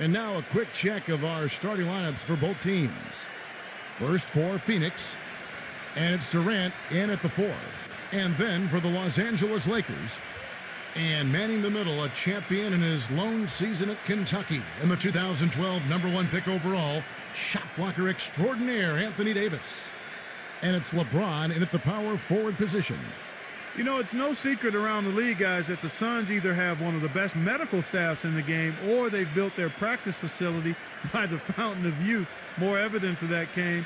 And now a quick check of our starting lineups for both teams. First for Phoenix, and it's Durant in at the 4. And then for the Los Angeles Lakers, and manning the middle, a champion in his lone season at Kentucky, and the 2012 #1 pick overall, shot blocker extraordinaire Anthony Davis. And it's LeBron in at the power forward position. You know, it's no secret around the league, guys, that the Suns either have one of the best medical staffs in the game or they've built their practice facility by the fountain of youth. More evidence of that came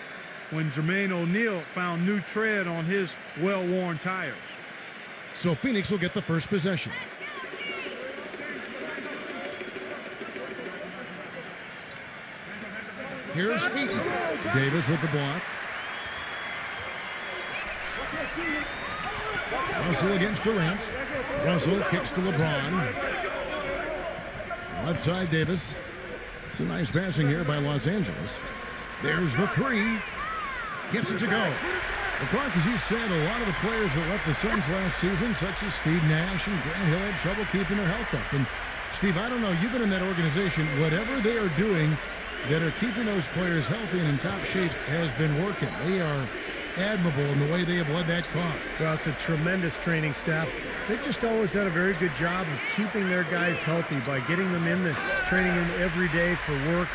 when Jermaine O'Neal found new tread on his well-worn tires. So Phoenix will get the first possession. Here's Davis with the block. Russell against Durant. Russell kicks to LeBron. Left side Davis. It's a nice passing here by Los Angeles. There's the 3. Gets it to go. Well, Clark, as you said, a lot of the players that left the Suns last season, such as Steve Nash and Grant Hill, had trouble keeping their health up. And Steve, I don't know, you've been in that organization. Whatever they are doing that are keeping those players healthy and in top shape has been working. They are admirable in the way they have led that cause. Well, it's a tremendous training staff. They've just always done a very good job of keeping their guys healthy by getting them in the training in every day for work,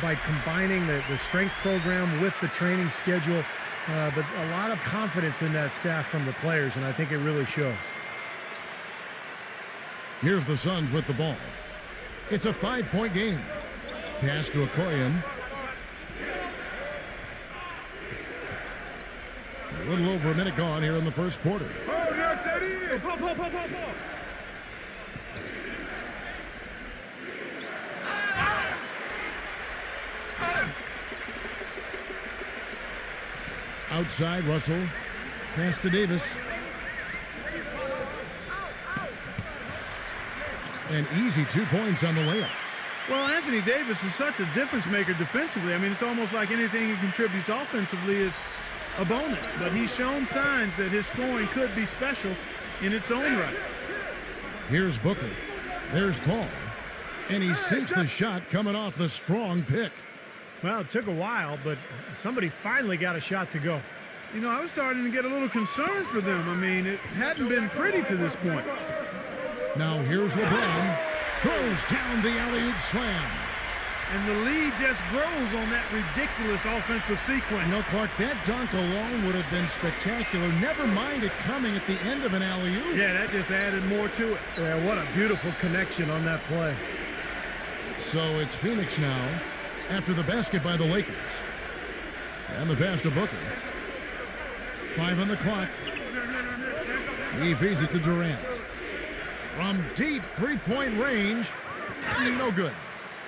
by combining the strength program with the training schedule. But a lot of confidence in that staff from the players, and I think it really shows. Here's the Suns with the ball. It's a 5-point game. Pass to Okoye. A little over a minute gone here in the first quarter. Outside, Russell. Pass to Davis. An easy 2 points on the layup. Well, Anthony Davis is such a difference maker defensively. I mean, it's almost like anything he contributes offensively is a bonus. But he's shown signs that his scoring could be special in its own right. Here's Booker. There's Paul. And he sinks the shot coming off the strong pick. Well, it took a while, but somebody finally got a shot to go. You know, I was starting to get a little concerned for them. I mean, it hadn't been pretty to this point. Now here's LeBron. Throws down the alley-oop slam. And the lead just grows on that ridiculous offensive sequence. You know, Clark, that dunk alone would have been spectacular. Never mind it coming at the end of an alley-oop. Yeah, that just added more to it. Yeah, what a beautiful connection on that play. So it's Phoenix now after the basket by the Lakers. And the pass to Booker. 5 on the clock. He feeds it to Durant. From deep three-point range, no good.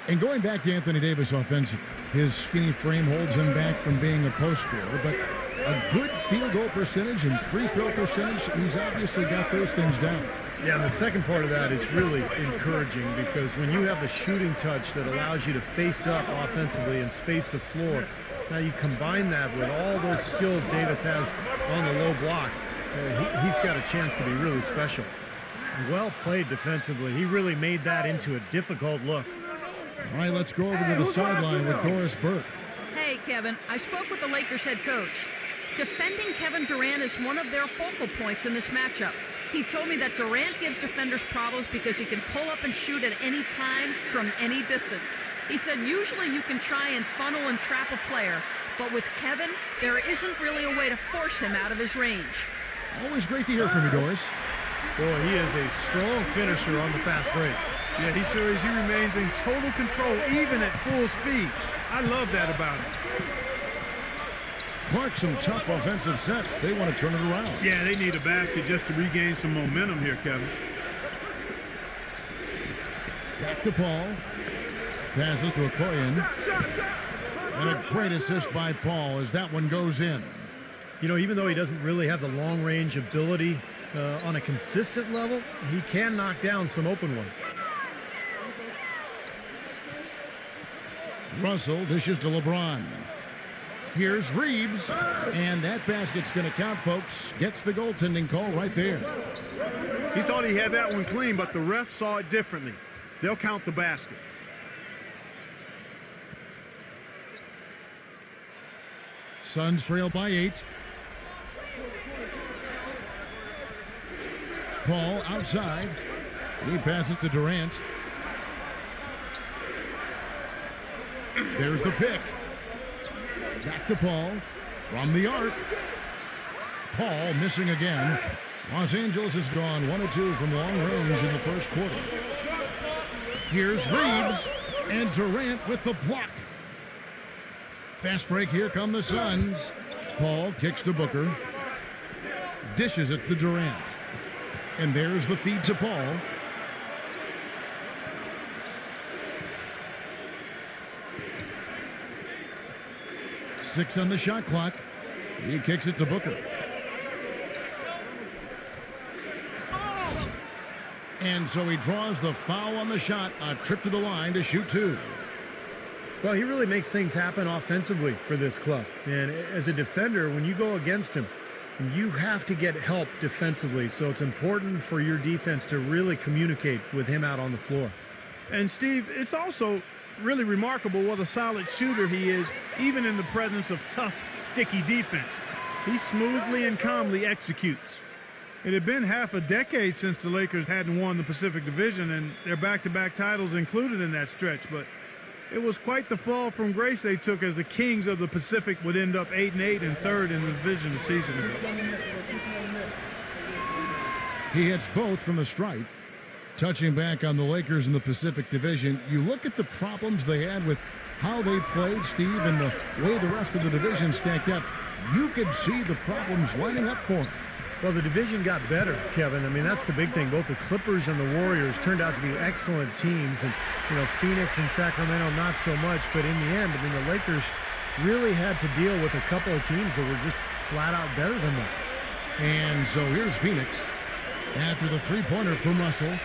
And going back to Anthony Davis offensively, his skinny frame holds him back from being a post scorer, but a good field goal percentage and free throw percentage, he's obviously got those things down. Yeah, and the second part of that is really encouraging because when you have the shooting touch that allows you to face up offensively and space the floor, now you combine that with all those skills Davis has on the low block, he's got a chance to be really special. Well played defensively. He really made that into a difficult look. All right, let's go over to the sideline with Doris Burke. Hey, Kevin, I spoke with the Lakers head coach. Defending Kevin Durant is one of their focal points in this matchup. He told me that Durant gives defenders problems because he can pull up and shoot at any time from any distance. He said usually you can try and funnel and trap a player, but with Kevin, there isn't really a way to force him out of his range. Always great to hear from you, Doris. Boy, he is a strong finisher on the fast break. Yeah, he sure is. He remains in total control, even at full speed. I love that about him. Clark, some tough offensive sets. They want to turn it around. Yeah, they need a basket just to regain some momentum here, Kevin. Back to Paul. Passes to Okoye. And a great assist by Paul as that one goes in. You know, even though he doesn't really have the long-range ability on a consistent level, he can knock down some open ones. Russell dishes to LeBron. Here's Reeves. And that basket's going to count, folks. Gets the goaltending call right there. He thought he had that one clean, but the ref saw it differently. They'll count the basket. Suns trail by 8. Paul outside. He passes to Durant. There's the pick. Back to Paul from the arc. Paul missing again. Los Angeles has gone 1 of 2 from long range in the first quarter. Here's Reeves and Durant with the block. Fast break, here come the Suns. Paul kicks to Booker. Dishes it to Durant. And there's the feed to Paul. Six on the shot clock. He kicks it to Booker. And so he draws the foul on the shot. A trip to the line to shoot 2. Well, he really makes things happen offensively for this club. And as a defender, when you go against him, you have to get help defensively. So it's important for your defense to really communicate with him out on the floor. And Steve, it's also really remarkable what a solid shooter he is, even in the presence of tough, sticky defense. He smoothly and calmly executes. It had been half a decade since the Lakers hadn't won the Pacific Division, and their back-to-back titles included in that stretch. But it was quite the fall from grace they took, as the Kings of the Pacific would end up 8-8 and third in the division the season ago. He hits both from the stripe. Touching back on the Lakers in the Pacific Division, you look at the problems they had with how they played, Steve, and the way the rest of the division stacked up. You could see the problems lining up for them. Well, the division got better, Kevin. I mean, that's the big thing. Both the Clippers and the Warriors turned out to be excellent teams. And, you know, Phoenix and Sacramento, not so much. But in the end, I mean, the Lakers really had to deal with a couple of teams that were just flat out better than them. And so here's Phoenix after the three-pointer from Russell.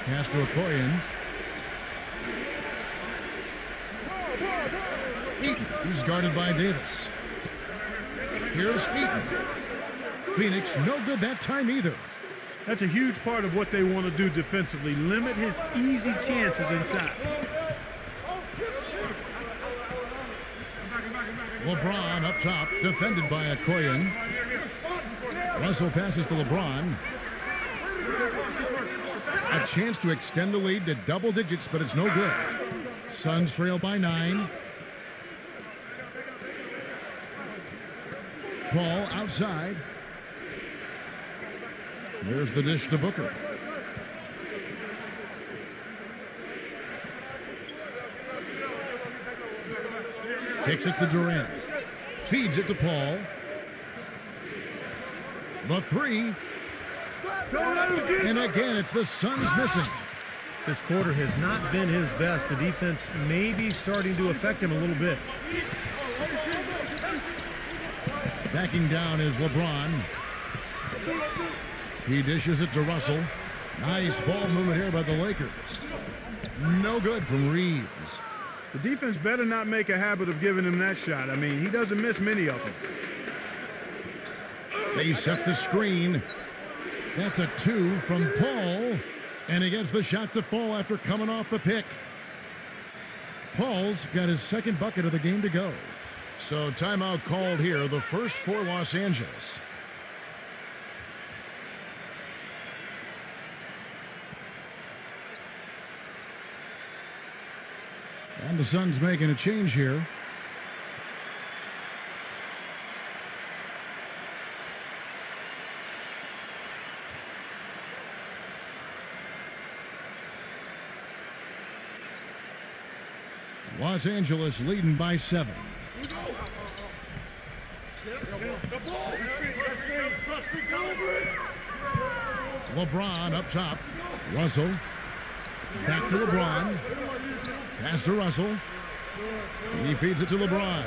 Pass to Okoye. He's guarded by Davis. Here's Phoenix. Phoenix, no good that time either. That's a huge part of what they want to do defensively. Limit his easy chances inside. LeBron up top, defended by Okoye. Russell passes to LeBron. A chance to extend the lead to double digits, but it's no good. Suns trail by 9. Paul outside. There's the dish to Booker. Kicks it to Durant. Feeds it to Paul. The three. And again, it's the Suns missing. This quarter has not been his best. The defense may be starting to affect him a little bit. Backing down is LeBron. He dishes it to Russell. Nice ball movement here by the Lakers. No good from Reeves. The defense better not make a habit of giving him that shot. I mean, he doesn't miss many of them. They set the screen. That's a 2 from Paul. And he gets the shot to fall after coming off the pick. Paul's got his second bucket of the game to go. So timeout called here, the first for Los Angeles. And the Suns making a change here. Los Angeles leading by 7. LeBron up top. Russell. Back to LeBron. Pass to Russell. He feeds it to LeBron.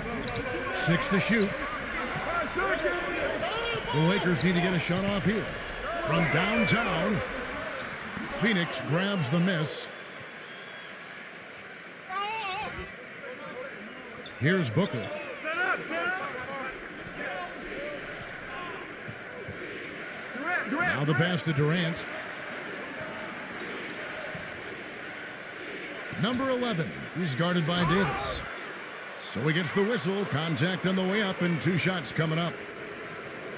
6 to shoot. The Lakers need to get a shot off here. From downtown, Phoenix grabs the miss. Here's Booker. Now the pass to Durant. Number 11. He's guarded by Davis. So he gets the whistle. Contact on the way up and 2 shots coming up.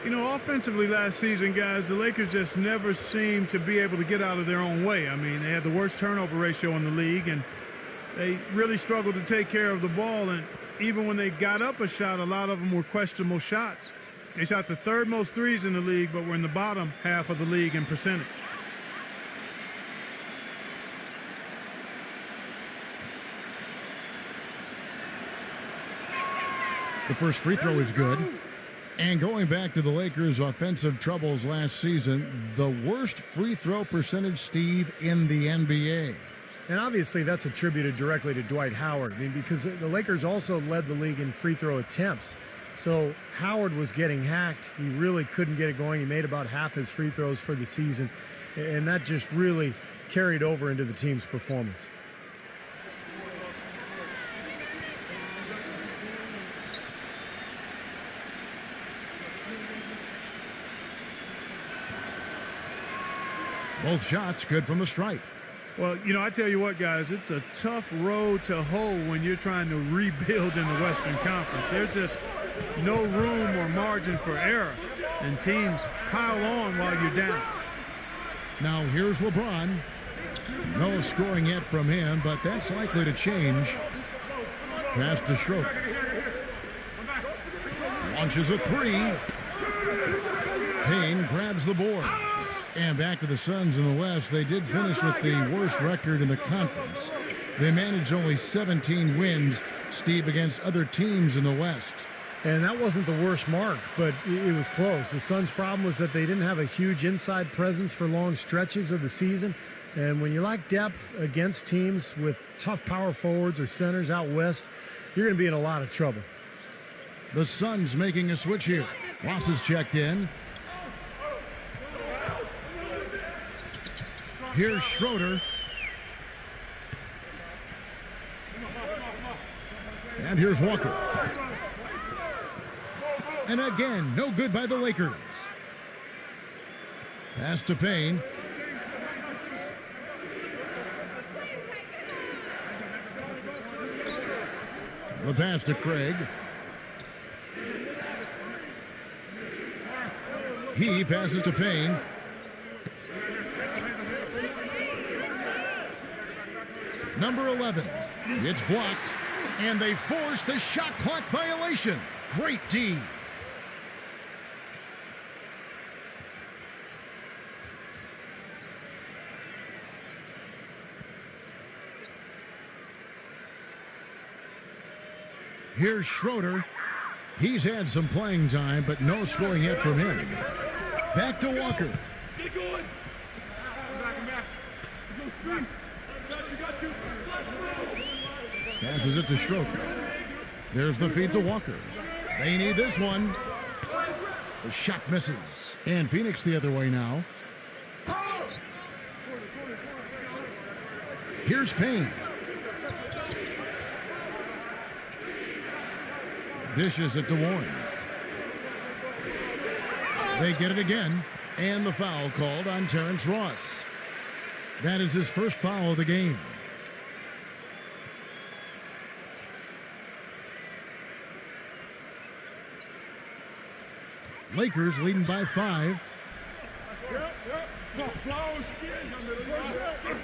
You know, offensively last season, guys, the Lakers just never seemed to be able to get out of their own way. I mean, they had the worst turnover ratio in the league, and they really struggled to take care of the ball. And even when they got up a shot, a lot of them were questionable shots. They shot the 3rd most threes in the league, but were in the bottom half of the league in percentage. The first free throw is good. And going back to the Lakers' offensive troubles last season, the worst free throw percentage, Steve, in the NBA. And obviously that's attributed directly to Dwight Howard. I mean, because the Lakers also led the league in free throw attempts. So Howard was getting hacked. He really couldn't get it going. He made about half his free throws for the season. And that just really carried over into the team's performance. Both shots good from the stripe. Well, you know, I tell you what, guys, it's a tough road to hoe when you're trying to rebuild in the Western Conference. There's just no room or margin for error, and teams pile on while you're down. Now here's LeBron. No scoring yet from him, but that's likely to change. Pass to Schroeder. Launches a 3. Payne grabs the board. And back to the Suns in the West. They did finish with the worst record in the conference. They managed only 17 wins, Steve, against other teams in the West. And that wasn't the worst mark, but it was close. The Suns' problem was that they didn't have a huge inside presence for long stretches of the season. And when you lack depth against teams with tough power forwards or centers out west, you're going to be in a lot of trouble. The Suns making a switch here. Ross is checked in. Here's Schroeder. And here's Walker. And again, no good by the Lakers. Pass to Payne. The pass to Craig. He passes to Payne. Number 11. It's blocked. And they force the shot clock violation. Great D. Here's Schroeder. He's had some playing time, but no scoring yet from him. Back to Walker. Passes it to Schroeder. There's the feed to Walker. They need this one. The shot misses. And Phoenix the other way now. Here's Payne. Dishes it to Warren. They get it again. And the foul called on Terrence Ross. That is his first foul of the game. Lakers leading by 5.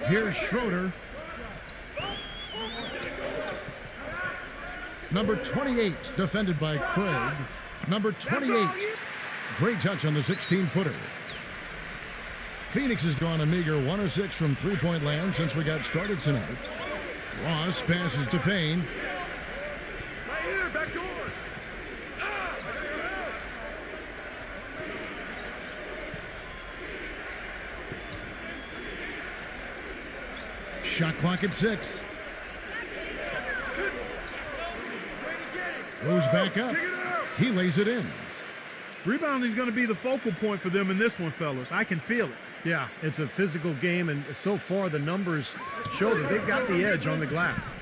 Here's Schroeder. Number 28, defended by Craig. Number 28. Great touch on the 16-footer. Phoenix has gone a meager 1 of 6 from three-point land since we got started tonight. Ross passes to Payne. Shot clock at 6. Goes back up. He lays it in. Rebounding is going to be the focal point for them in this one, fellas. I can feel it. Yeah, it's a physical game, and so far the numbers show that they've got the edge on the glass.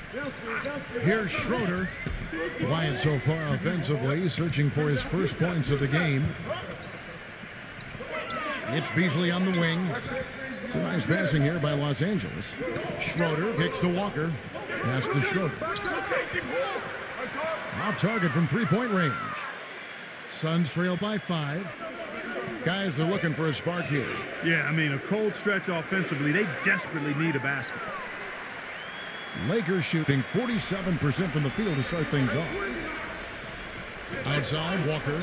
Here's Schroeder. Quiet so far offensively, searching for his first points of the game. It's Beasley on the wing. Some nice passing here by Los Angeles. Schroeder kicks to Walker. Pass to Schroeder. Off target from three-point range. Suns trail by 5. Guys are looking for a spark here. Yeah, I mean, a cold stretch offensively. They desperately need a basket. Lakers shooting 47% from the field to start things off. Outside, Walker.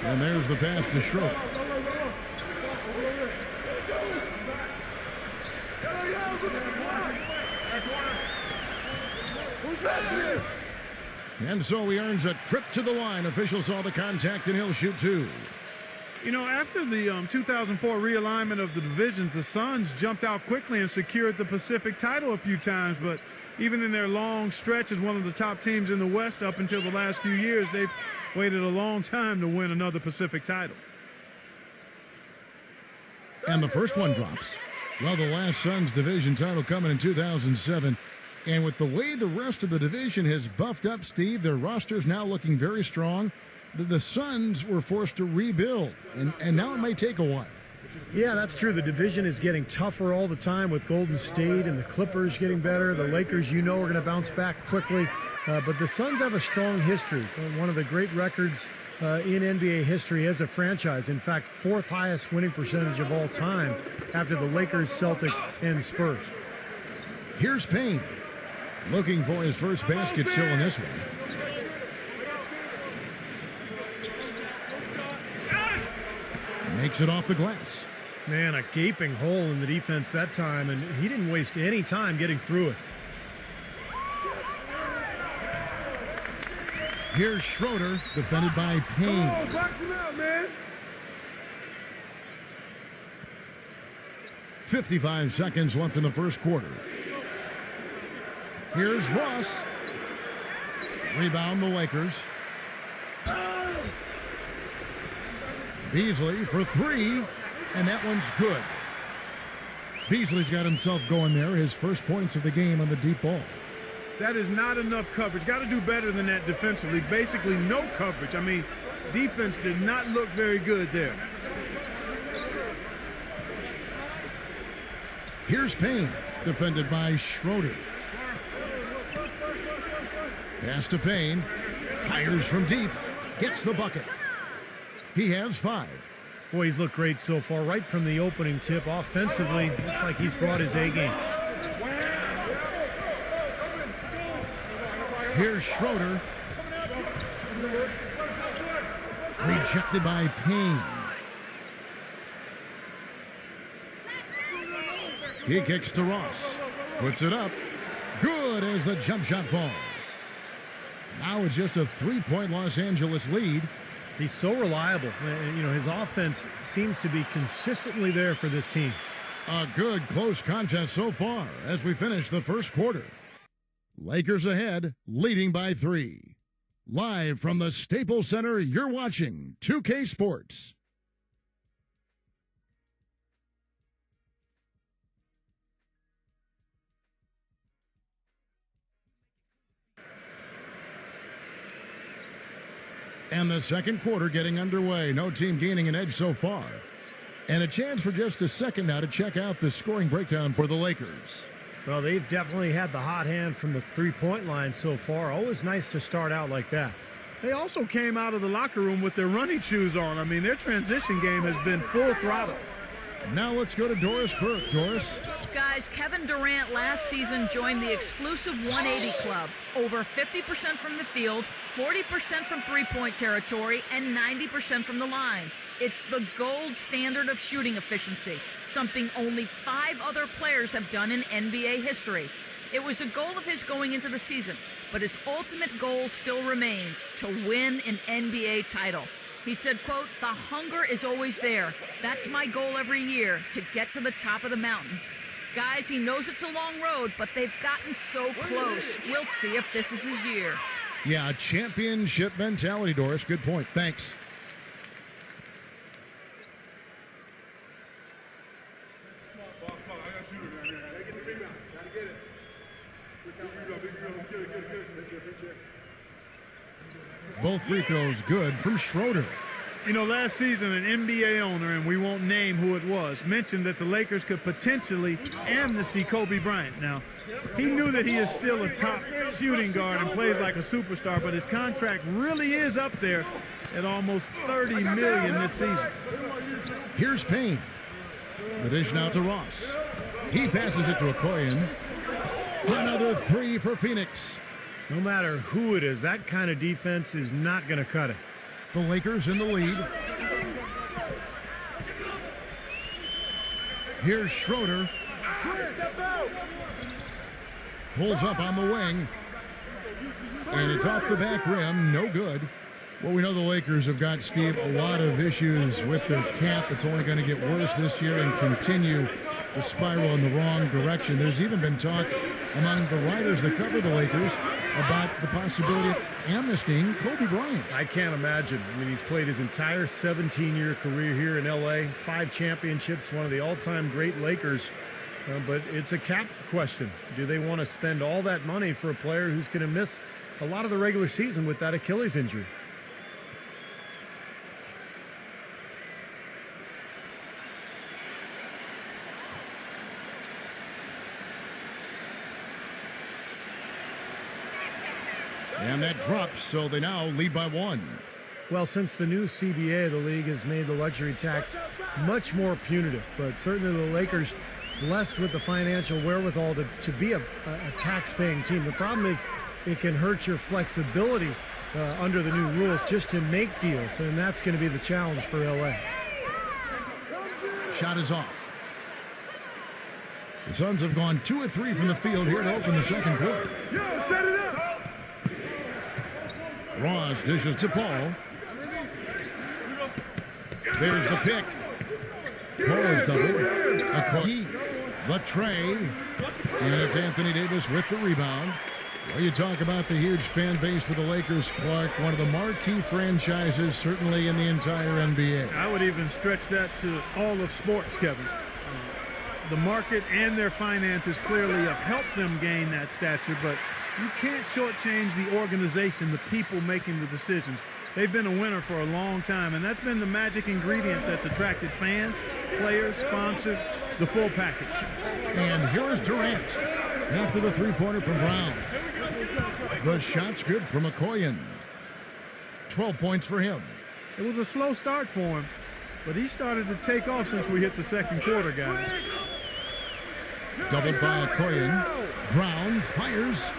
And there's the pass to Schroeder. And so he earns a trip to the line. Officials saw the contact, and he'll shoot 2. You know, after the 2004 realignment of the divisions, the Suns jumped out quickly and secured the Pacific title a few times. But even in their long stretch as one of the top teams in the West up until the last few years, they've waited a long time to win another Pacific title. And the first one drops. Well, the last Suns division title coming in 2007. And with the way the rest of the division has buffed up, Steve, their roster's now looking very strong. The Suns were forced to rebuild, and now it may take a while. Yeah, that's true. The division is getting tougher all the time with Golden State and the Clippers getting better. The Lakers, are going to bounce back quickly. But the Suns have a strong history, one of the great records in NBA history as a franchise. In fact, 4th highest winning percentage of all time after the Lakers, Celtics, and Spurs. Here's Payne, looking for his first basket still in this one. Makes it off the glass. Man, a gaping hole in the defense that time, and he didn't waste any time getting through it. Here's Schroeder, defended by Payne. Oh, box him out, man. 55 seconds left in the first quarter. Here's Ross. Rebound the Lakers. Beasley for 3, and that one's good. Beasley's got himself going there, his first points of the game on the deep ball. That is not enough coverage. Got to do better than that defensively. Basically no coverage. I mean, defense did not look very good there. Here's Payne, defended by Schroeder. Pass to Payne, fires from deep, gets the bucket. He has 5. Boy, he's looked great so far. Right from the opening tip, offensively, looks like he's brought his A game. Here's Schroeder. Rejected by Payne. He kicks to Ross. Puts it up. Good as the jump shot falls. Now it's just a 3-point Los Angeles lead. He's so reliable. His offense seems to be consistently there for this team. A good close contest so far as we finish the first quarter. Lakers ahead, leading by 3. Live from the Staples Center, you're watching 2K Sports. And the second quarter getting underway. No team gaining an edge so far. And a chance for just a second now to check out the scoring breakdown for the Lakers. Well, they've definitely had the hot hand from the three-point line so far. Always nice to start out like that. They also came out of the locker room with their running shoes on. I mean, their transition game has been full throttle. Now let's go to Doris Burke. Doris? Guys, Kevin Durant last season joined the exclusive 180 club. Over 50% from the field, 40% from three-point territory, and 90% from the line. It's the gold standard of shooting efficiency, something only 5 other players have done in NBA history. It was a goal of his going into the season, but his ultimate goal still remains, to win an NBA title. He said, quote, "The hunger is always there. That's my goal every year, to get to the top of the mountain." Guys, he knows it's a long road, but they've gotten so close. We'll see if this is his year. Yeah, a championship mentality, Doris. Good point. Thanks. Both free throws good from Schroeder. You know, last season, an NBA owner, and we won't name who it was, mentioned that the Lakers could potentially amnesty Kobe Bryant. Now, he knew that he is still a top shooting guard and plays like a superstar, but his contract really is up there at almost $30 million this season. Here's Payne. The dish now to Ross. He passes it to Okoye. Another three for Phoenix. No matter who it is, that kind of defense is not going to cut it. The Lakers in the lead. Here's Schroeder. Pulls up on the wing. And it's off the back rim. No good. Well, we know the Lakers have got, Steve, a lot of issues with their cap. It's only going to get worse this year and continue to spiral in the wrong direction. There's even been talk among the writers that cover the Lakers about the possibility of amnestying Kobe Bryant. I can't imagine. I mean, he's played his entire 17-year career here in L.A., 5 championships, one of the all-time great Lakers. But it's a cap question. Do they want to spend all that money for a player who's going to miss a lot of the regular season with that Achilles injury? And that drops, so they now lead by 1. Well, since the new CBA, the league has made the luxury tax much more punitive. But certainly the Lakers blessed with the financial wherewithal to be a tax-paying team. The problem is it can hurt your flexibility under the new rules just to make deals, and that's going to be the challenge for LA. Shot is off. The Suns have gone 2 of 3 from the field here to open the second quarter. Set it up. Ross dishes to Paul. There's the pick. Paul is double. Okoye, the tray. And it's Anthony Davis with the rebound. Well, you talk about the huge fan base for the Lakers, Clark. One of the marquee franchises, certainly in the entire NBA. I would even stretch that to all of sports, Kevin. The market and their finances clearly have helped them gain that stature, but you can't shortchange the organization, the people making the decisions. They've been a winner for a long time, and that's been the magic ingredient that's attracted fans, players, sponsors, the full package. And here is Durant after the three-pointer from Brown. The shot's good from Okoye. 12 points for him. It was a slow start for him, but he started to take off since we hit the second quarter, guys. Doubled by Okoye. Brown fires.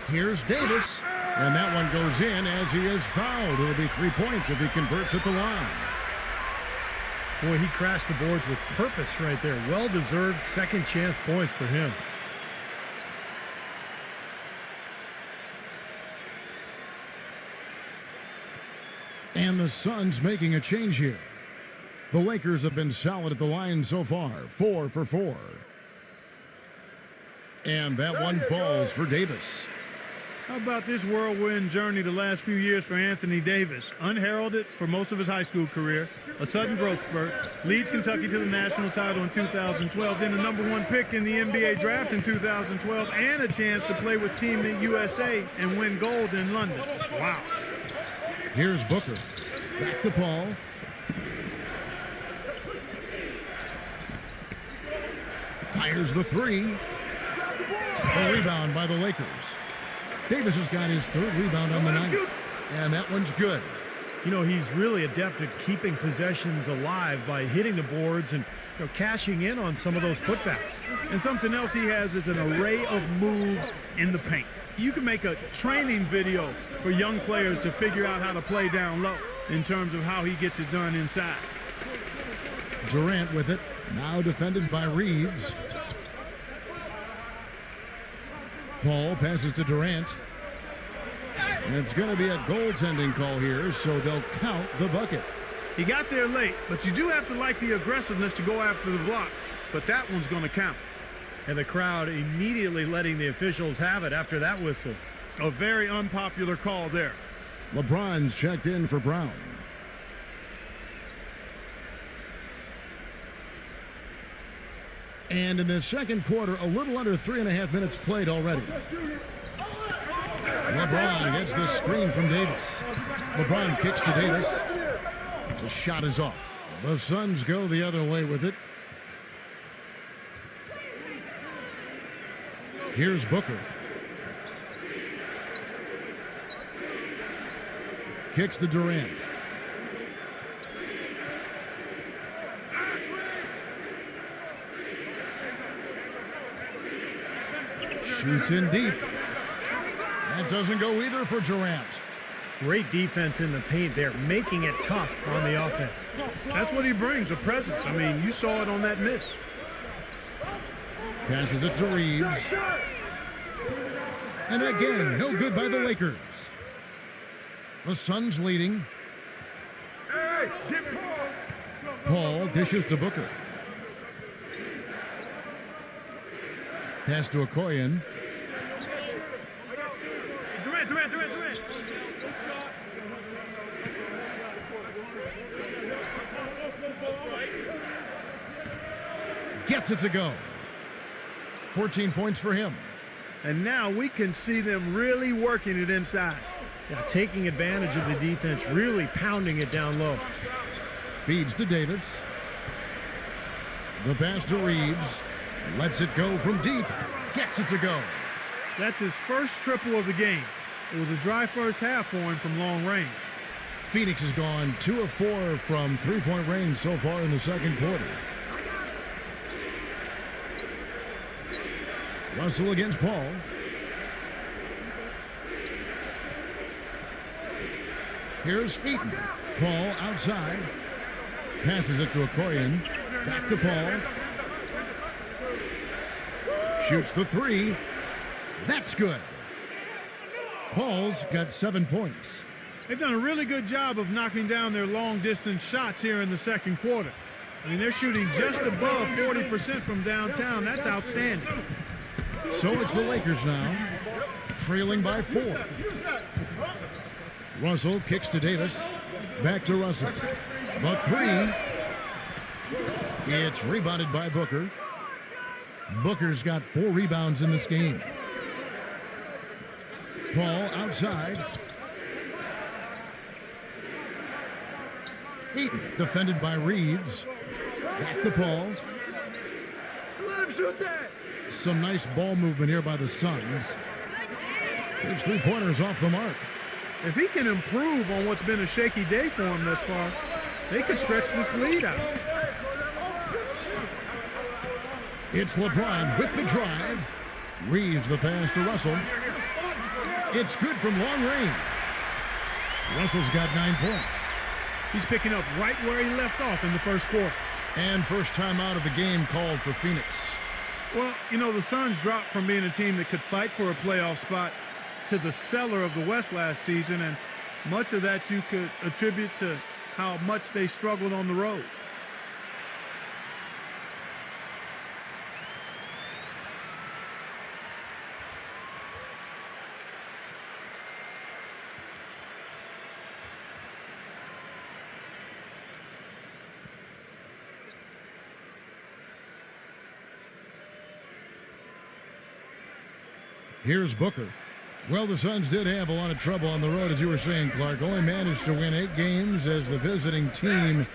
Here's Davis. And that one goes in as he is fouled. It'll be 3 points if he converts at the line. Boy, he crashed the boards with purpose right there. Well-deserved second chance points for him. And the Suns making a change here. The Lakers have been solid at the line so far. 4 for 4. And that one falls for Davis. How about this whirlwind journey the last few years for Anthony Davis? Unheralded for most of his high school career, a sudden growth spurt, leads Kentucky to the national title in 2012, then the #1 pick in the NBA draft in 2012, and a chance to play with Team USA and win gold in London. Wow. Here's Booker. Back to Paul. Fires the three. A rebound by the Lakers. Davis has got his 3rd rebound on the night. And that one's good. You know, he's really adept at keeping possessions alive by hitting the boards and cashing in on some of those putbacks. And something else he has is an array of moves in the paint. You can make a training video for young players to figure out how to play down low in terms of how he gets it done inside. Durant with it. Now defended by Reeves. Paul passes to Durant. And it's going to be a goaltending call here, so they'll count the bucket. He got there late, but you do have to like the aggressiveness to go after the block. But that one's going to count. And the crowd immediately letting the officials have it after that whistle. A very unpopular call there. LeBron's checked in for Brown. And in the second quarter, a little under 3.5 minutes played already. LeBron gets the screen from Davis. LeBron kicks to Davis. The shot is off. The Suns go the other way with it. Here's Booker. Kicks to Durant. Shoots in deep. That doesn't go either for Durant. Great defense in the paint there, making it tough on the offense. That's what he brings, a presence. I mean, you saw it on that miss. Passes it to Reeves. And again, no good by the Lakers. The Suns leading. Paul dishes to Booker. Pass to Okoye. Durant. Gets it to go. 14 points for him. And now we can see them really working it inside. Yeah, taking advantage of the defense, really pounding it down low. Feeds to Davis. The pass to Reeves. Lets it go from deep. Gets it to go. That's his first triple of the game. It was a dry first half for him from long range. Phoenix has gone 2 of 4 from three-point range so far in the second quarter. Russell against Paul. Here's Featon. Paul outside. Passes it to Okoye. Back to Paul. Shoots the three. That's good. Paul's got 7 points. They've done a really good job of knocking down their long-distance shots here in the second quarter. I mean, they're shooting just above 40% from downtown. That's outstanding. So it's the Lakers now, trailing by 4. Russell kicks to Davis. Back to Russell. The three. It's rebounded by Booker. Booker's got 4 rebounds in this game. Paul outside. Eaton defended by Reeves. Back to Paul. Some nice ball movement here by the Suns. His three-pointers off the mark. If he can improve on what's been a shaky day for him thus far, they could stretch this lead out. It's LeBron with the drive. Reeves the pass to Russell. It's good from long range. Russell's got 9 points. He's picking up right where he left off in the first quarter. And first time out of the game called for Phoenix. Well, you know, the Suns dropped from being a team that could fight for a playoff spot to the cellar of the West last season, and much of that you could attribute to how much they struggled on the road. Here's Booker. Well, the Suns did have a lot of trouble on the road, as you were saying, Clark. Only managed to win 8 games as the visiting team,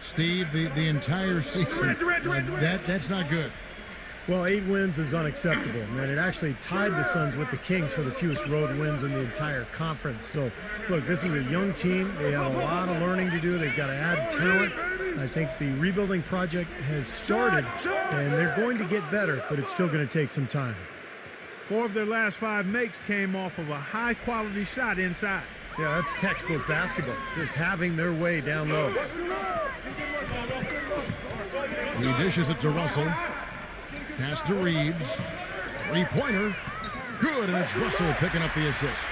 Steve, the entire season. That's not good. Well, 8 wins is unacceptable, and it actually tied the Suns with the Kings for the fewest road wins in the entire conference. So, look, this is a young team. They have a lot of learning to do. They've got to add talent. I think the rebuilding project has started, and they're going to get better, but it's still going to take some time. 4 of their last 5 makes came off of a high-quality shot inside. Yeah, that's textbook basketball, just having their way down low. He dishes it to Russell. Pass to Reeves. Three-pointer. Good, and it's Russell picking up the assist.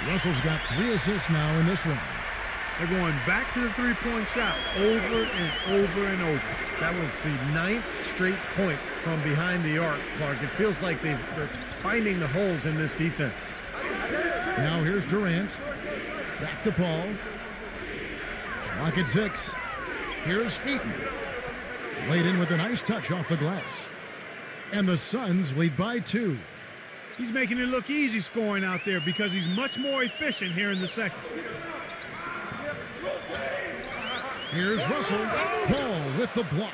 Russell's got 3 assists now in this one. They're going back to the three-point shot over and over and over. That was the 9th straight point from behind the arc, Clark. It feels like they're finding the holes in this defense. Now here's Durant. Back to Paul. Clock at 6. Here's Featon. Laid in with a nice touch off the glass. And the Suns lead by 2. He's making it look easy scoring out there because he's much more efficient here in the second. Here's Russell. Paul with the block.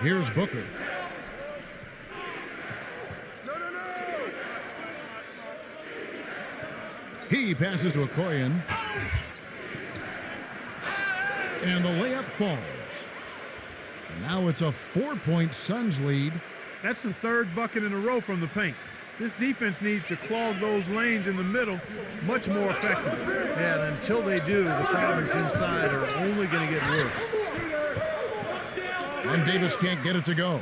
Here's Booker. He passes to Okoye. And the layup falls. And now it's a 4-point Suns lead. That's the third bucket in a row from the paint. This defense needs to clog those lanes in the middle much more effectively. Yeah, and until they do, the problems inside are only going to get worse. And Davis can't get it to go.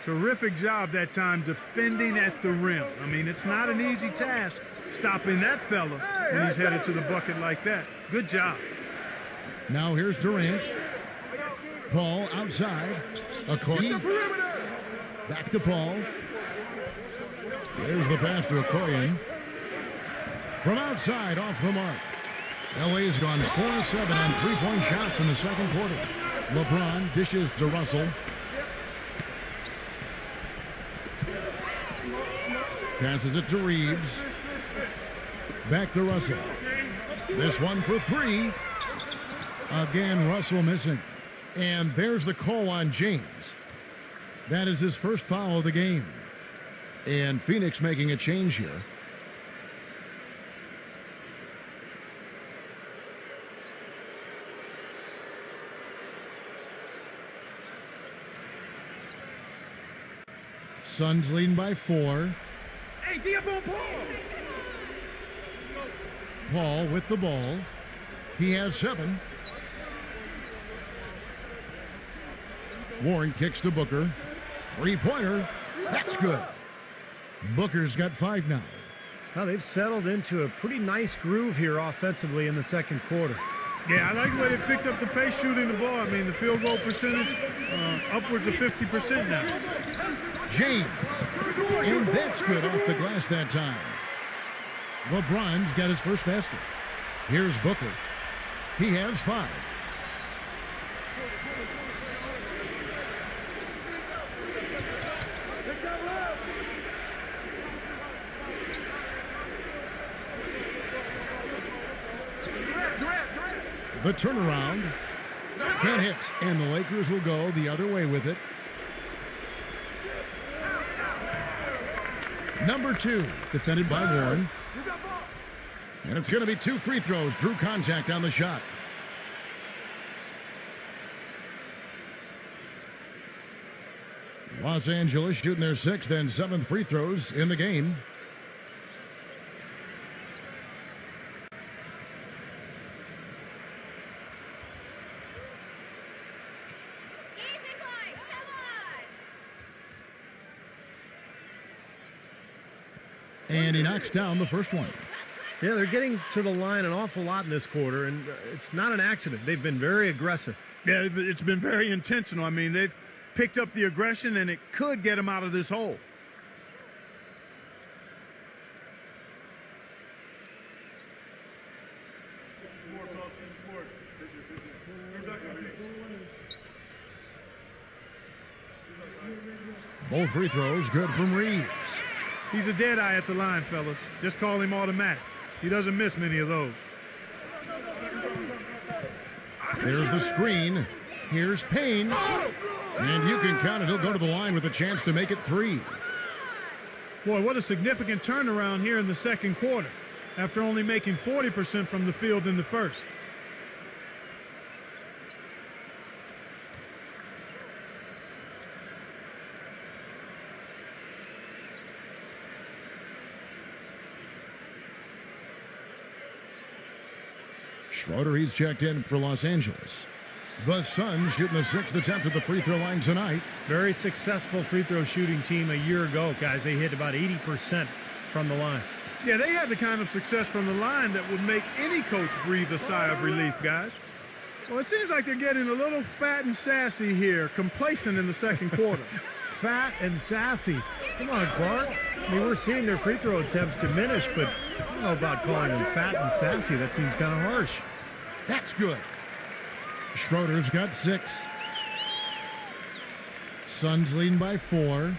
Terrific job that time defending at the rim. I mean, it's not an easy task stopping that fella when he's headed to the bucket like that. Good job. Now here's Durant. Paul outside. Okoye. Back to Paul. There's the pass to Okoye. From outside, off the mark. LA's gone 4-7 on three-point shots in the second quarter. LeBron dishes to Russell. Passes it to Reeves. Back to Russell. This one for three. Again, Russell missing. And there's the call on James. That is his first foul of the game. And Phoenix making a change here. Suns leading by 4. Hey, Paul! Paul with the ball. He has 7. Warren kicks to Booker. Three-pointer. That's good. Booker's got 5 now. Well, they've settled into a pretty nice groove here offensively in the second quarter. Yeah, I like the way they picked up the pace shooting the ball. I mean, the field goal percentage upwards of 50% now. James. And that's good off the glass that time. LeBron's got his first basket. Here's Booker. He has 5. The turnaround. Can't hit. And the Lakers will go the other way with it. Number 2, defended by Warren. And it's going to be 2 free throws. Drew contact on the shot. Los Angeles shooting their 6th and 7th free throws in the game. And he knocks down the first one. Yeah, they're getting to the line an awful lot in this quarter, and it's not an accident. They've been very aggressive. Yeah, it's been very intentional. I mean, they've picked up the aggression, and it could get them out of this hole. Both free throws good from Reeves. He's a dead eye at the line, fellas. Just call him automatic. He doesn't miss many of those. There's the screen. Here's Payne. And you can count it. He'll go to the line with a chance to make it 3. Boy, what a significant turnaround here in the second quarter after only making 40% from the field in the first. Schroeder, he's checked in for Los Angeles. The Suns shooting the 6th attempt at the free throw line tonight. Very successful free throw shooting team a year ago, guys. They hit about 80% from the line. Yeah, they had the kind of success from the line that would make any coach breathe a sigh of relief, guys. Well, it seems like they're getting a little fat and sassy here, complacent in the second quarter. Fat and sassy. Come on, Clark. I mean, we're seeing their free throw attempts diminish, but I don't know about calling them fat and sassy. That seems kind of harsh. That's good. Schroeder's got 6. Suns leading by 4.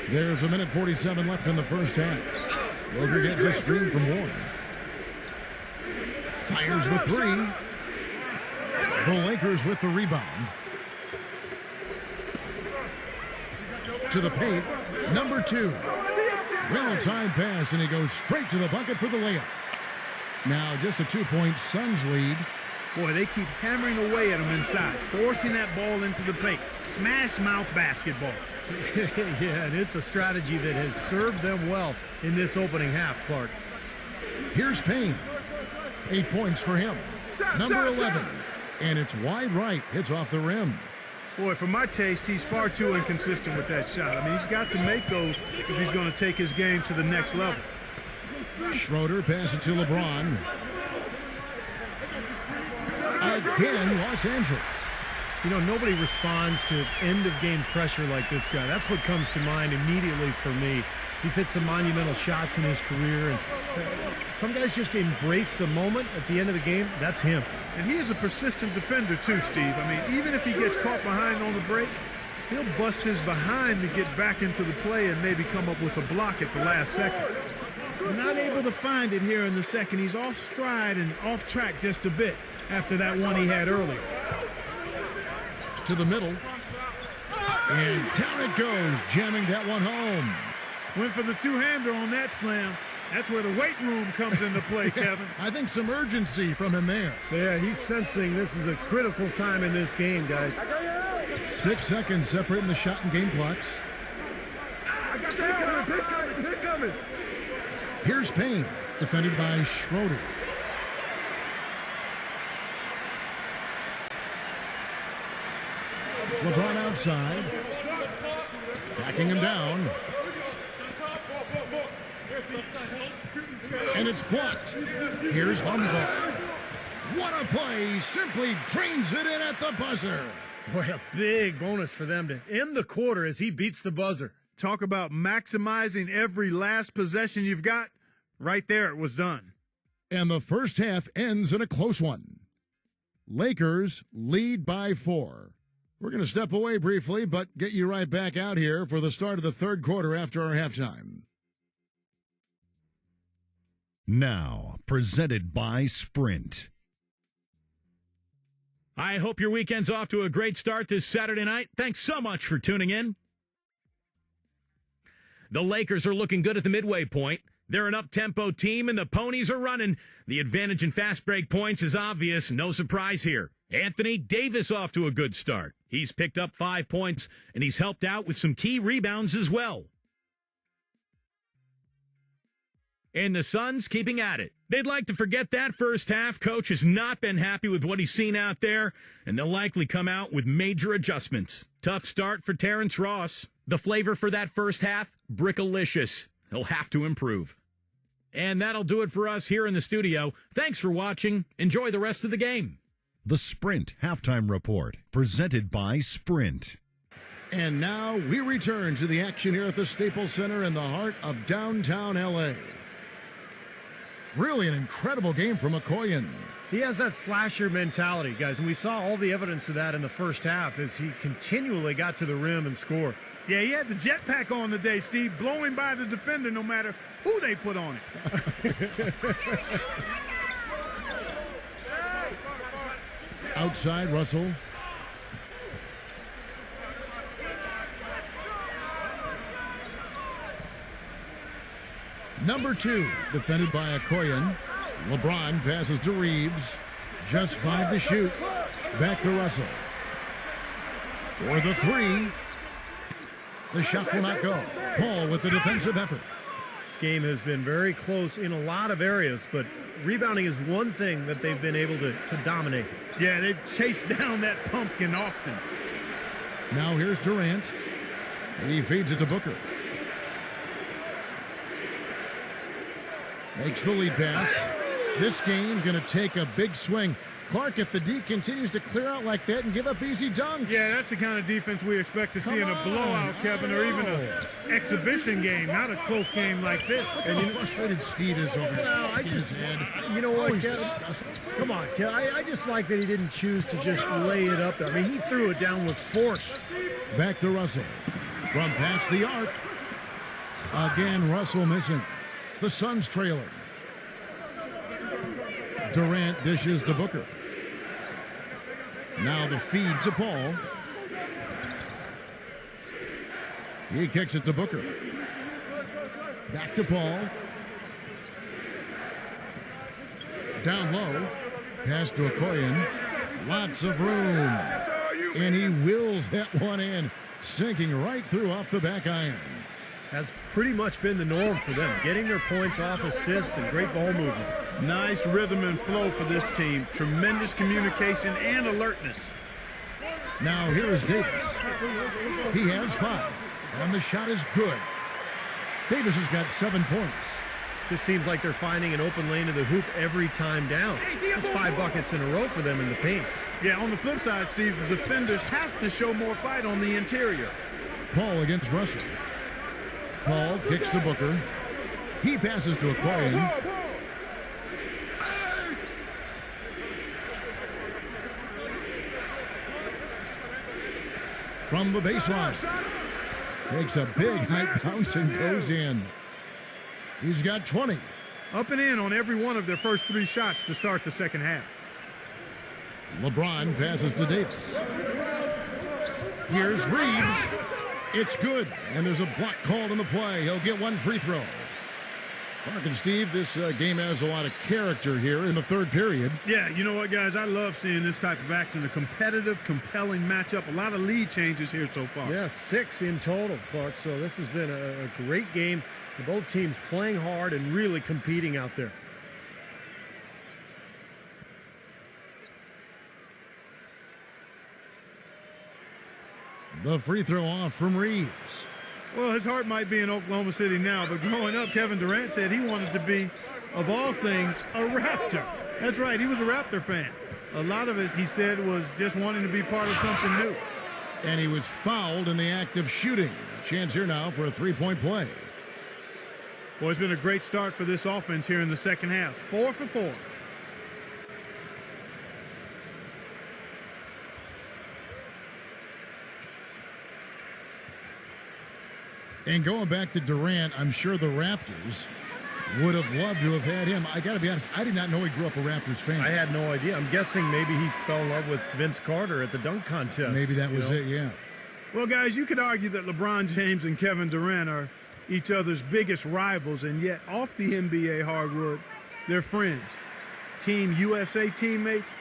There's 1:47 left in the first half. Logan gets a screen from Warren. Fires the 3. The Lakers with the rebound. To the paint, number 2. Well-timed pass, and he goes straight to the bucket for the layup. Now just a 2-point Suns lead. Boy, they keep hammering away at him inside, forcing that ball into the paint. Smash mouth basketball. Yeah, and it's a strategy that has served them well in this opening half, Clark. Here's Payne. 8 points for him. Number 11. And it's wide right. Hits off the rim. Boy, for my taste, he's far too inconsistent with that shot. I mean, he's got to make those if he's going to take his game to the next level. Schroeder passes it to LeBron. Again, Los Angeles. You know, nobody responds to end-of-game pressure like this guy. That's what comes to mind immediately for me. He's hit some monumental shots in his career, and some guys just embrace the moment at the end of the game. That's him. And he is a persistent defender, too, Steve. I mean, even if he gets caught behind on the break, he'll bust his behind to get back into the play and maybe come up with a block at the last second. Not able to find it here in the second. He's off stride and off track just a bit after that one he had earlier. To the middle. And down it goes, jamming that one home. Went for the two-hander on that slam. That's where the weight room comes into play, Kevin. I think some urgency from him there. Yeah, he's sensing this is a critical time in this game, guys. 6 seconds separating the shot and game clocks. Pick coming. Here's Payne, defended by Schroeder. LeBron outside. Backing him down. And it's blocked. Here's Humboldt. What a play. Simply drains it in at the buzzer. Boy, a big bonus for them to end the quarter as he beats the buzzer. Talk about maximizing every last possession you've got. Right there, it was done. And the first half ends in a close one. Lakers lead by 4. We're going to step away briefly, but get you right back out here for the start of the third quarter after our halftime. Now, presented by Sprint. I hope your weekend's off to a great start this Saturday night. Thanks so much for tuning in. The Lakers are looking good at the midway point. They're an up-tempo team, and the ponies are running. The advantage in fast break points is obvious. No surprise here. Anthony Davis off to a good start. He's picked up 5 points, and he's helped out with some key rebounds as well. And the Suns keeping at it. They'd like to forget that first half. Coach has not been happy with what he's seen out there, and they'll likely come out with major adjustments. Tough start for Terrence Ross. The flavor for that first half, brickalicious. He'll have to improve. And that'll do it for us here in the studio. Thanks for watching. Enjoy the rest of the game. The Sprint Halftime Report, presented by Sprint. And now we return to the action here at the Staples Center in the heart of downtown L.A. Really an incredible game from Okoye. He has that slasher mentality, guys, and we saw all the evidence of that in the first half as he continually got to the rim and scored. Yeah, he had the jetpack on today, Steve, blowing by the defender no matter who they put on it. Outside, Russell. Number 2, defended by Okoye. LeBron passes to Reeves. Just 5 to shoot. Back to Russell. For the 3. The shot will not go. Paul with the defensive effort. This game has been very close in a lot of areas, but rebounding is one thing that they've been able to dominate. Yeah, they've chased down that pumpkin often. Now here's Durant. He feeds it to Booker. Makes the lead pass. This game's going to take a big swing. Clark, if the D continues to clear out like that and give up easy dunks. Yeah, that's the kind of defense we expect to see in a Come on. blowout, Kevin, or even an exhibition game, not a close game like this. And how frustrated Steve is over there. Well, I just, you know what, he's Kevin? disgusting. Come on, Kevin. I just like that he didn't choose to just lay it up there. I mean, he threw it down with force. Back to Russell. From past the arc. Again, Russell missing. The Suns trailing. Durant dishes to Booker. Now the feed to Paul. He kicks it to Booker. Back to Paul. Down low. Pass to Okoye. Lots of room. And he wills that one in. Sinking right through off the back iron. That's pretty much been the norm for them. Getting their points off assists and great ball movement. Nice rhythm and flow for this team. Tremendous communication and alertness. Now here is Davis. He has 5. And the shot is good. Davis has got 7 points. Just seems like they're finding an open lane to the hoop every time down. That's 5 buckets in a row for them in the paint. Yeah, on the flip side, Steve, the defenders have to show more fight on the interior. Paul against Russell. Paul kicks to Booker. He passes to Okoye. From the baseline. Takes a big height bounce and goes in. He's got 20. Up and in on every one of their first 3 shots to start the second half. LeBron passes to Davis. Here's Reeves. It's good, and there's a block called in the play. He'll get 1 free throw. Mark and Steve, this game has a lot of character here in the third period. Yeah, you know what, guys? I love seeing this type of action, a competitive, compelling matchup. A lot of lead changes here so far. Yeah, 6 in total, Clark. So this has been a great game. Both teams playing hard and really competing out there. The free throw off from Reeves. Well, his heart might be in Oklahoma City now, but growing up, Kevin Durant said he wanted to be, of all things, a Raptor. That's right, he was a Raptor fan. A lot of it, he said, was just wanting to be part of something new. And he was fouled in the act of shooting. Chance here now for a 3-point play. Well, it's been a great start for this offense here in the second half. 4 for 4. And going back to Durant, I'm sure the Raptors would have loved to have had him. I got to be honest, I did not know he grew up a Raptors fan. I had no idea. I'm guessing maybe he fell in love with Vince Carter at the dunk contest. Maybe that was it, yeah. Well, guys, you could argue that LeBron James and Kevin Durant are each other's biggest rivals, and yet off the NBA hardwood, they're friends. Team USA teammates,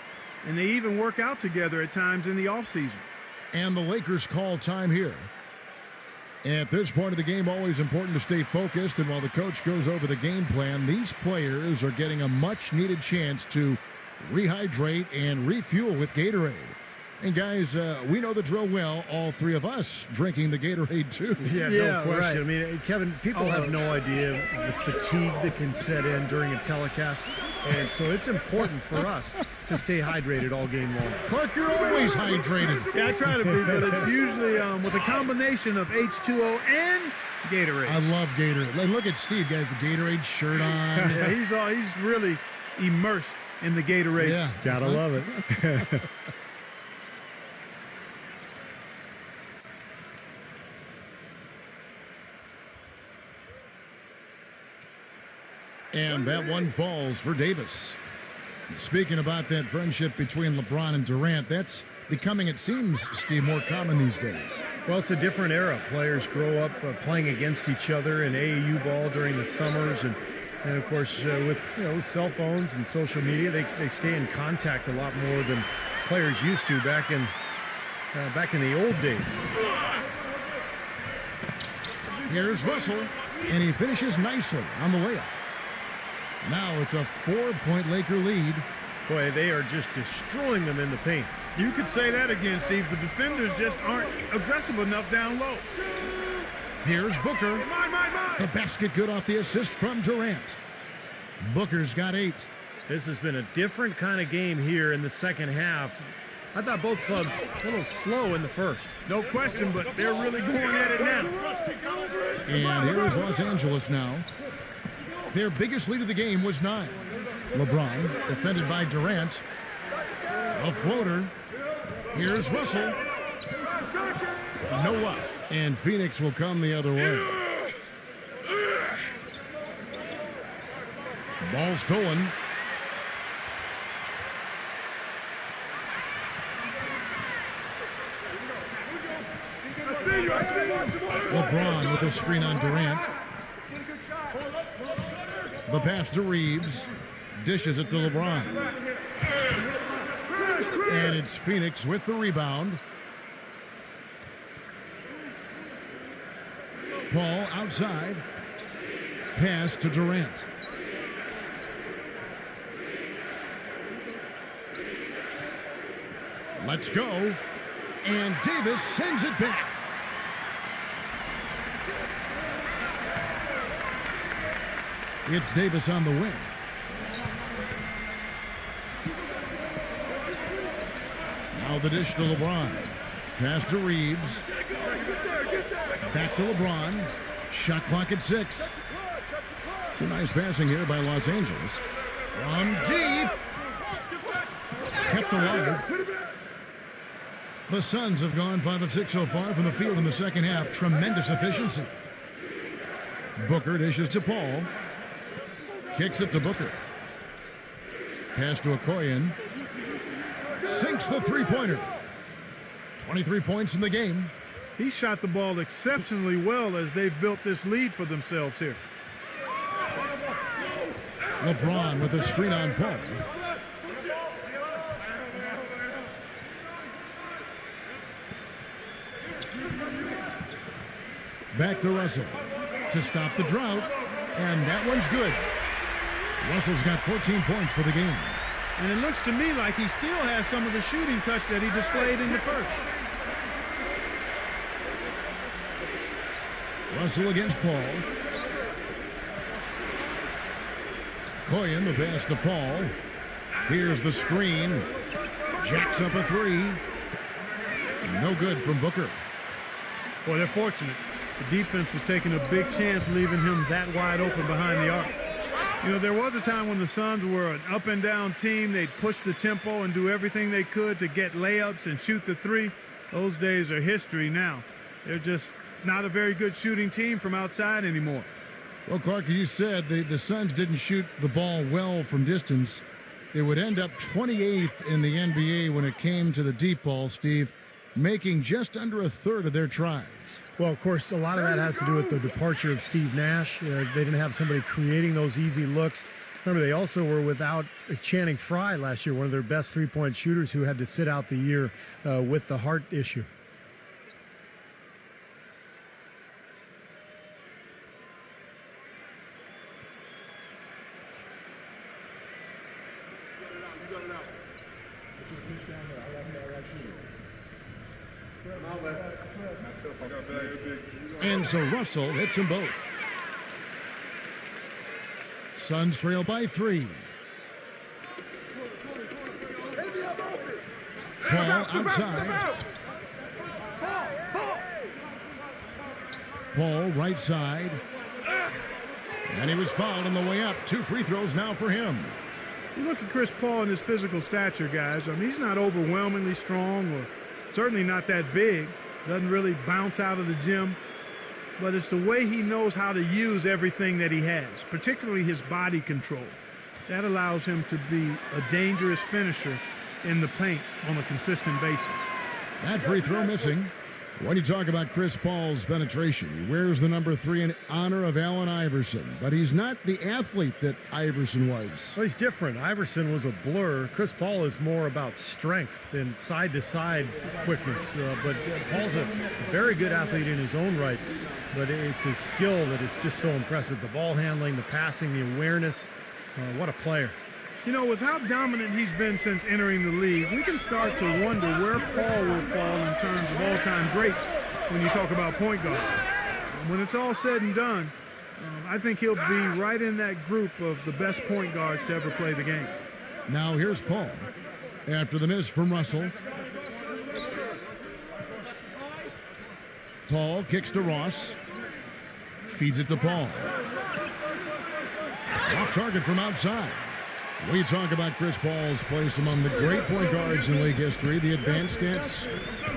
and they even work out together at times in the offseason. And the Lakers call time here. At this point of the game, always important to stay focused, and while the coach goes over the game plan, these players are getting a much-needed chance to rehydrate and refuel with Gatorade. And guys, we know the drill well, all 3 of us drinking the Gatorade too. Yeah, no question. Right. I mean, Kevin, people have no idea the fatigue that can set in during a telecast. And so it's important for us to stay hydrated all game long. Clark, you're always hydrated. Yeah, I try to be, but it's usually with a combination of H2O and Gatorade. I love Gatorade. Like, look at Steve, guys, the Gatorade shirt on. Yeah, he's really immersed in the Gatorade. Yeah. Gotta love it. And that one falls for Davis. Speaking about that friendship between LeBron and Durant, that's becoming, it seems, Steve, more common these days. Well, it's a different era. Players grow up playing against each other in AAU ball during the summers. And of course, with cell phones and social media, they stay in contact a lot more than players used to back in the old days. Here's Russell, and he finishes nicely on the layup. Now it's a 4-point Laker lead. Boy, they are just destroying them in the paint. You could say that again, Steve. The defenders just aren't aggressive enough down low. Here's Booker. The basket good off the assist from Durant. Booker's got 8. This has been a different kind of game here in the second half. I thought both clubs a little slow in the first. No question, but they're really going at it now. And here is Los Angeles now. Their biggest lead of the game was 9. LeBron, defended by Durant. A floater. Here's Russell. No up. And Phoenix will come the other way. Ball stolen. LeBron with a screen on Durant. The pass to Reeves. Dishes it to LeBron. And it's Phoenix with the rebound. Paul outside. Pass to Durant. Let's go. And Davis sends it back. It's Davis on the wing. Now the dish to LeBron. Pass to Reeves. Back to LeBron. Shot clock at 6. Some nice passing here by Los Angeles. From deep. Kept alive. The Suns have gone 5 of 6 so far from the field in the second half. Tremendous efficiency. Booker dishes to Paul. Kicks it to Booker. Pass to Okoye. Sinks the three-pointer. 23 points in the game. He shot the ball exceptionally well as they've built this lead for themselves here. LeBron with a screen on Paul. Back to Russell to stop the drought, and that one's good. Russell's got 14 points for the game. And it looks to me like he still has some of the shooting touch that he displayed in the first. Russell against Paul. Koyen, the pass to Paul. Here's the screen. Jacks up a 3. No good from Booker. Boy, they're fortunate. The defense was taking a big chance, leaving him that wide open behind the arc. You know, there was a time when the Suns were an up-and-down team. They'd push the tempo and do everything they could to get layups and shoot the 3. Those days are history now. They're just not a very good shooting team from outside anymore. Well, Clark, as you said, the Suns didn't shoot the ball well from distance. They would end up 28th in the NBA when it came to the deep ball, Steve, making just under a third of their tries. Well, of course, a lot of that has to do with the departure of Steve Nash. They didn't have somebody creating those easy looks. Remember, they also were without Channing Frye last year, one of their best three-point shooters who had to sit out the year with the heart issue. And so Russell hits them both. Suns trail by 3. Paul outside. Paul right side. And he was fouled on the way up. 2 free throws now for him. You look at Chris Paul and his physical stature, guys. I mean, he's not overwhelmingly strong or certainly not that big. Doesn't really bounce out of the gym. But it's the way he knows how to use everything that he has, particularly his body control. That allows him to be a dangerous finisher in the paint on a consistent basis. That free throw missing. When you talk about Chris Paul's penetration, he wears the number 3 in honor of Allen Iverson, but he's not the athlete that Iverson was. Well, he's different. Iverson was a blur. Chris Paul is more about strength and side-to-side quickness. But Paul's a very good athlete in his own right, but it's his skill that is just so impressive. The ball handling, the passing, the awareness. What a player. You know, with how dominant he's been since entering the league, we can start to wonder where Paul will fall in terms of all-time greats when you talk about point guard. When it's all said and done, I think he'll be right in that group of the best point guards to ever play the game. Now here's Paul. After the miss from Russell. Paul kicks to Ross. Feeds it to Paul. Off target from outside. We talk about Chris Paul's place among the great point guards in league history. The advanced stats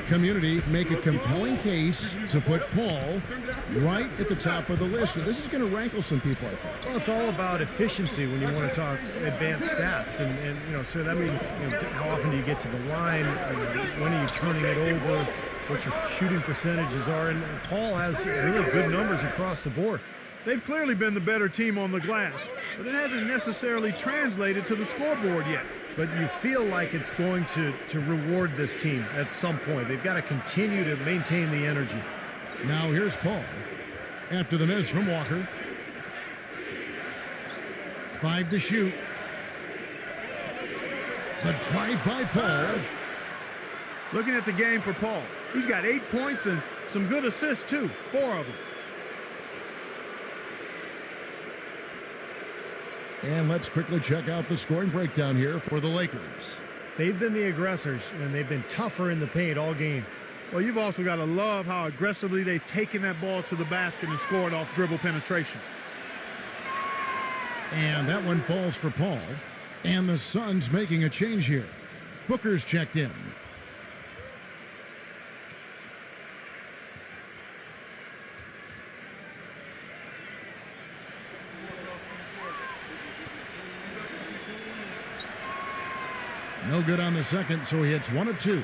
community make a compelling case to put Paul right at the top of the list. This is going to rankle some people, I think. Well, it's all about efficiency when you want to talk advanced stats, and so that means how often do you get to the line, when are you turning it over, what your shooting percentages are, and Paul has really good numbers across the board. They've clearly been the better team on the glass, but it hasn't necessarily translated to the scoreboard yet. But you feel like it's going to reward this team at some point. They've got to continue to maintain the energy. Now here's Paul. After the miss from Walker. 5 to shoot. The drive by Paul. Looking at the game for Paul, he's got 8 points and some good assists too, 4 of them. And let's quickly check out the scoring breakdown here for the Lakers. They've been the aggressors, and they've been tougher in the paint all game. Well, you've also got to love how aggressively they've taken that ball to the basket and scored off dribble penetration. And that one falls for Paul. And the Suns making a change here. Booker's checked in. No good on the second, so he hits 1 of 2.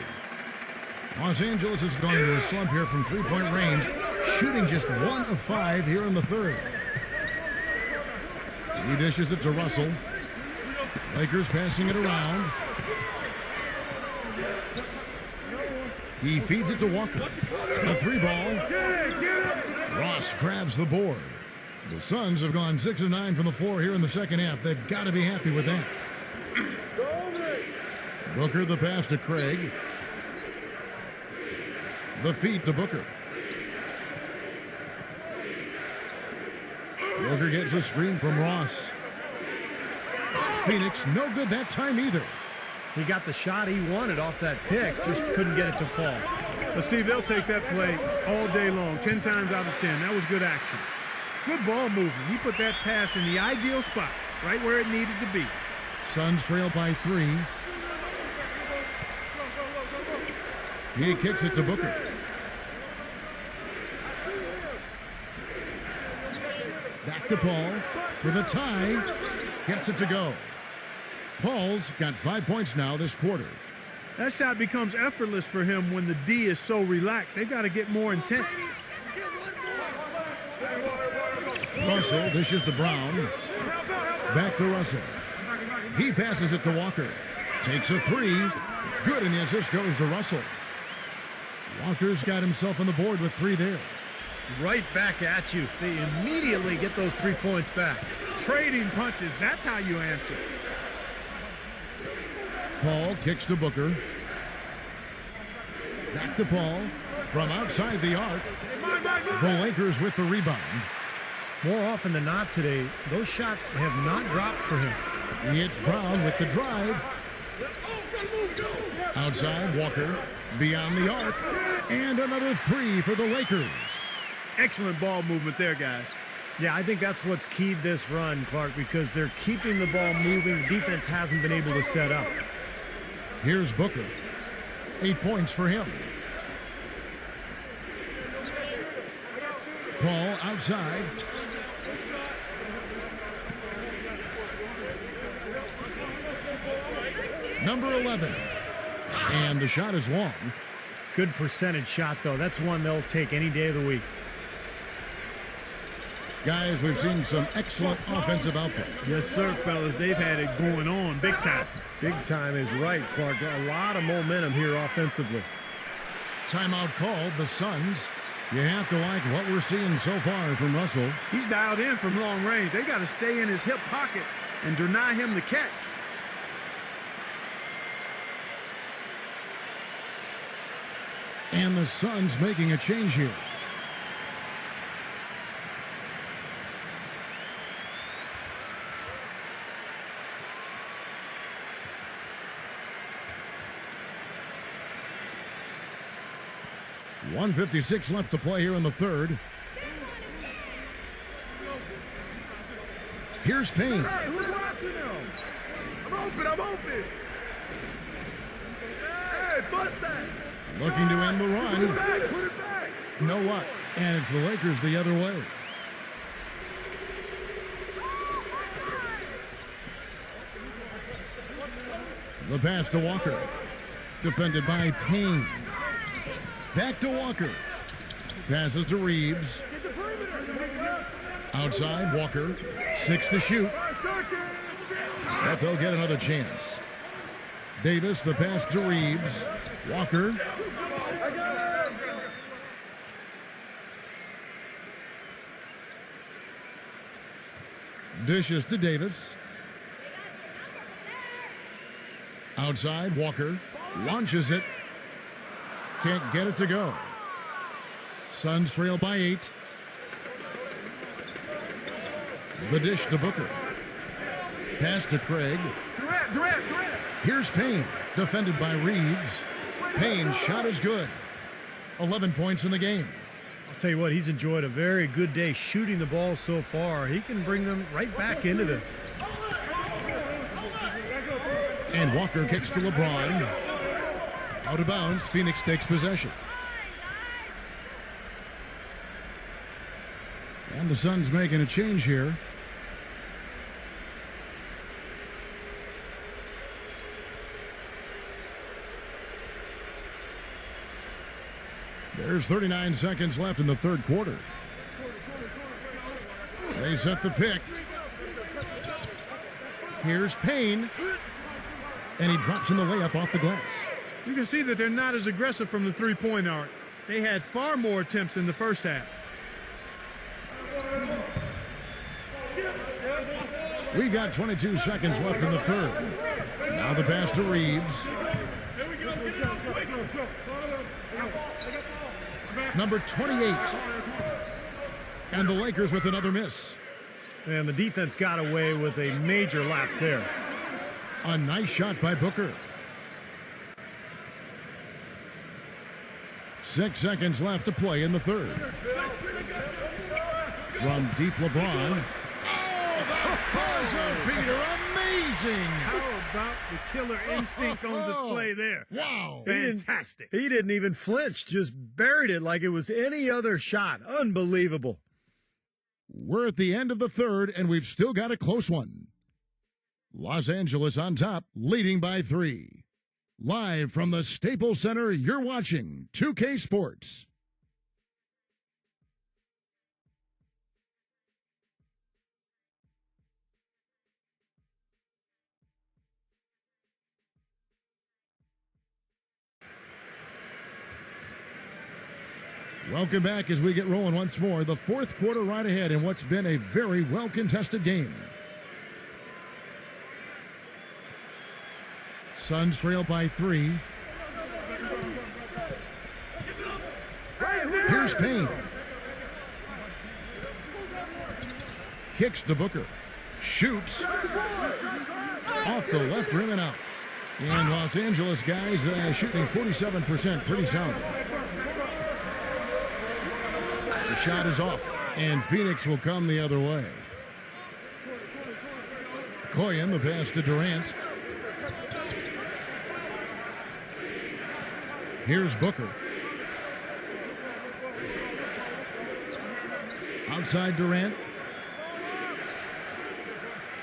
Los Angeles has gone into a slump here from three-point range, shooting just 1 of 5 here in the third. He dishes it to Russell. Lakers passing it around. He feeds it to Walker. A 3-ball. Ross grabs the board. The Suns have gone 6 of 9 from the floor here in the second half. They've got to be happy with that. Booker the pass to Craig. The feed to Booker. Booker gets a screen from Ross. Phoenix, no good that time either. He got the shot he wanted off that pick, just couldn't get it to fall. But Steve, they'll take that play all day long, 10 times out of 10. That was good action. Good ball movement. He put that pass in the ideal spot, right where it needed to be. Suns trail by 3. He kicks it to Booker. Back to Paul for the tie. Gets it to go. Paul's got 5 points now this quarter. That shot becomes effortless for him when the D is so relaxed. They've got to get more intense. Russell dishes to Brown. Back to Russell. He passes it to Walker. Takes a 3. Good, and the assist goes to Russell. Walker's got himself on the board with 3 there. Right back at you. They immediately get those 3 points back. Trading punches, that's how you answer. Paul kicks to Booker. Back to Paul. From outside the arc. The Lakers with the rebound. More often than not today, those shots have not dropped for him. He hits Brown with the drive. Outside, Walker. Beyond the arc. And another 3 for the Lakers. Excellent ball movement there, guys. Yeah, I think that's what's keyed this run, Clark, because they're keeping the ball moving. The defense hasn't been able to set up. Here's Booker. 8 points for him. Paul outside. Number 11. And the shot is long. Good percentage shot, though. That's one they'll take any day of the week. Guys, we've seen some excellent offensive output. Yes, sir, fellas. They've had it going on big time. Big time is right, Clark. A lot of momentum here offensively. Timeout called, the Suns. You have to like what we're seeing so far from Russell. He's dialed in from long range. They got to stay in his hip pocket and deny him the catch. And the Suns making a change here. 1:56 left to play here in the third. Here's Payne. Hey, who's watching them? I'm open. Hey, bust that. Looking to end the Put run. it back. No luck. And it's the Lakers the other way. The pass to Walker. Defended by Payne. Back to Walker. Passes to Reeves. Outside, Walker. 6 to shoot. But they'll get another chance. Davis, the pass to Reeves. Walker. Dishes to Davis. Outside, Walker launches it. Can't get it to go. Suns trail by 8. The dish to Booker. Pass to Craig. Durant. Here's Payne, defended by Reeves. Payne's shot is good. 11 points in the game. I'll tell you what, he's enjoyed a very good day shooting the ball so far. He can bring them right back into this. And Walker kicks to LeBron. Out of bounds, Phoenix takes possession. And the Suns making a change here. There's 39 seconds left in the third quarter. They set the pick. Here's Payne. And he drops in the layup off the glass. You can see that they're not as aggressive from the three-point arc. They had far more attempts in the first half. We got 22 seconds left in the third. Now the pass to Reeves. Number 28. And the Lakers with another miss. And the defense got away with a major lapse there. A nice shot by Booker. 6 seconds left to play in the third. From deep LeBron. Oh, the buzzer beater. Amazing. How about the killer instinct on display there? Wow. Fantastic. He didn't even flinch, just buried it like it was any other shot. Unbelievable. We're at the end of the third, and we've still got a close one. Los Angeles on top, leading by 3. Live from the Staples Center, you're watching 2K Sports. Welcome back as we get rolling once more. The fourth quarter right ahead in what's been a very well-contested game. Suns trail by 3. Here's Payne. Kicks to Booker. Shoots. Off the left rim and out. And Los Angeles guys shooting 47%. Pretty sound. The shot is off. And Phoenix will come the other way. Koyen, the pass to Durant. Here's Booker. Outside Durant.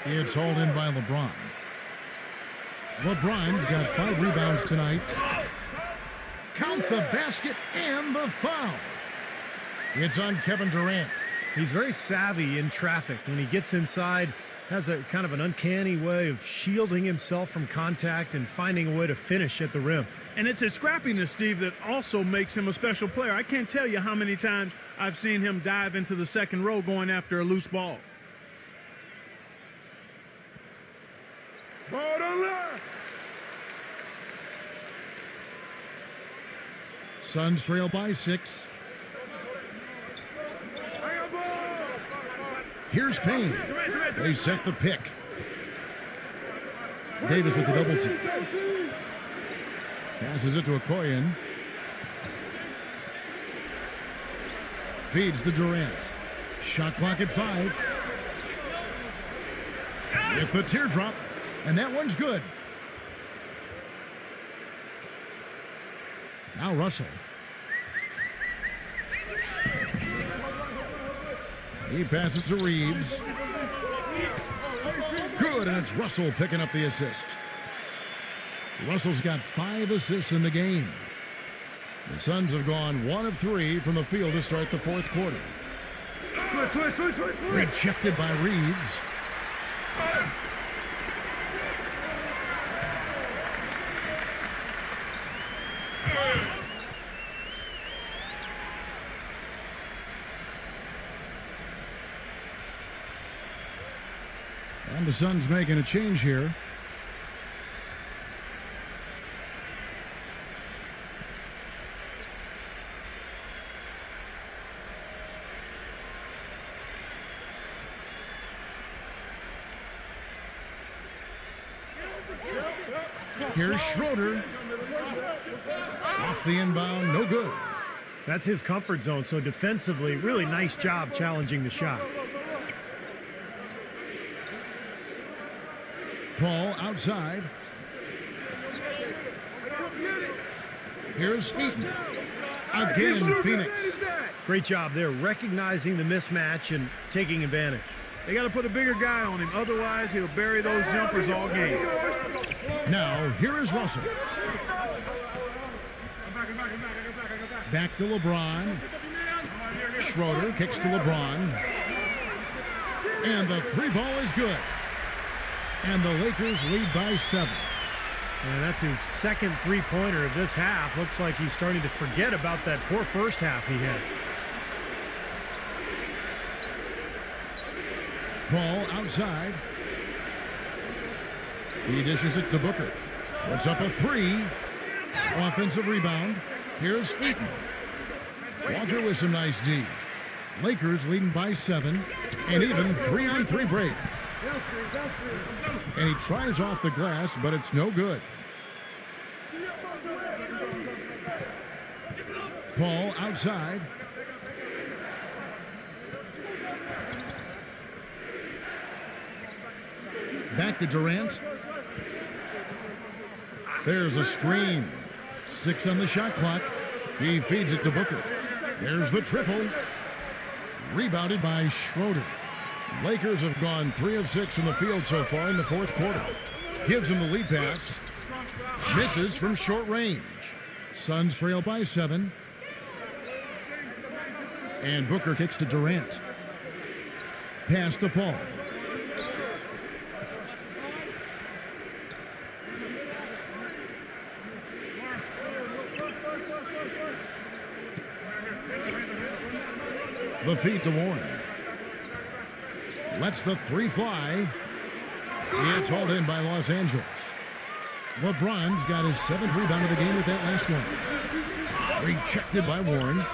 It's hauled in by LeBron. LeBron's got 5 rebounds tonight. Count the basket and the foul. It's on Kevin Durant. He's very savvy in traffic. When he gets inside, has a kind of an uncanny way of shielding himself from contact and finding a way to finish at the rim. And it's his scrappiness, Steve, that also makes him a special player. I can't tell you how many times I've seen him dive into the second row going after a loose ball. Ball to left. Suns trail by 6. Here's Payne. They set the pick. Davis with the double team. Passes it to Koyen. feeds to Durant. Shot clock at 5. With the teardrop, and that one's good. Now Russell. He passes to Reeves. Good, and it's Russell picking up the assist. Russell's got 5 assists in the game. The Suns have gone 1 of 3 from the field to start the fourth quarter. Rejected by Reeves. And the Suns making a change here. Here's Schroeder. Off the inbound, no good. That's his comfort zone, so defensively, really nice job challenging the shot. Paul outside. Here's Eaton. Again, Phoenix. Great job there, recognizing the mismatch and taking advantage. They got to put a bigger guy on him. Otherwise, he'll bury those jumpers all game. Now, here is Russell. Back to LeBron. Schroeder kicks to LeBron. And the 3 ball is good. And the Lakers lead by 7. And that's his second 3-pointer of this half. Looks like he's starting to forget about that poor first half he had. Paul outside. He dishes it to Booker. Puts up a 3. Offensive rebound. Here's Eaton. Walker with some nice D. Lakers leading by 7. And even 3-on-3 break. And he tries off the glass, but it's no good. Paul outside. Back to Durant. There's a screen. 6 on the shot clock. He feeds it to Booker. There's the triple. Rebounded by Schroeder. Lakers have gone 3 of 6 from the field so far in the fourth quarter. Gives him the lead pass. Misses from short range. Suns trail by 7. And Booker kicks to Durant. Pass to Paul. The feed to Warren. Lets the 3 fly. It's hauled in by Los Angeles. LeBron's got his 7th rebound of the game with that last one. Rejected by Warren.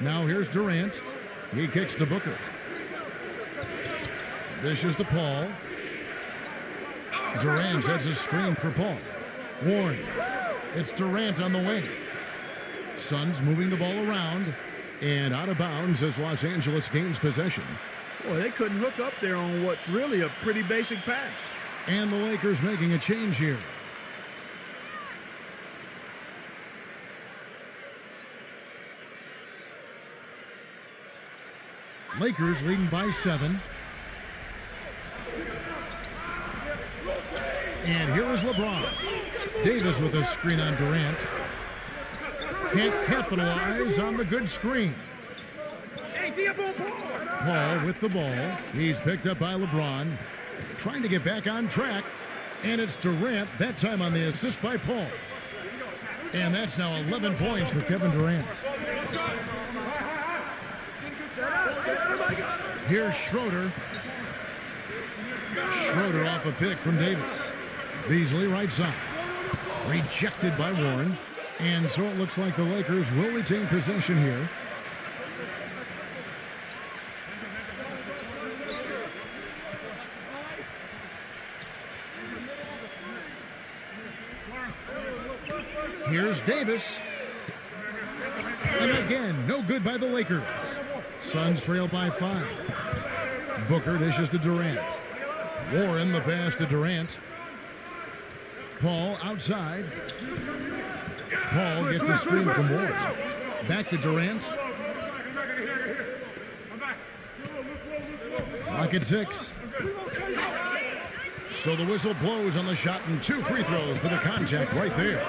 Now here's Durant. He kicks to Booker. Dishes to Paul. Durant sets a screen for Paul. Warren. It's Durant on the wing. Suns moving the ball around. And out of bounds as Los Angeles gains possession. Boy, they couldn't hook up there on what's really a pretty basic pass. And the Lakers making a change here. Lakers leading by 7. And here is LeBron. Davis with a screen on Durant. Can't capitalize on the good screen. Paul with the ball. He's picked up by LeBron. Trying to get back on track. And it's Durant, that time on the assist by Paul. And that's now 11 points for Kevin Durant. Here's Schroeder. Schroeder off a pick from Davis. Beasley right side. Rejected by Warren. And so it looks like the Lakers will retain possession here. Here's Davis. And again, no good by the Lakers. Suns trail by 5. Booker dishes to Durant. Warren the pass to Durant. Paul outside. Paul gets a screen from Warren. Back to Durant. Clock at 6. So the whistle blows on the shot and 2 free throws for the contact right there.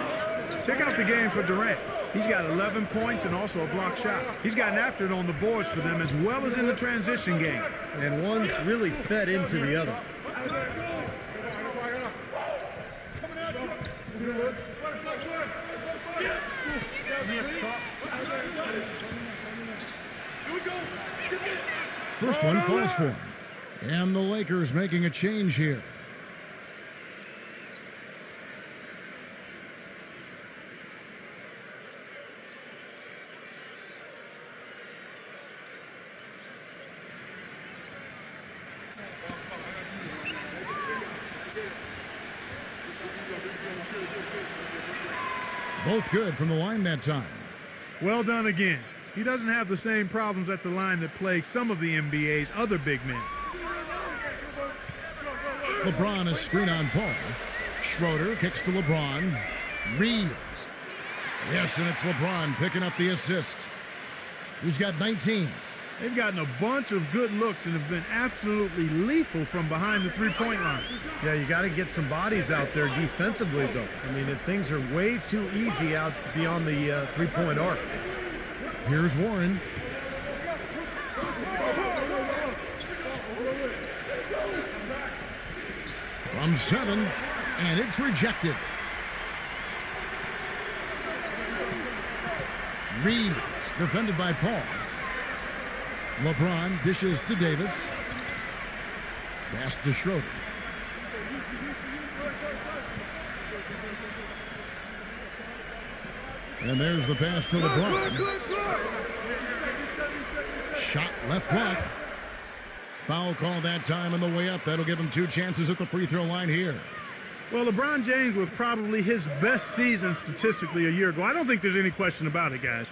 Check out the game for Durant. He's got 11 points and also a block shot. He's gotten after it on the boards for them as well as in the transition game. And one's really fed into the other. First one falls for him. And the Lakers making a change here. Both good from the line that time. Well done again. He doesn't have the same problems at the line that plague some of the NBA's other big men. LeBron is screen on Paul. Schroeder kicks to LeBron. Reeves. Yes, and it's LeBron picking up the assist. He's got 19. They've gotten a bunch of good looks and have been absolutely lethal from behind the three-point line. Yeah, you got to get some bodies out there defensively, though. I mean, if things are way too easy out beyond the three-point arc. Here's Warren. From 7, and it's rejected. Reeves, defended by Paul. LeBron dishes to Davis. Pass to Schroeder. And there's the pass to LeBron. Shot left block. Foul call that time on the way up. That'll give him 2 chances at the free throw line here. Well, LeBron James was probably his best season statistically a year ago. I don't think there's any question about it, guys.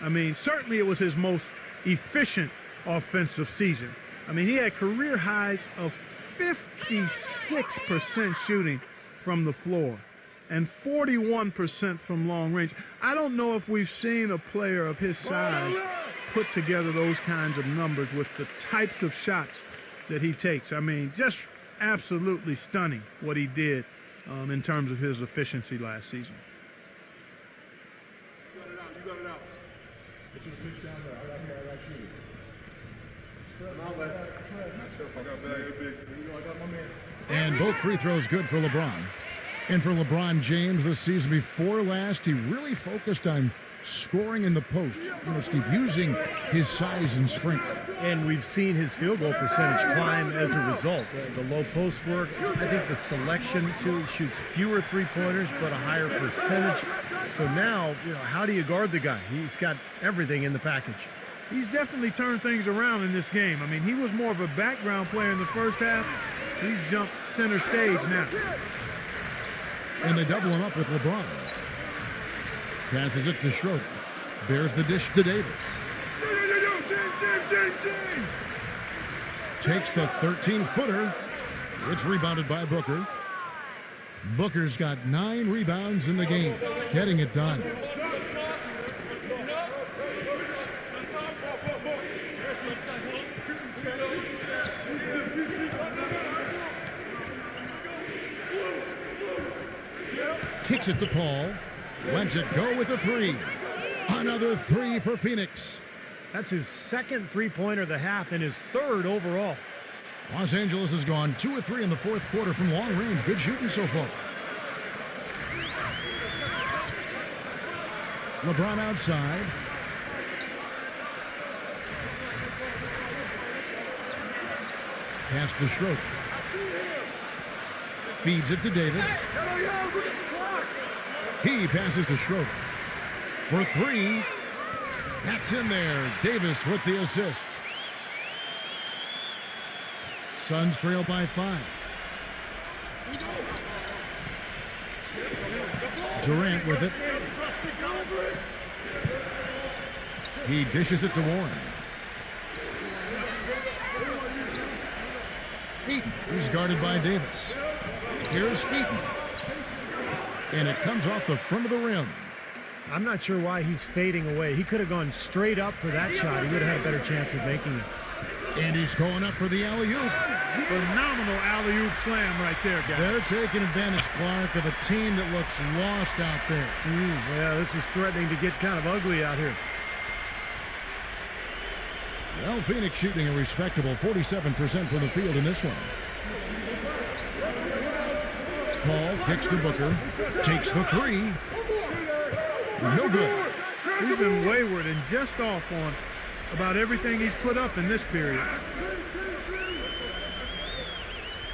I mean, certainly it was his most efficient offensive season. I mean, he had career highs of 56% shooting from the floor and 41% from long range. I don't know if we've seen a player of his size put together those kinds of numbers with the types of shots that he takes. I mean, just absolutely stunning what he did in terms of his efficiency last season. And both free throws good for LeBron. And for LeBron James, the season before last, he really focused on scoring in the post. You know, Steve, using his size and strength. And we've seen his field goal percentage climb as a result. The low post work, I think the selection, too, he shoots fewer three-pointers but a higher percentage. So now, you know, how do you guard the guy? He's got everything in the package. He's definitely turned things around in this game. I mean, he was more of a background player in the first half. He's jumped center stage now. And they double him up with LeBron. Passes it to Schroeder. There's the dish to Davis. James. Takes the 13-footer. It's rebounded by Booker. Booker's got 9 rebounds in the game, getting it done. Kicks it to Paul. Lets it go with a 3. Another 3 for Phoenix. That's his second three-pointer of the half and his third overall. Los Angeles has gone 2 of 3 in the fourth quarter from long range. Good shooting so far. LeBron outside. Pass to Schroeder. Feeds it to Davis. He passes to Schroeder. For 3. That's in there. Davis with the assist. Suns trail by 5. Durant with it. He dishes it to Warren. Heaton. He's guarded by Davis. Here's Heaton. And it comes off the front of the rim. I'm not sure why he's fading away. He could have gone straight up for that shot. He would have had a better chance of making it. And he's going up for the alley-oop. Phenomenal alley-oop slam right there, guys. They're taking advantage, Clark, of a team that looks lost out there. Yeah, this is threatening to get kind of ugly out here. Well, Phoenix shooting a respectable 47% from the field in this one. Paul kicks to Booker. Takes the three. No good. He's been wayward and just off on about everything he's put up in this period.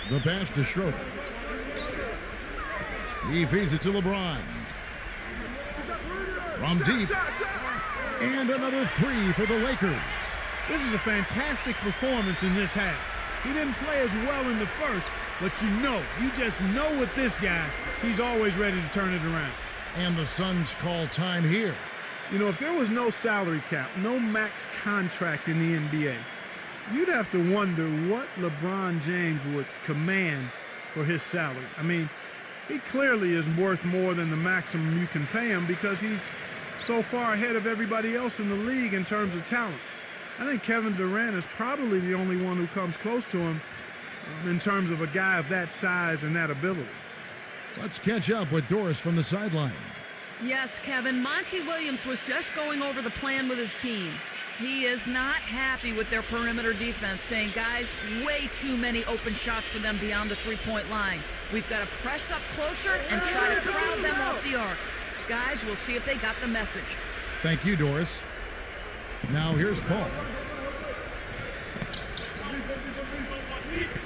The pass to Schroeder. He feeds it to LeBron. From deep. And another three for the Lakers. This is a fantastic performance in this half. He didn't play as well in the first, but you just know with this guy, he's always ready to turn it around. And the Suns call time here. You know, if there was no salary cap, no max contract in the NBA, you'd have to wonder what LeBron James would command for his salary. I mean, he clearly is worth more than the maximum you can pay him because he's so far ahead of everybody else in the league in terms of talent. I think Kevin Durant is probably the only one who comes close to him in terms of a guy of that size and that ability. Let's catch up with Doris from the sideline. Yes, Kevin, Monty Williams was just going over the plan with his team. He is not happy with their perimeter defense, saying, guys, way too many open shots for them beyond the three-point line. We've got to press up closer and try to crowd them off the arc. Guys, we'll see if they got the message. Thank you, Doris. Now here's Paul.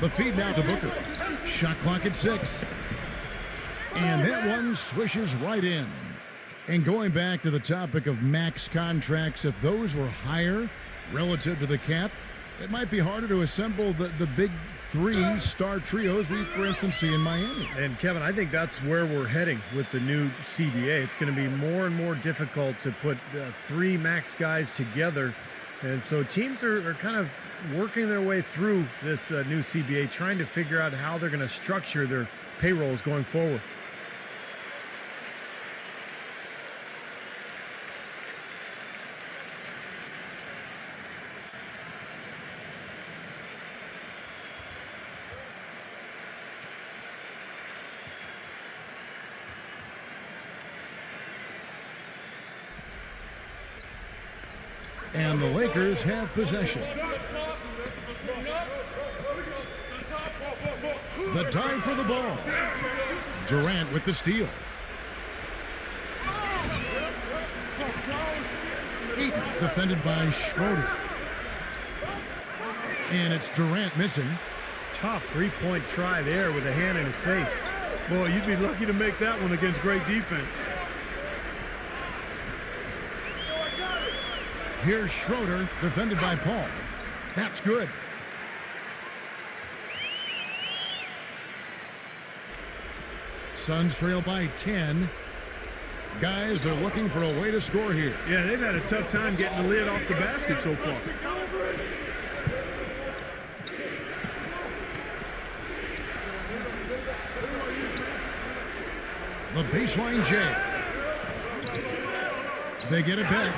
The feed now to Booker. Shot clock at 6. And that one swishes right in. And going back to the topic of max contracts, if those were higher relative to the cap, it might be harder to assemble the big three-star trios we, for instance, see in Miami. And, Kevin, I think that's where we're heading with the new CBA. It's going to be more and more difficult to put three max guys together. And so teams are kind of working their way through this new CBA, trying to figure out how they're going to structure their payrolls going forward. And the Lakers have possession. The dive for the ball. Durant with the steal. Defended by Schroeder. And it's Durant missing. Tough three-point try there with a hand in his face. Boy, you'd be lucky to make that one against great defense. Here's Schroeder, defended by Paul. That's good. Suns trail by 10. Guys, they're looking for a way to score here. Yeah, they've had a tough time getting the lid off the basket so far. The baseline J. They get it back.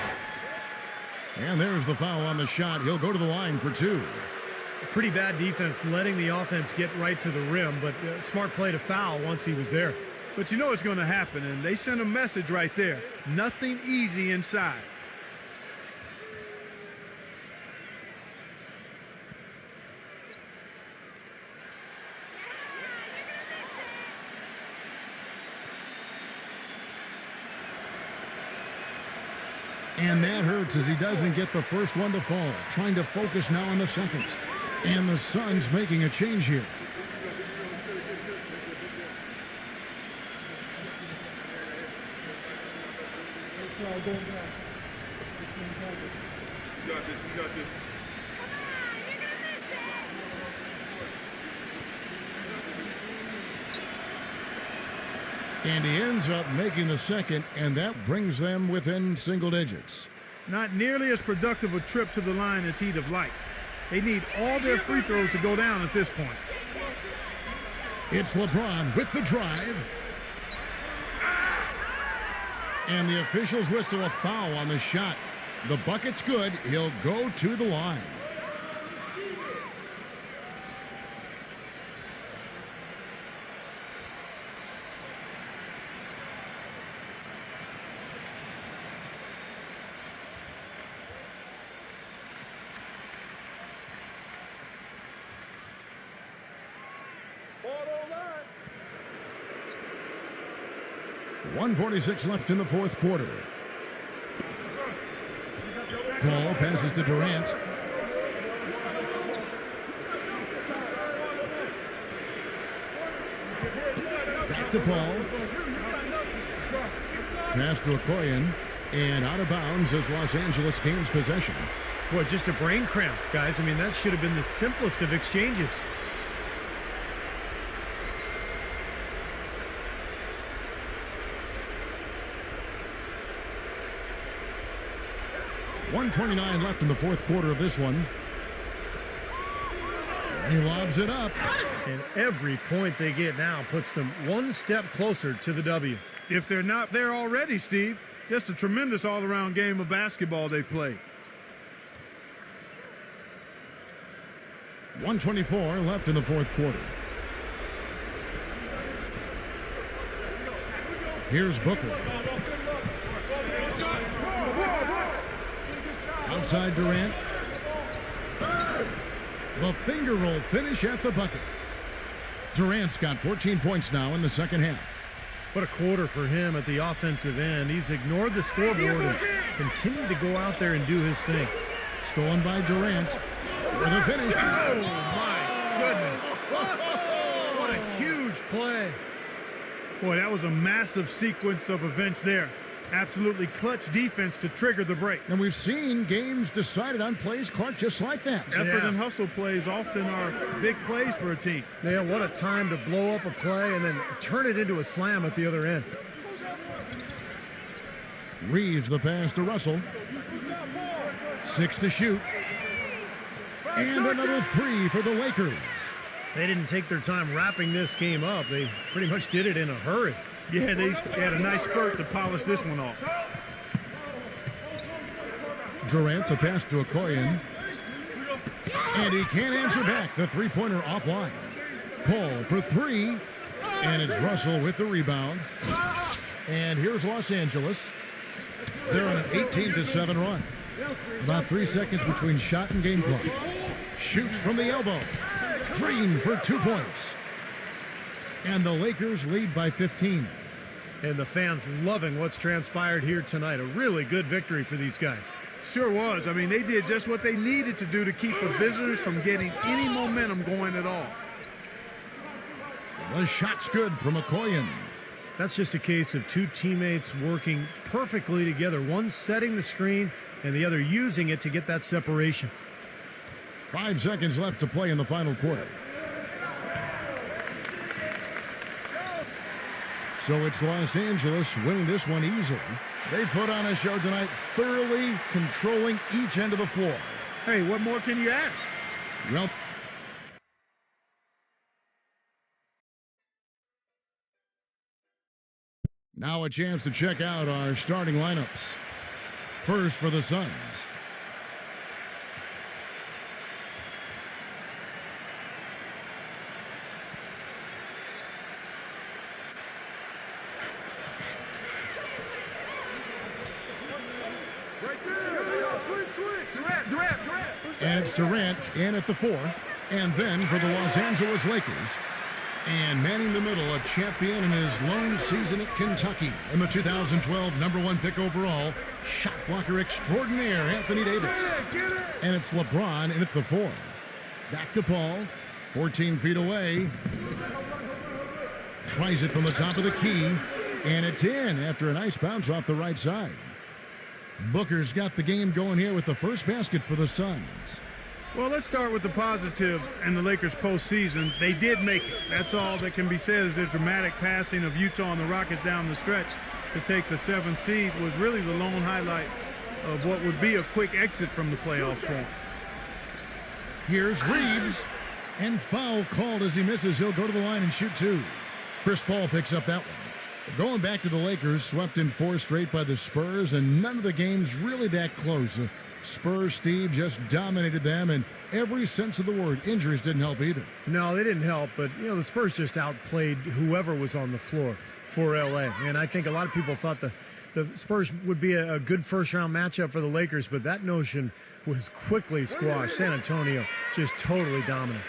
And there's the foul on the shot. He'll go to the line for two. Pretty bad defense letting the offense get right to the rim, but smart play to foul once he was there. But you know what's going to happen, and they sent a message right there. Nothing easy inside. And that hurts as he doesn't get the first one to fall. Trying to focus now on the second. And the Suns making a change here. We got this. And he ends up making the second, and that brings them within single digits. Not nearly as productive a trip to the line as he'd have liked. They need all their free throws to go down at this point. It's LeBron with the drive. And the officials whistle a foul on the shot. The bucket's good. He'll go to the line. Auto line. 1:46 left in the fourth quarter. Paul passes to Durant. Back to Paul. Pass to Okoye. And out of bounds as Los Angeles gains possession. Boy, just a brain cramp, guys. I mean, that should have been the simplest of exchanges. .129 left in the fourth quarter of this one. He lobs it up. And every point they get now puts them one step closer to the W. If they're not there already, Steve, just a tremendous all-around game of basketball they've played. 124 left in the fourth quarter. Here's Booker. Outside Durant. The finger roll finish at the bucket. Durant's got 14 points now in the second half. What a quarter for him at the offensive end. He's ignored the scoreboard and continued to go out there and do his thing. Stolen by Durant for the finish. Oh, my goodness. What a huge play. Boy, that was a massive sequence of events there. Absolutely clutch defense to trigger the break. And we've seen games decided on plays, Clark, just like that. Effort and hustle plays often are big plays for a team. Yeah, what a time to blow up a play and then turn it into a slam at the other end. Reeves the pass to Russell. 6 to shoot. And another 3 for the Lakers. They didn't take their time wrapping this game up. They pretty much did it in a hurry. Yeah, they had a nice spurt to polish this one off. Durant the pass to Okoye. And he can't answer back. The three-pointer offline. Paul for 3. And it's Russell with the rebound. And here's Los Angeles. They're on an 18-7 run. About 3 seconds between shot and game clock. Shoots from the elbow. Green for 2 points. And the Lakers lead by 15. And the fans loving what's transpired here tonight. A really good victory for these guys. Sure was. I mean, they did just what they needed to do to keep the visitors from getting any momentum going at all. The shot's good from Okoye. That's just a case of two teammates working perfectly together. One setting the screen and the other using it to get that separation. 5 seconds left to play in the final quarter. So it's Los Angeles winning this one easily. They put on a show tonight, thoroughly controlling each end of the floor. Hey, what more can you ask? Well, now a chance to check out our starting lineups. First for the Suns. And it's Durant in at the 4. And then for the Los Angeles Lakers. And manning the middle, a champion in his lone season at Kentucky. And the 2012 #1 pick overall, shot blocker extraordinaire, Anthony Davis. And it's LeBron in at the 4. Back to Paul, 14 feet away. Tries it from the top of the key. And it's in after a nice bounce off the right side. Booker's got the game going here with the first basket for the Suns. Well, let's start with the positive in the Lakers postseason. They did make it. That's all that can be said is their dramatic passing of Utah and the Rockets down the stretch to take the 7th seed was really the lone highlight of what would be a quick exit from the playoffs for him. Here's Reeves, and foul called as he misses. He'll go to the line and shoot two. Chris Paul picks up that one. Going back to the Lakers, swept in 4 straight by the Spurs, and none of the games really that close. Spurs, Steve, just dominated them, and every sense of the word. Injuries didn't help either. No, they didn't help, but, the Spurs just outplayed whoever was on the floor for L.A. And I think a lot of people thought the Spurs would be a good first-round matchup for the Lakers, but that notion was quickly squashed. San Antonio just totally dominant.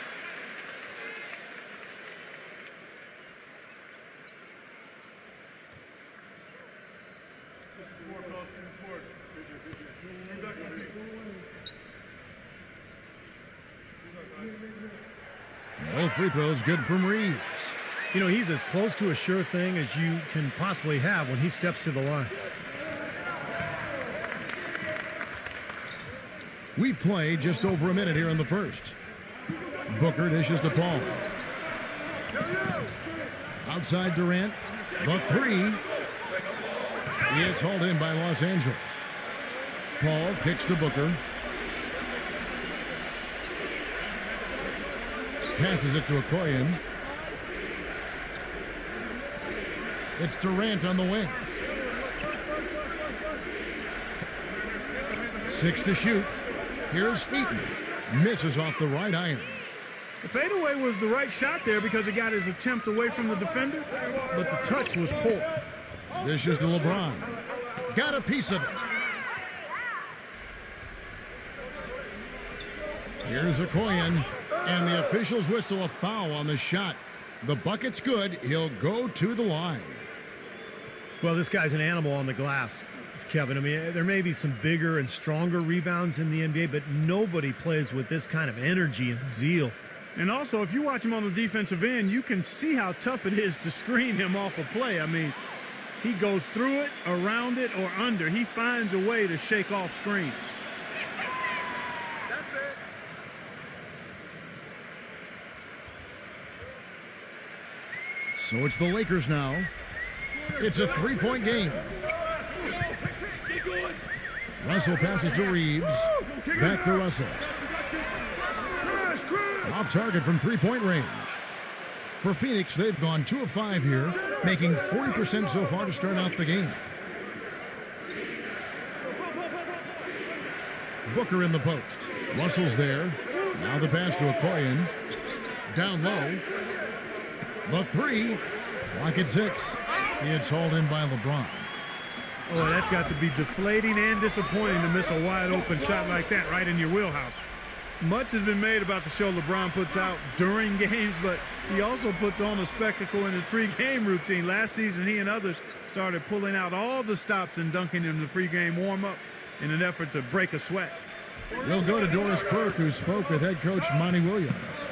Both free throws good from Reeves. He's as close to a sure thing as you can possibly have when he steps to the line. We've played just over a minute here in the first. Booker dishes to Paul. Outside Durant. The three. It's hauled in by Los Angeles. Paul kicks to Booker. Passes it to Okoye. It's Durant on the wing. 6 to shoot. Here's Featon. Misses off the right iron. The fadeaway was the right shot there because it got his attempt away from the defender, but the touch was poor. This is to LeBron. Got a piece of it. Here's Okoye, and the officials whistle a foul on the shot. The bucket's good. He'll go to the line. Well, this guy's an animal on the glass, Kevin. I mean, there may be some bigger and stronger rebounds in the NBA, but nobody plays with this kind of energy and zeal. And also, if you watch him on the defensive end, you can see how tough it is to screen him off a play. I mean, he goes through it, around it, or under. He finds a way to shake off screens. So it's the Lakers now. It's a 3-point game. Russell passes to Reeves. Back to Russell. Off target from 3-point range. For Phoenix, they've gone 2 of 5 here, making 40% so far to start out the game. Booker in the post. Russell's there. Now the pass to Okoye. Down low. The three. Clock at 6. It's hauled in by LeBron. Oh, that's got to be deflating and disappointing to miss a wide-open shot like that right in your wheelhouse. Much has been made about the show LeBron puts out during games, but he also puts on a spectacle in his pregame routine. Last season, he and others started pulling out all the stops and dunking in the pregame warm-up in an effort to break a sweat. We'll go to Doris Burke, who spoke with head coach Monty Williams.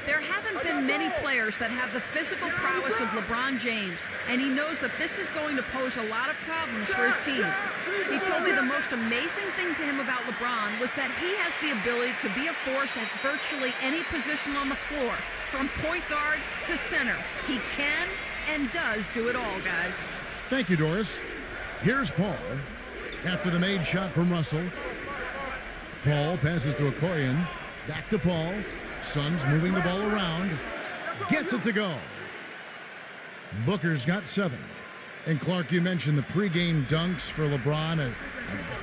There haven't been many players that have the physical prowess of LeBron James, and he knows that this is going to pose a lot of problems for his team. He told me the most amazing thing to him about LeBron was that he has the ability to be a force at virtually any position on the floor, from point guard to center. He can and does do it all, guys. Thank you, Doris. Here's Paul. After the made shot from Russell. Paul passes to Okoye. Back to Paul. Suns moving the ball around. Gets it to go. Booker's got 7. And Clark, you mentioned the pregame dunks for LeBron, a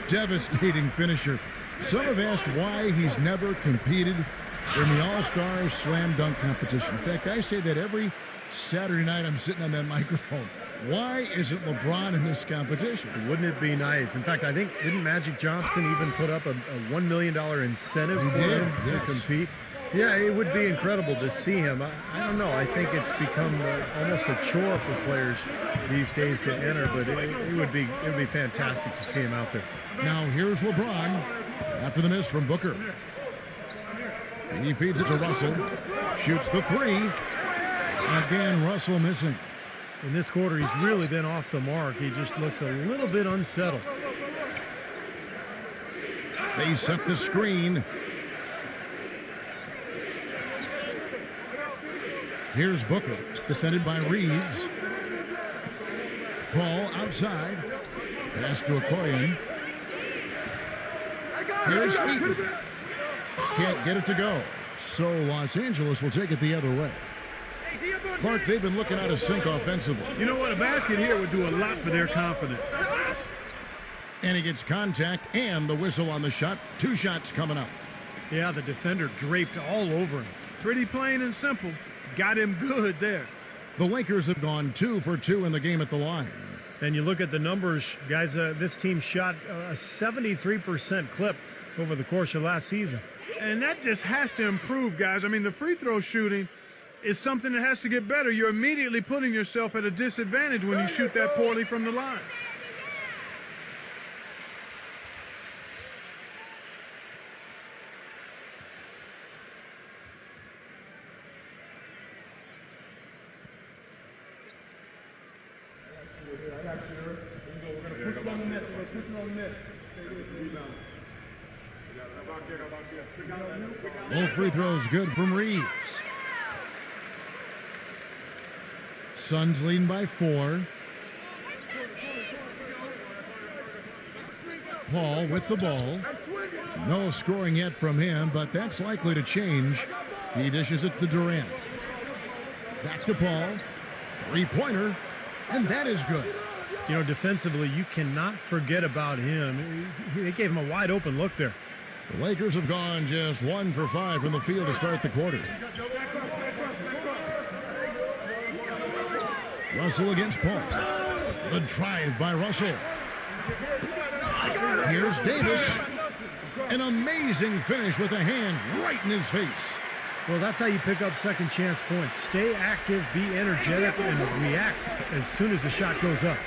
devastating finisher. Some have asked why he's never competed in the All-Star Slam Dunk competition. In fact, I say that every Saturday night I'm sitting on that microphone. Why isn't LeBron in this competition? Wouldn't it be nice? In fact, I think, didn't Magic Johnson even put up a $1 million incentive for him to compete? Yeah, it would be incredible to see him. I don't know. I think it's become almost a chore for players these days to enter, but it would be fantastic to see him out there. Now here's LeBron after the miss from Booker. He feeds it to Russell. Shoots the 3. Again, Russell missing. In this quarter, he's really been off the mark. He just looks a little bit unsettled. They set the screen. Here's Booker, defended by Reeves. Paul outside. Pass to Okoye. Here's Feet. Can't get it to go. So Los Angeles will take it the other way. Clark, they've been looking out of sync offensively. You know what? A basket here would do a lot for their confidence. And he gets contact and the whistle on the shot. 2 shots coming up. Yeah, the defender draped all over him. Pretty plain and simple. Got him good there. The Lakers have gone 2 for 2 in the game at the line. And you look at the numbers, guys, this team shot a 73% clip over the course of last season. And that just has to improve, guys. I mean, the free throw shooting is something that has to get better. You're immediately putting yourself at a disadvantage when you shoot that poorly from the line. Both free throws good from Reeves. Suns leading by 4. Paul with the ball. No scoring yet from him, but that's likely to change. He dishes it to Durant. Back to Paul. 3-pointer, and that is good. You know, defensively, you cannot forget about him. They gave him a wide open look there. The Lakers have gone just 1 for 5 from the field to start the quarter. Russell against Paul. The drive by Russell. Here's Davis. An amazing finish with a hand right in his face. Well, that's how you pick up second chance points. Stay active, be energetic, and react as soon as the shot goes up.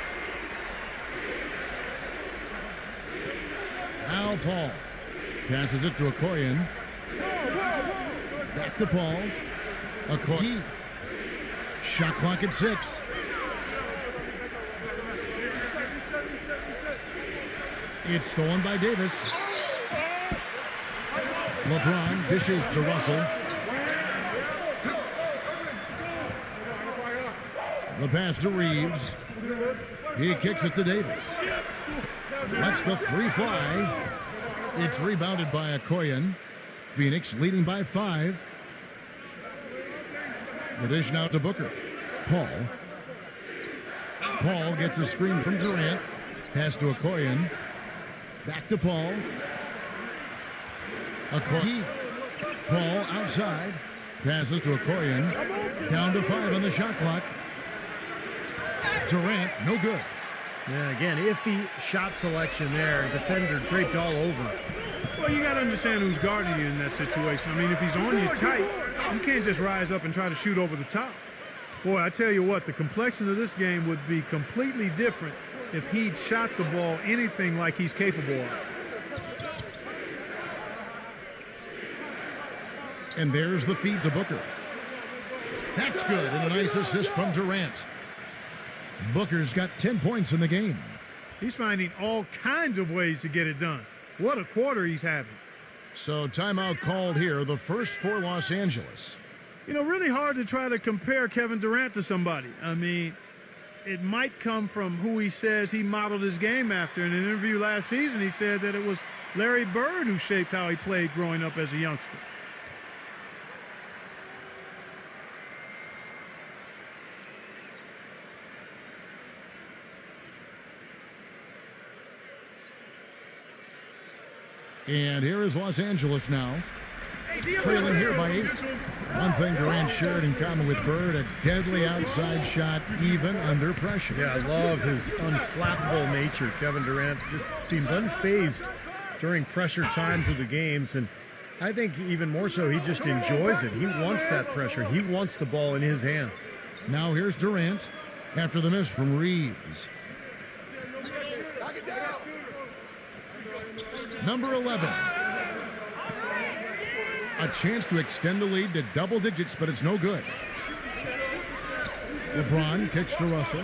Now Paul passes it to Okoye. Back to Paul. Okoye. Shot clock at 6. It's stolen by Davis. LeBron dishes to Russell. The pass to Reeves. He kicks it to Davis. Lets the 3 fly. It's rebounded by Okoye. Phoenix leading by 5. The dish now to Booker. Paul. Paul gets a screen from Durant. Pass to Okoye. Back to Paul. Okoye. Paul outside. Passes to Okoye. Down to 5 on the shot clock. Durant, no good. Yeah, again, iffy shot selection there. Defender draped all over. Well, you got to understand who's guarding you in that situation. I mean, if he's on you tight, you can't just rise up and try to shoot over the top. Boy, I tell you what, the complexion of this game would be completely different if he'd shot the ball anything like he's capable of. And there's the feed to Booker. That's good, and a nice assist from Durant. Booker's got 10 points in the game. He's finding all kinds of ways to get it done. What a quarter he's having. So timeout called here, the first for Los Angeles. You know, really hard to try to compare Kevin Durant to somebody. I mean, it might come from who he says he modeled his game after. In an interview last season, he said that it was Larry Bird who shaped how he played growing up as a youngster. And here is Los Angeles now, trailing here by 8. One thing Durant shared in common with Bird, a deadly outside shot, even under pressure. Yeah, I love his unflappable nature. Kevin Durant just seems unfazed during pressure times of the games, and I think even more so, he just enjoys it. He wants that pressure. He wants the ball in his hands. Now here's Durant after the miss from Reeves. Number 11. A chance to extend the lead to double digits, but it's no good. LeBron kicks to Russell.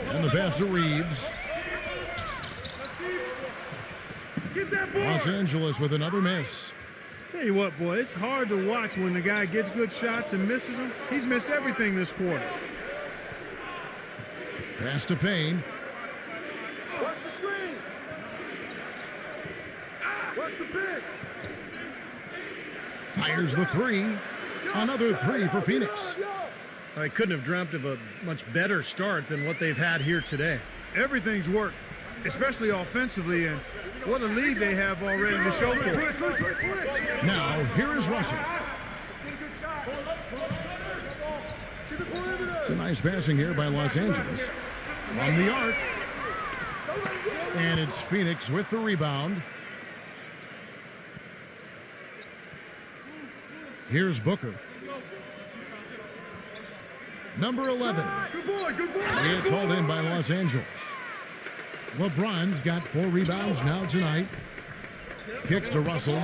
And the pass to Reeves. Los Angeles with another miss. Tell you what, boy, it's hard to watch when the guy gets good shots and misses them. He's missed everything this quarter. Pass to Payne. Watch the screen. Watch the pick. Fires the three. Another three for Phoenix. I couldn't have dreamt of a much better start than what they've had here today. Everything's worked, especially offensively, and what a lead they have already to show for it. Now, here is Russell. It's a nice passing here by Los Angeles. From the arc. And it's Phoenix with the rebound. Here's Booker. Number 11. Good boy, good boy. It's hauled in by Los Angeles. LeBron's got 4 rebounds now tonight. Kicks to Russell.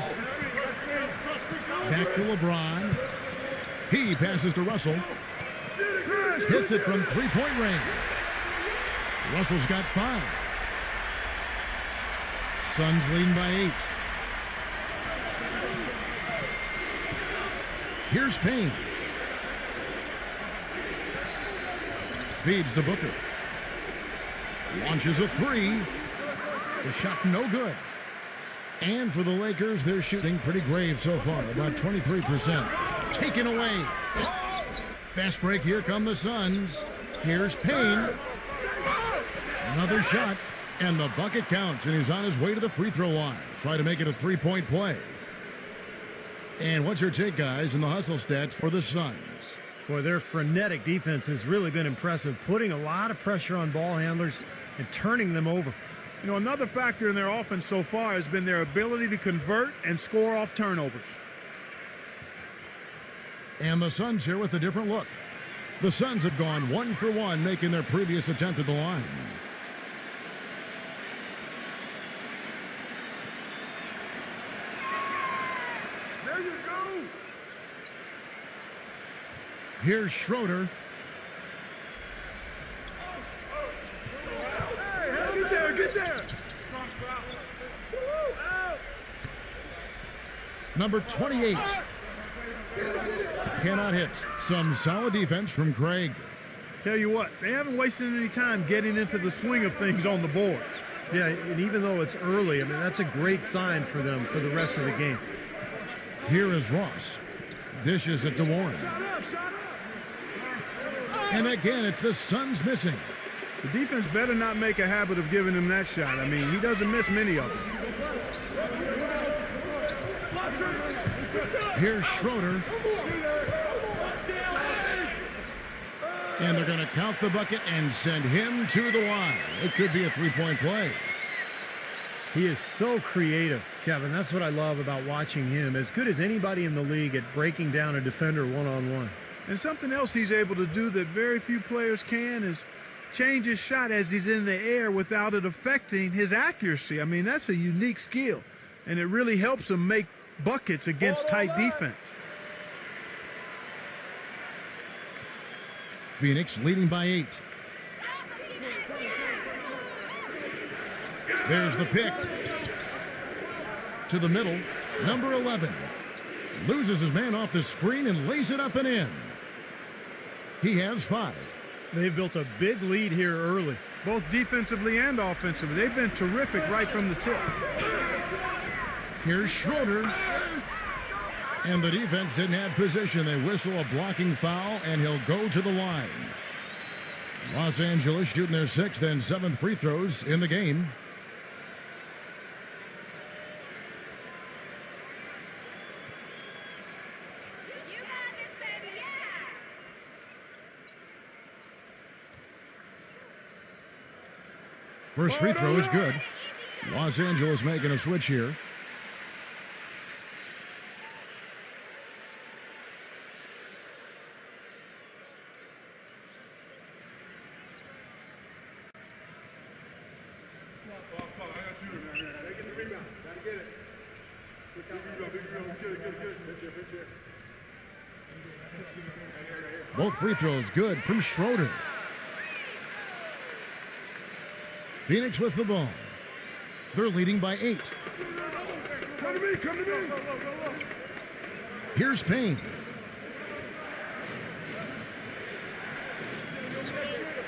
Back to LeBron. He passes to Russell. Hits it from three-point range. Russell's got 5. Suns leading by 8. Here's Payne. Feeds to Booker. Launches a 3. The shot no good. And for the Lakers, they're shooting pretty grave so far, about 23%. Taken away. Fast break, here come the Suns. Here's Payne. Another shot, and the bucket counts, and he's on his way to the free throw line. Try to make it a 3-point play. And what's your take, guys, in the hustle stats for the Suns? Boy, their frenetic defense has really been impressive, putting a lot of pressure on ball handlers and turning them over. You know, another factor in their offense so far has been their ability to convert and score off turnovers. And the Suns here with a different look. The Suns have gone 1 for 1, making their previous attempt at the line. There you go. Here's Schroeder. Hey, get there, get there. Woo, out. Number 28. Cannot hit. Some solid defense from Craig. Tell you what, they haven't wasted any time getting into the swing of things on the boards. Yeah, and even though it's early, I mean, that's a great sign for them for the rest of the game. Here is Ross. Dishes it to Warren. And again, it's the Suns missing. The defense better not make a habit of giving him that shot. I mean, he doesn't miss many of them. Here's Schroeder. And they're going to count the bucket and send him to the line. It could be a 3-point play. He is so creative, Kevin. That's what I love about watching him. As good as anybody in the league at breaking down a defender one-on-one. And something else he's able to do that very few players can is change his shot as he's in the air without it affecting his accuracy. I mean, that's a unique skill, and it really helps him make buckets against tight defense. Phoenix leading by 8. There's the pick. To the middle, number 11. Loses his man off the screen and lays it up and in. He has 5. They've built a big lead here early. Both defensively and offensively. They've been terrific right from the tip. Here's Schroeder. And the defense didn't have position. They whistle a blocking foul, and he'll go to the line. Los Angeles shooting their 6th and 7th free throws in the game. First free throw is good. Los Angeles making a switch here. Both free throws good from Schroeder. Phoenix with the ball. They're leading by 8. Come to me, come to me. Here's Payne.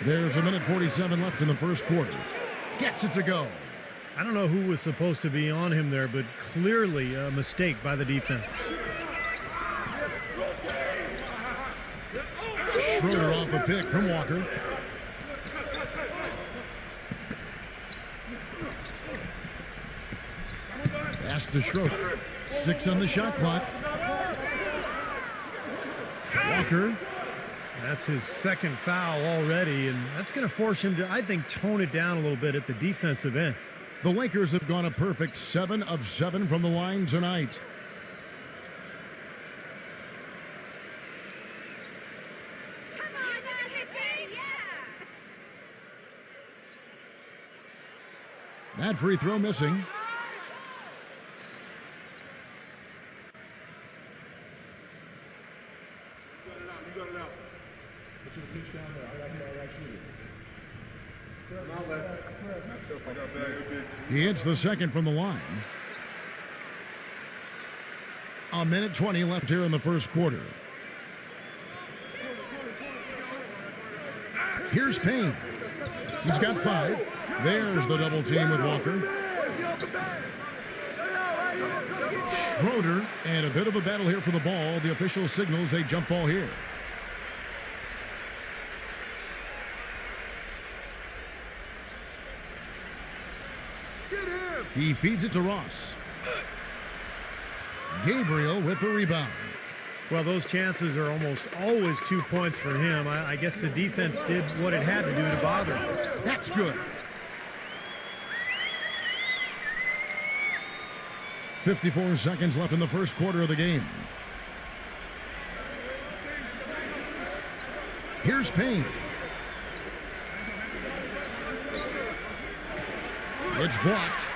There's 1:47 left in the first quarter. Gets it to go. I don't know who was supposed to be on him there, but clearly a mistake by the defense. Schroeder off a pick from Walker. Pass to Schroeder. 6 on the shot clock. Walker. That's his second foul already, and that's going to force him to, I think, tone it down a little bit at the defensive end. The Lakers have gone a perfect 7 of 7 from the line tonight. That free throw missing. He hits the second from the line. 1:20 left here in the first quarter. Here's Payne. He's got 5. There's the double team with Walker. Schroeder, and a bit of a battle here for the ball. The official signals a jump ball here. He feeds it to Ross. Gabriel with the rebound. Well, those chances are almost always 2 points for him. I guess the defense did what it had to do to bother him. That's good. 54 seconds left in the first quarter of the game. Here's Payne. It's blocked.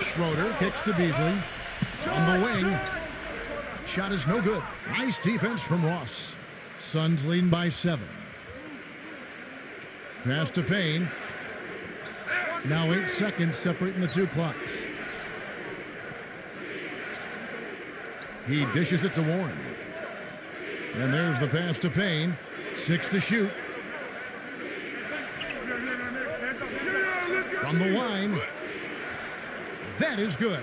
Schroeder kicks to Beasley. From the wing. Shot is no good. Nice defense from Ross. Suns leading by 7. Pass to Payne. Now 8 seconds separating the 2 clocks. He dishes it to Warren. And there's the pass to Payne. 6 to shoot. From the line. That is good.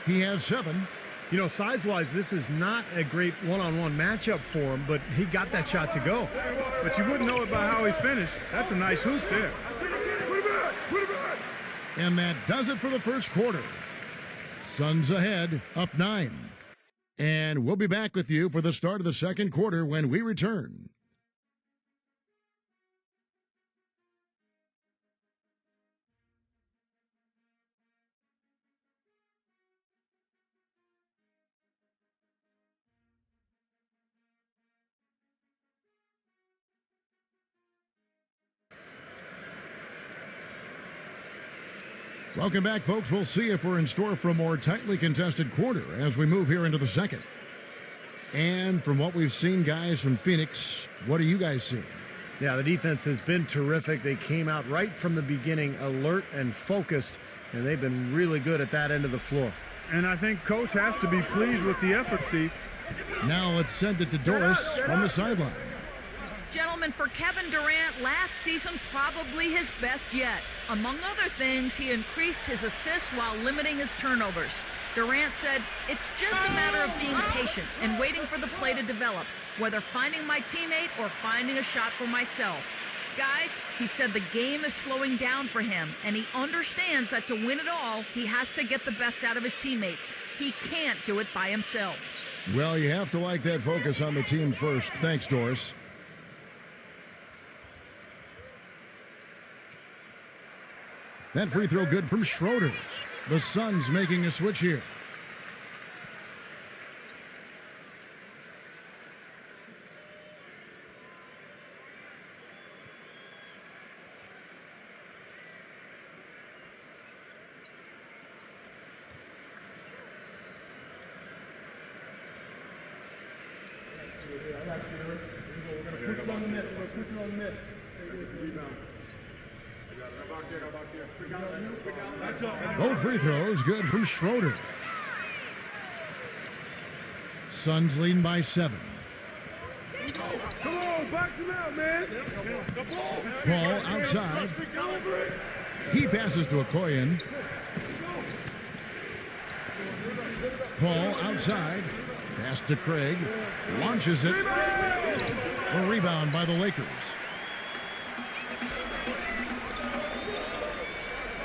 He has 7. You know, size-wise, this is not a great one-on-one matchup for him, but he got that shot to go. But you wouldn't know it by how he finished. That's a nice hoop there. And that does it for the first quarter. Suns ahead, up 9. And we'll be back with you for the start of the second quarter when we return. Welcome back, folks. We'll see if we're in store for a more tightly contested quarter as we move here into the second. And from what we've seen, guys, from Phoenix, what do you guys see? Yeah, the defense has been terrific. They came out right from the beginning alert and focused, and they've been really good at that end of the floor. And I think Coach has to be pleased with the effort, Steve. Now let's send it to Doris from the sideline. Gentlemen, for Kevin Durant, last season probably his best yet. Among other things, he increased his assists while limiting his turnovers. Durant said, "It's just a matter of being patient and waiting for the play to develop, whether finding my teammate or finding a shot for myself." Guys, he said the game is slowing down for him, and he understands that to win it all, he has to get the best out of his teammates. He can't do it by himself. Well, you have to like that focus on the team first. Thanks, Doris. That free throw good from Schroeder. The Suns making a switch here. Both free throws good from Schroeder. Suns leading by 7. Come on, box him out, man. Paul outside. He passes to Okoye. Paul outside. Pass to Craig. Launches it. A rebound by the Lakers.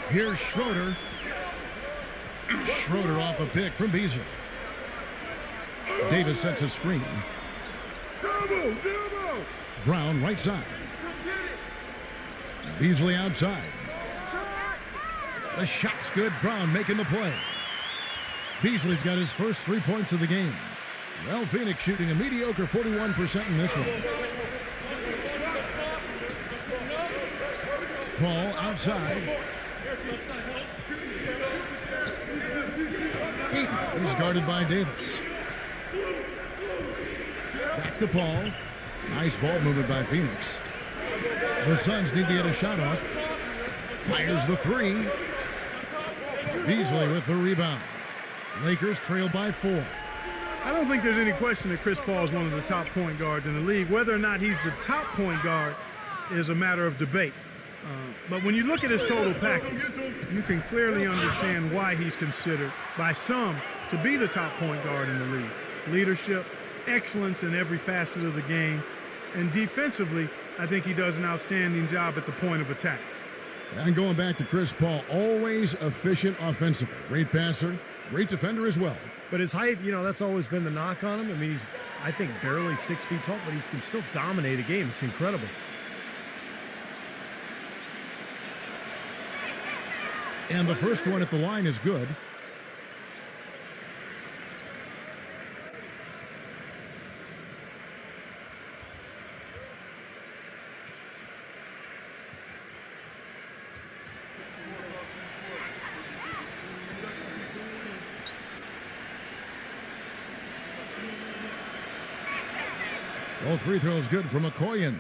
Here's Schroeder. Schroeder off a pick from Beasley. Davis sets a screen. Double. Brown right side. Beasley outside. The shot's good. Brown making the play. Beasley's got his first 3 points of the game. Well, Phoenix shooting a mediocre 41% in this one. Paul outside. He's guarded by Davis. Back to Paul. Nice ball movement by Phoenix. The Suns need to get a shot off. Fires the 3. Beasley with the rebound. Lakers trail by 4. I don't think there's any question that Chris Paul is one of the top point guards in the league. Whether or not he's the top point guard is a matter of debate. But when you look at his total package, you can clearly understand why he's considered by some to be the top point guard in the league. Leadership, excellence in every facet of the game, and defensively, I think he does an outstanding job at the point of attack. And going back to Chris Paul, always efficient offensively. Great passer, great defender as well. But his height, that's always been the knock on him. I mean, he's, I think, barely 6 feet tall, but he can still dominate a game. It's incredible. And the first one at the line is good. All free throws good from Okoye.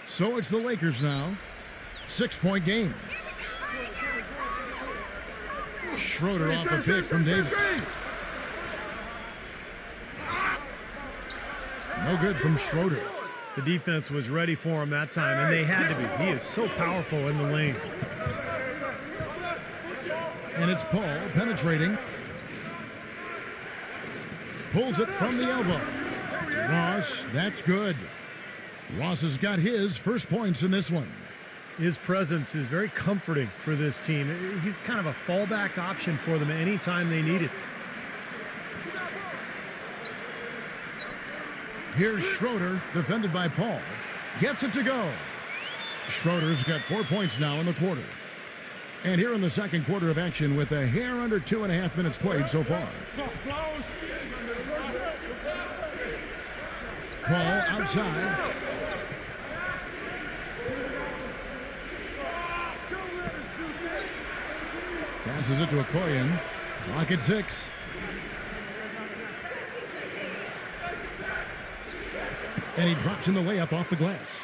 So it's the Lakers now. 6-point game. Schroeder off a pick from Davis. No good from Schroeder. The defense was ready for him that time, and they had to be. He is so powerful in the lane. And it's Paul penetrating. Pulls it from the elbow. Ross, that's good. Ross has got his first points in this one. His presence is very comforting for this team. He's kind of a fallback option for them anytime they need it. Here's Schroeder, defended by Paul. Gets it to go. Schroeder's got 4 points now in the quarter. And here in the second quarter of action with a hair under 2.5 minutes played so far. Paul outside. Passes it to Okoye. Clock at 6. And he drops in the layup off the glass.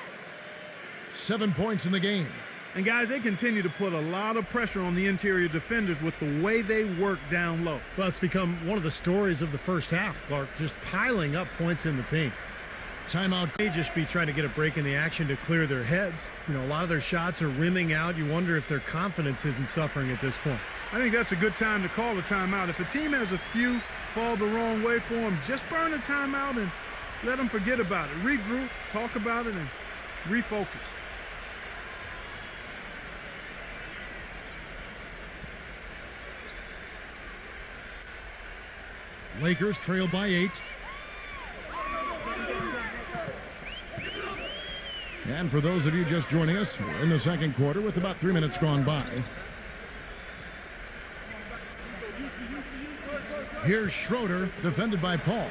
7 points in the game. And guys, they continue to put a lot of pressure on the interior defenders with the way they work down low. Well, it's become one of the stories of the first half, Clark, just piling up points in the paint. Timeout. They just be trying to get a break in the action to clear their heads. A lot of their shots are rimming out. You wonder if their confidence isn't suffering at this point. I think that's a good time to call a timeout. If a team has a few fall the wrong way for them, just burn a timeout and let them forget about it. Regroup, talk about it, and refocus. Lakers trail by 8. And for those of you just joining us, we're in the second quarter with about 3 minutes gone by. Here's Schroeder, defended by Paul.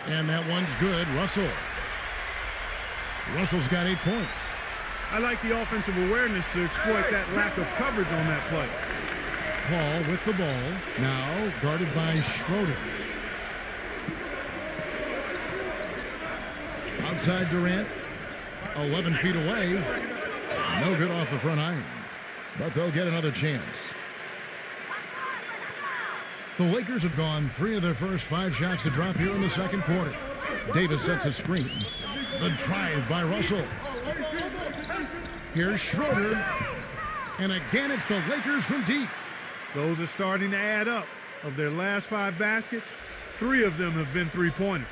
And that one's good. Russell's got 8 points. I like the offensive awareness to exploit that lack of coverage on that play. Paul with the ball, now guarded by Schroeder. Outside Durant, 11 feet away. No good off the front iron, but they'll get another chance. The Lakers have gone 3 of their first 5 shots to drop here in the second quarter. Davis sets a screen. The drive by Russell. Here's Schroeder. And again, it's the Lakers from deep. Those are starting to add up. Of their last 5 baskets, 3 of them have been three-pointers.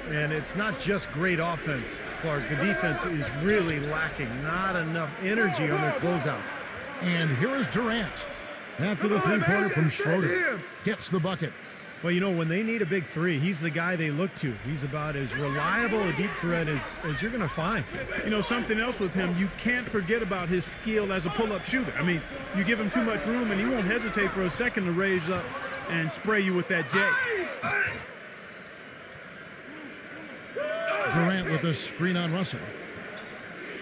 And it's not just great offense, Clark. The defense is really lacking. Not enough energy on their closeouts. And here is Durant. After the three-pointer from Schroeder. Gets the bucket. Well, you know, when they need a big three, he's the guy they look to. He's about as reliable a deep threat as you're going to find. You know, something else with him, you can't forget about his skill as a pull-up shooter. I mean, you give him too much room, and he won't hesitate for a second to raise up and spray you with that J. Durant with a screen on Russell.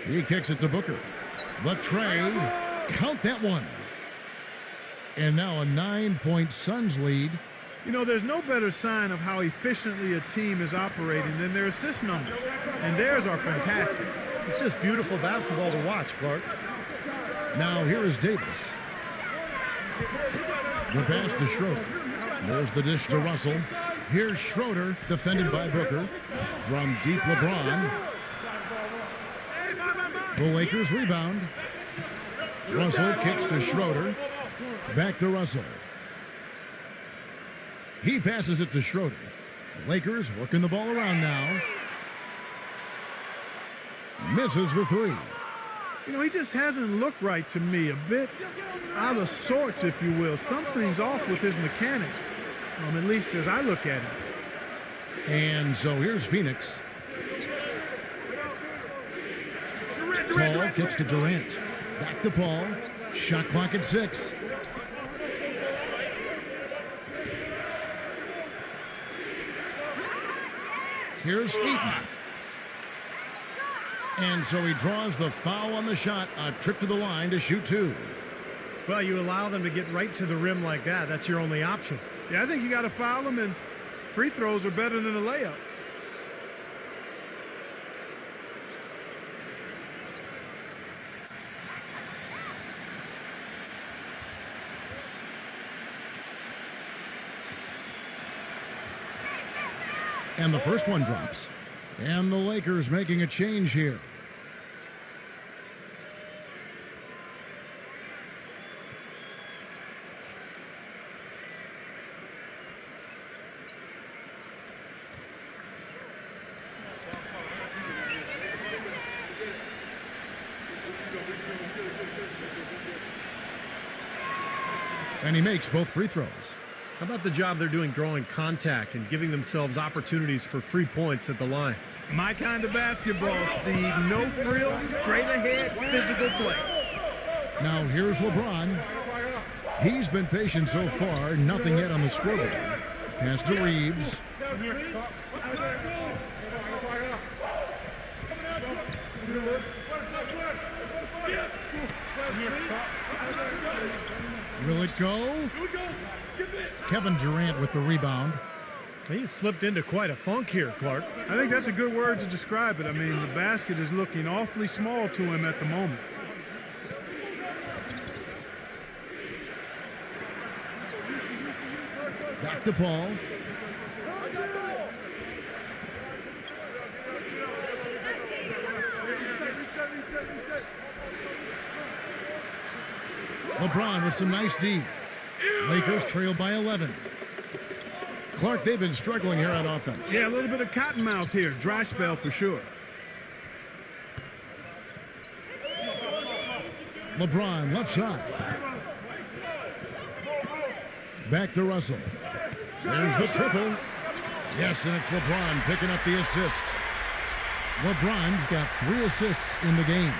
He kicks it to Booker. The tray. Count that one. And now a 9-point Suns lead. You know, there's no better sign of how efficiently a team is operating than their assist numbers. And theirs are fantastic. It's just beautiful basketball to watch, Clark. Now here is Davis. The pass to Schroeder. There's the dish to Russell. Here's Schroeder, defended by Booker. From deep, LeBron. The Lakers rebound. Russell kicks to Schroeder. Back to Russell. He passes it to Schroeder. The Lakers working the ball around now. Misses the three. You know, he just hasn't looked right to me. A bit out of sorts, if you will. Something's off with his mechanics, at least as I look at it. And so here's Phoenix. Paul kicks to Durant. Back to Paul. Shot clock at 6. Here's Featon. And so he draws the foul on the shot. A trip to the line to shoot 2. Well, you allow them to get right to the rim like that. That's your only option. Yeah, I think you got to foul them, and free throws are better than a layup. And the first one drops. And the Lakers making a change here. And he makes both free throws. How about the job they're doing drawing contact and giving themselves opportunities for free points at the line? My kind of basketball, Steve. No frills, straight ahead, physical play. Now here's LeBron. He's been patient so far. Nothing yet on the scoreboard. Pass to Reeves. Will it go? Kevin Durant with the rebound. He's slipped into quite a funk here, Clark. I think that's a good word to describe it. I mean, the basket is looking awfully small to him at the moment. Back to Paul. LeBron with some nice D. Lakers trail by 11. Clark, they've been struggling here on offense. Yeah, a little bit of cottonmouth here. Dry spell for sure. LeBron left side. Back to Russell. There's the triple. Yes, and it's LeBron picking up the assist. LeBron's got 3 assists in the game.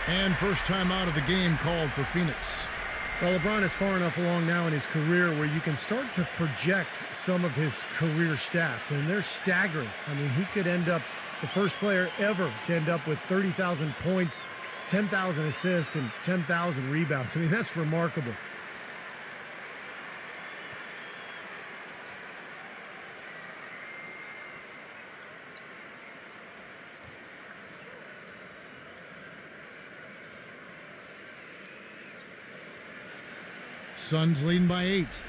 And first time out of the game called for Phoenix. Well, LeBron is far enough along now in his career where you can start to project some of his career stats, and they're staggering. I mean, he could end up the first player ever to end up with 30,000 points, 10,000 assists, and 10,000 rebounds. I mean, that's remarkable. Suns leading by 8.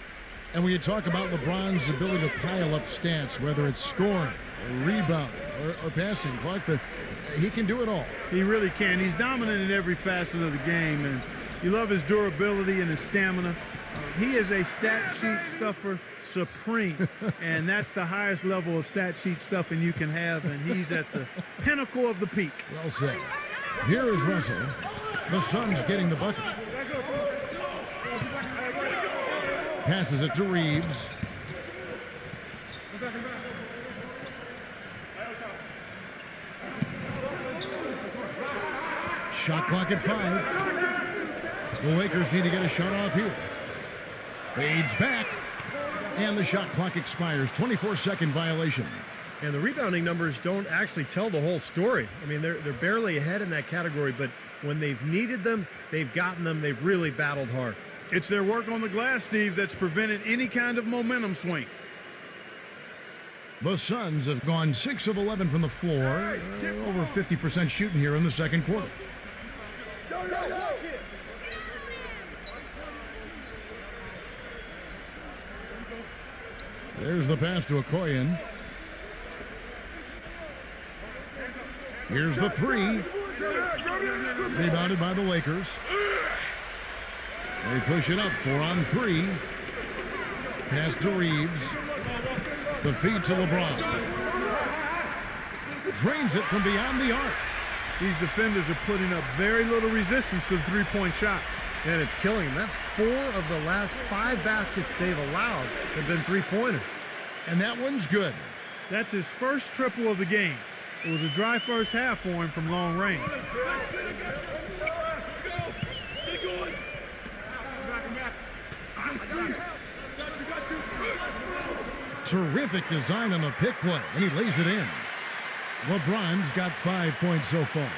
And when you talk about LeBron's ability to pile up stats, whether it's scoring, or rebounding, or passing, Clark, he can do it all. He really can. He's dominant in every facet of the game, and you love his durability and his stamina. He is a stat sheet stuffer supreme, and that's the highest level of stat sheet stuffing you can have, and he's at the pinnacle of the peak. Well said. Here is Russell. The Suns getting the bucket. Passes it to Reeves. Shot clock at 5. The Lakers need to get a shot off here. Fades back. And the shot clock expires. 24-second violation. And the rebounding numbers don't actually tell the whole story. I mean, they're barely ahead in that category, but when they've needed them, they've gotten them. They've really battled hard. It's their work on the glass, Steve, that's prevented any kind of momentum swing. The Suns have gone 6 of 11 from the floor. Over 50% shooting here in the second quarter. There's the pass to Okoye. Here's the 3. Rebounded by the Lakers. They push it up 4 on 3. Pass to Reeves. The feed to LeBron. Drains it from beyond the arc. These defenders are putting up very little resistance to the three-point shot. And it's killing them. That's 4 of the last 5 baskets they've allowed have been three-pointers. And that one's good. That's his first triple of the game. It was a dry first half for him from long range. Terrific design on the pick play, and he lays it in. LeBron's got 5 points so far.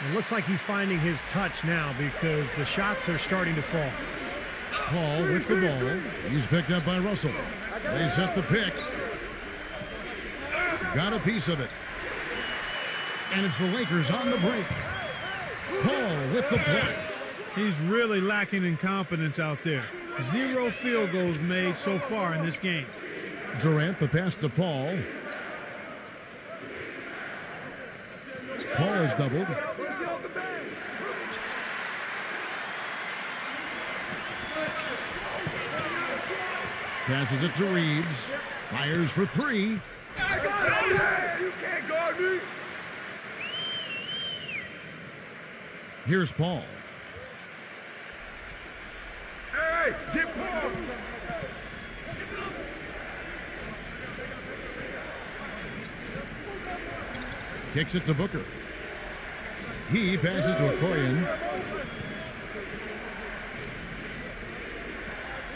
It looks like he's finding his touch now because the shots are starting to fall. Paul with the ball. He's picked up by Russell. They set the pick. Got a piece of it. And it's the Lakers on the break. Paul with the block. He's really lacking in confidence out there. 0 field goals made so far in this game. Durant, the pass to Paul. Paul is doubled. Passes it to Reeves. Fires for 3. You can't guard me. Here's Paul. Hey, get Paul. Kicks it to Booker. He passes to Okoye.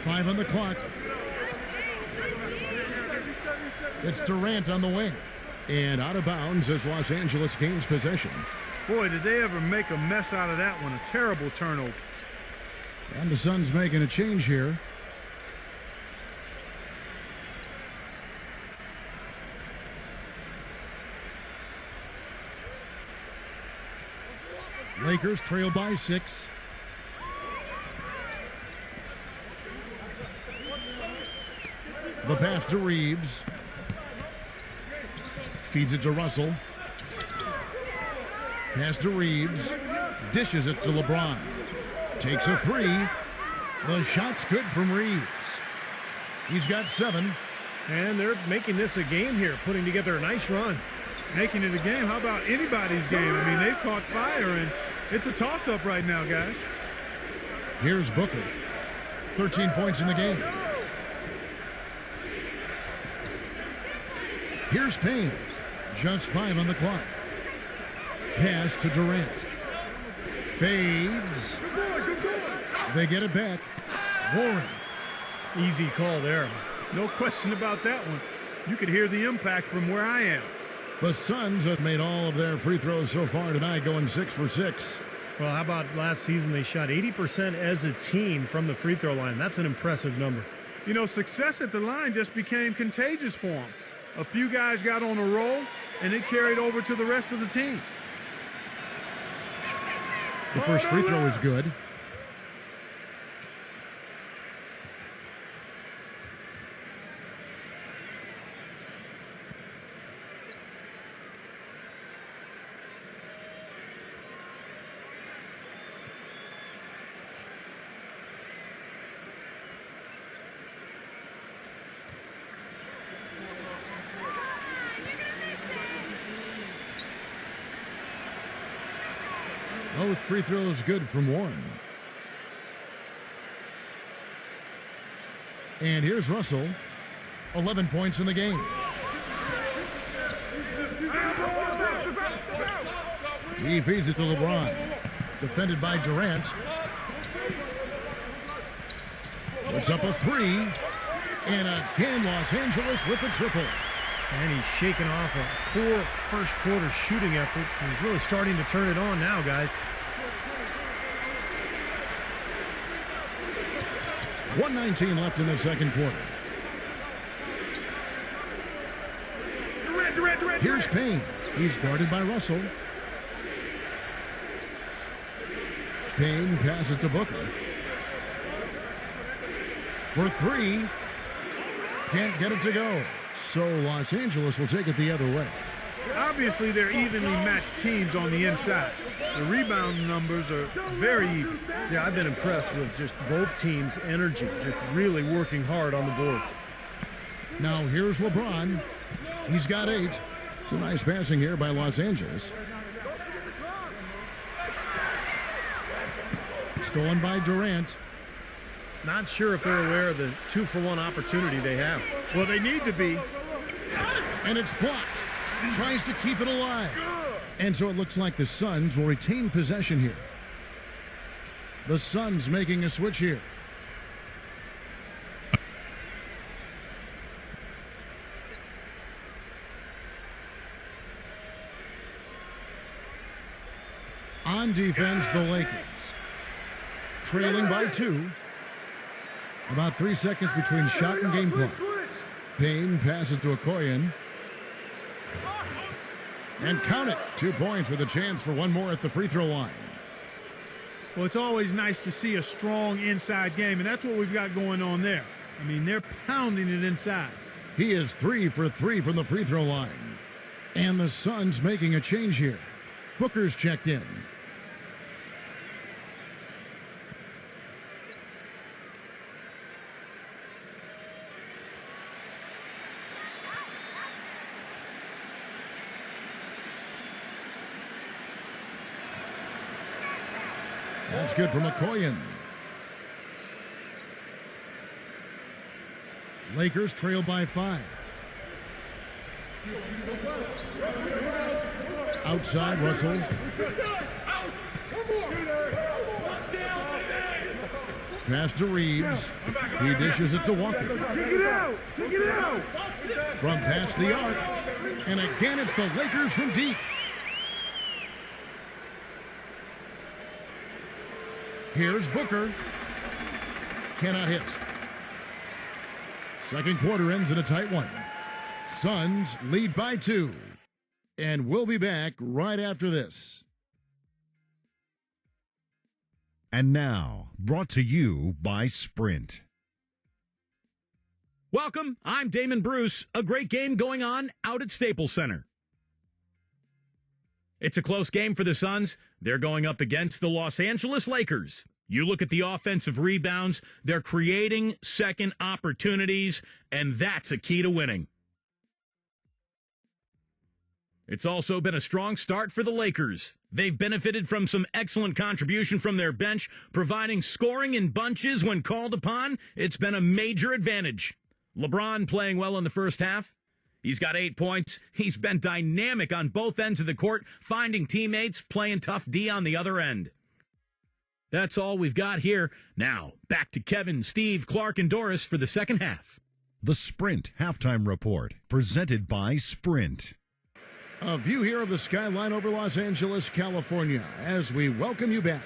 5 on the clock. It's Durant on the wing. And out of bounds as Los Angeles gains possession. Boy, did they ever make a mess out of that one. A terrible turnover. And the Suns making a change here. Lakers trail by 6. The pass to Reeves. Feeds it to Russell. Pass to Reeves. Dishes it to LeBron. Takes a 3. The shot's good from Reeves. He's got 7. And they're making this a game here, putting together a nice run. Making it a game. How about anybody's game? I mean, they've caught fire, and it's a toss-up right now, guys. Here's Booker. 13 points in the game. Here's Payne. Just 5 on the clock. Pass to Durant. Fades. They get it back. Warren. Easy call there. No question about that one. You could hear the impact from where I am. The Suns have made all of their free throws so far tonight, going 6 for 6. Well, how about last season? They shot 80% as a team from the free throw line. That's an impressive number. You know, success at the line just became contagious for them. A few guys got on a roll, and it carried over to the rest of the team. The first free throw is good. Both free throws good from Warren. And here's Russell. 11 points in the game. He feeds it to LeBron. Defended by Durant. Puts up a three. And again, Los Angeles with the triple. And he's shaking off a poor first quarter shooting effort. He's really starting to turn it on now, guys. 1:19 left in the second quarter. Durant. Here's Payne. He's guarded by Russell. Payne passes to Booker. For three. Can't get it to go. So Los Angeles will take it the other way. Obviously, they're evenly matched teams on the inside. The rebound numbers are very even. Yeah, I've been impressed with just both teams' energy, just really working hard on the board. Now here's LeBron. He's got 8. It's a nice passing here by Los Angeles. Stolen by Durant. Not sure if they're aware of the 2-for-1 opportunity they have. Well, they need to be. And it's blocked. Tries to keep it alive. And so it looks like the Suns will retain possession here. The Suns making a switch here. On defense, the Lakers. Trailing by 2. About 3 seconds between shot and game clock. Payne passes to Okoye. And count it. 2 points with a chance for one more at the free throw line. Well, it's always nice to see a strong inside game, and that's what we've got going on there. I mean, they're pounding it inside. He is 3 for 3 from the free throw line. And the Suns making a change here. Booker's checked in. That's good from Okoye. Lakers trail by 5. Outside, Russell. Pass to Reeves. He dishes it to Walker. From past the arc. And again, it's the Lakers from deep. Here's Booker. Cannot hit. Second quarter ends in a tight one. Suns lead by 2. And we'll be back right after this. And now, brought to you by Sprint. Welcome, I'm Damon Bruce. A great game going on out at Staples Center. It's a close game for the Suns. They're going up against the Los Angeles Lakers. You look at the offensive rebounds, they're creating second opportunities, and that's a key to winning. It's also been a strong start for the Lakers. They've benefited from some excellent contribution from their bench, providing scoring in bunches when called upon. It's been a major advantage. LeBron playing well in the first half. He's got 8 points. He's been dynamic on both ends of the court, finding teammates, playing tough D on the other end. That's all we've got here. Now, back to Kevin, Steve, Clark, and Doris for the second half. The Sprint Halftime Report, presented by Sprint. A view here of the skyline over Los Angeles, California, as we welcome you back.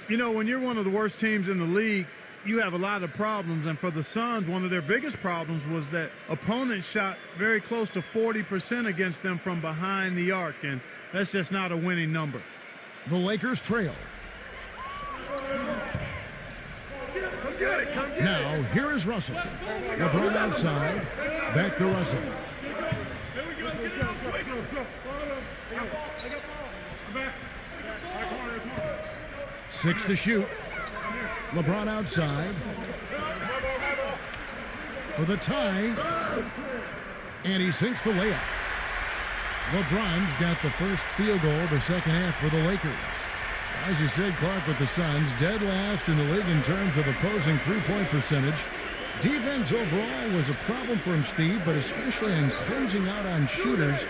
You know, when you're one of the worst teams in the league, you have a lot of problems, and for the Suns, one of their biggest problems was that opponents shot very close to 40% against them from behind the arc, and that's just not a winning number. The Lakers trail. Now, here is Russell. LeBron outside. Back to Russell. 6 to shoot. LeBron outside. For the tie. And he sinks the layup. LeBron's got the first field goal of the second half for the Lakers. As you said, Clark, with the Suns, dead last in the league in terms of opposing three-point percentage. Defense overall was a problem for him, Steve, but especially in closing out on shooters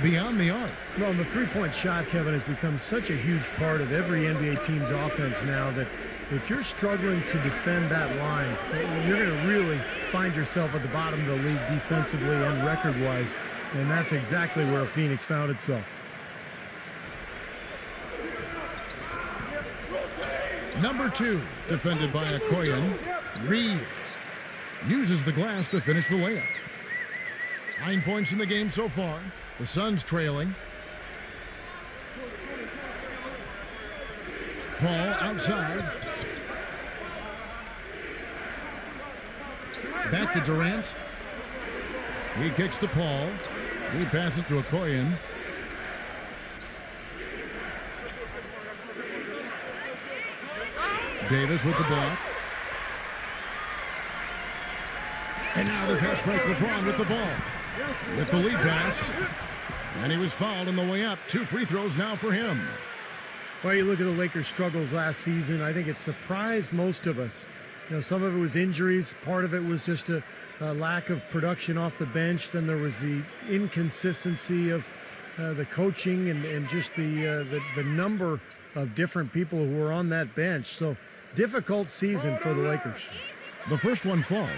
beyond the arc. Well, the three-point shot, Kevin, has become such a huge part of every NBA team's offense now that if you're struggling to defend that line, you're going to really find yourself at the bottom of the league defensively and record-wise, and that's exactly where Phoenix found itself. Number 2, defended by Okoye. Reeves uses the glass to finish the layup. 9 points in the game so far. The Suns trailing. Paul outside. Back to Durant. He kicks to Paul. He passes to Okoye. Davis with the block. And now the fast break. LeBron with the ball. With the lead pass. And he was fouled on the way up. 2 free throws now for him. Well, you look at the Lakers' struggles last season. I think it surprised most of us. You know, some of it was injuries. Part of it was just a lack of production off the bench. Then there was the inconsistency of the coaching and just the number of different people who were on that bench. So, difficult season for the Lakers. The first one falls.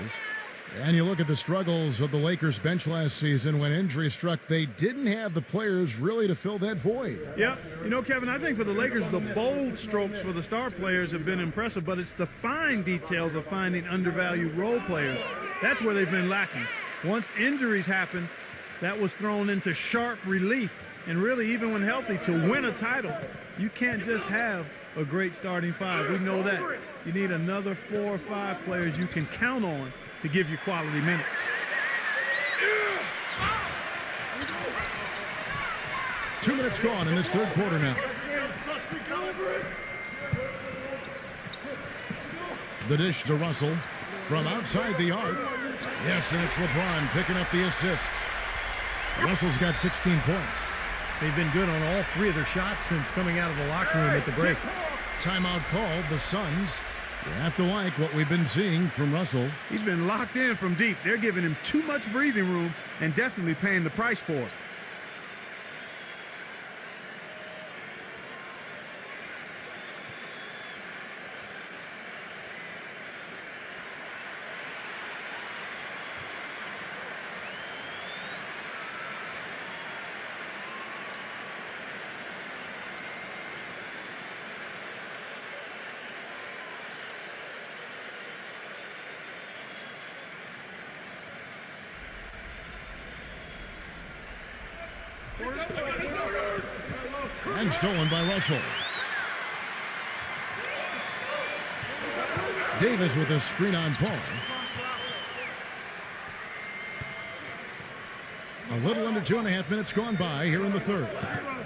And you look at the struggles of the Lakers bench last season when injury struck. They didn't have the players really to fill that void. Yeah. You know, Kevin, I think for the Lakers, the bold strokes for the star players have been impressive, but it's the fine details of finding undervalued role players. That's where they've been lacking. Once injuries happen, that was thrown into sharp relief. And really, even when healthy, to win a title, you can't just have a great starting five. We know that. You need another 4 or 5 players you can count on to give you quality minutes. Two minutes gone in this third quarter now. The dish to Russell from outside the arc. Yes, and it's LeBron picking up the assist. Russell's got 16 points. They've been good on all 3 of their shots since coming out of the locker room at the break. Timeout called. The Suns. You have to like what we've been seeing from Russell. He's been locked in from deep. They're giving him too much breathing room and definitely paying the price for it. And stolen by Russell. Davis with a screen on Paul. A little under 2.5 minutes gone by here in the third.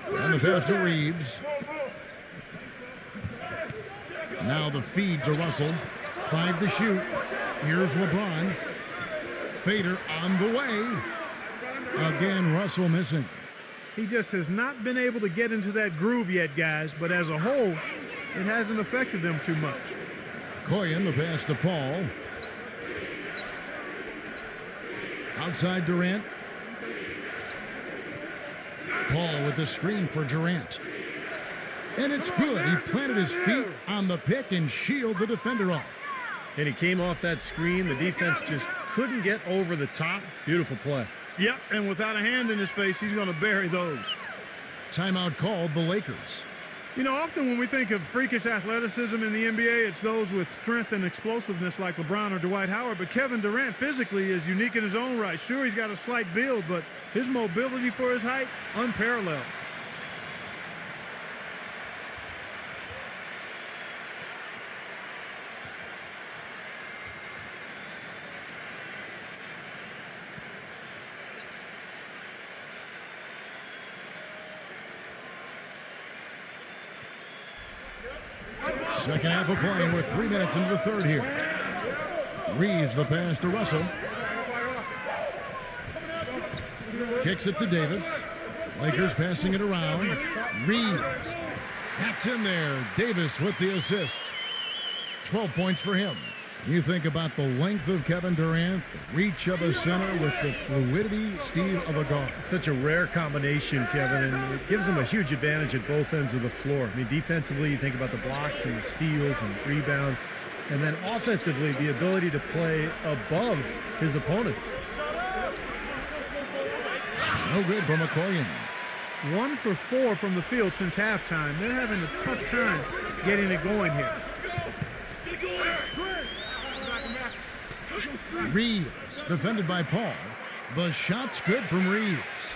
And the pass to Reeves. Now the feed to Russell. 5 to shoot. Here's LeBron. Fader on the way. Again, Russell missing. He just has not been able to get into that groove yet, guys, but as a whole, it hasn't affected them too much. Okoye, the pass to Paul. Outside Durant. Paul with the screen for Durant. And it's good. He planted his feet on the pick and shielded the defender off. And he came off that screen. The defense just couldn't get over the top. Beautiful play. Yep, and without a hand in his face, he's going to bury those. Timeout called. The Lakers. You know, often when we think of freakish athleticism in the NBA, it's those with strength and explosiveness like LeBron or Dwight Howard. But Kevin Durant physically is unique in his own right. Sure, he's got a slight build, but his mobility for his height, unparalleled. Second half of play. We're 3 minutes into the third here. Reeves the pass to Russell. Kicks it to Davis. Lakers passing it around. Reeves. That's in there. Davis with the assist. 12 points for him. You think about the length of Kevin Durant, the reach of a center with the fluidity, Steve, of a guard. Such a rare combination, Kevin, and it gives him a huge advantage at both ends of the floor. I mean, defensively, you think about the blocks and the steals and rebounds, and then offensively, the ability to play above his opponents. No good for McCoyan. 1 for 4 from the field since halftime. They're having a tough time getting it going here. Reeves, defended by Paul. The shot's good from Reeves.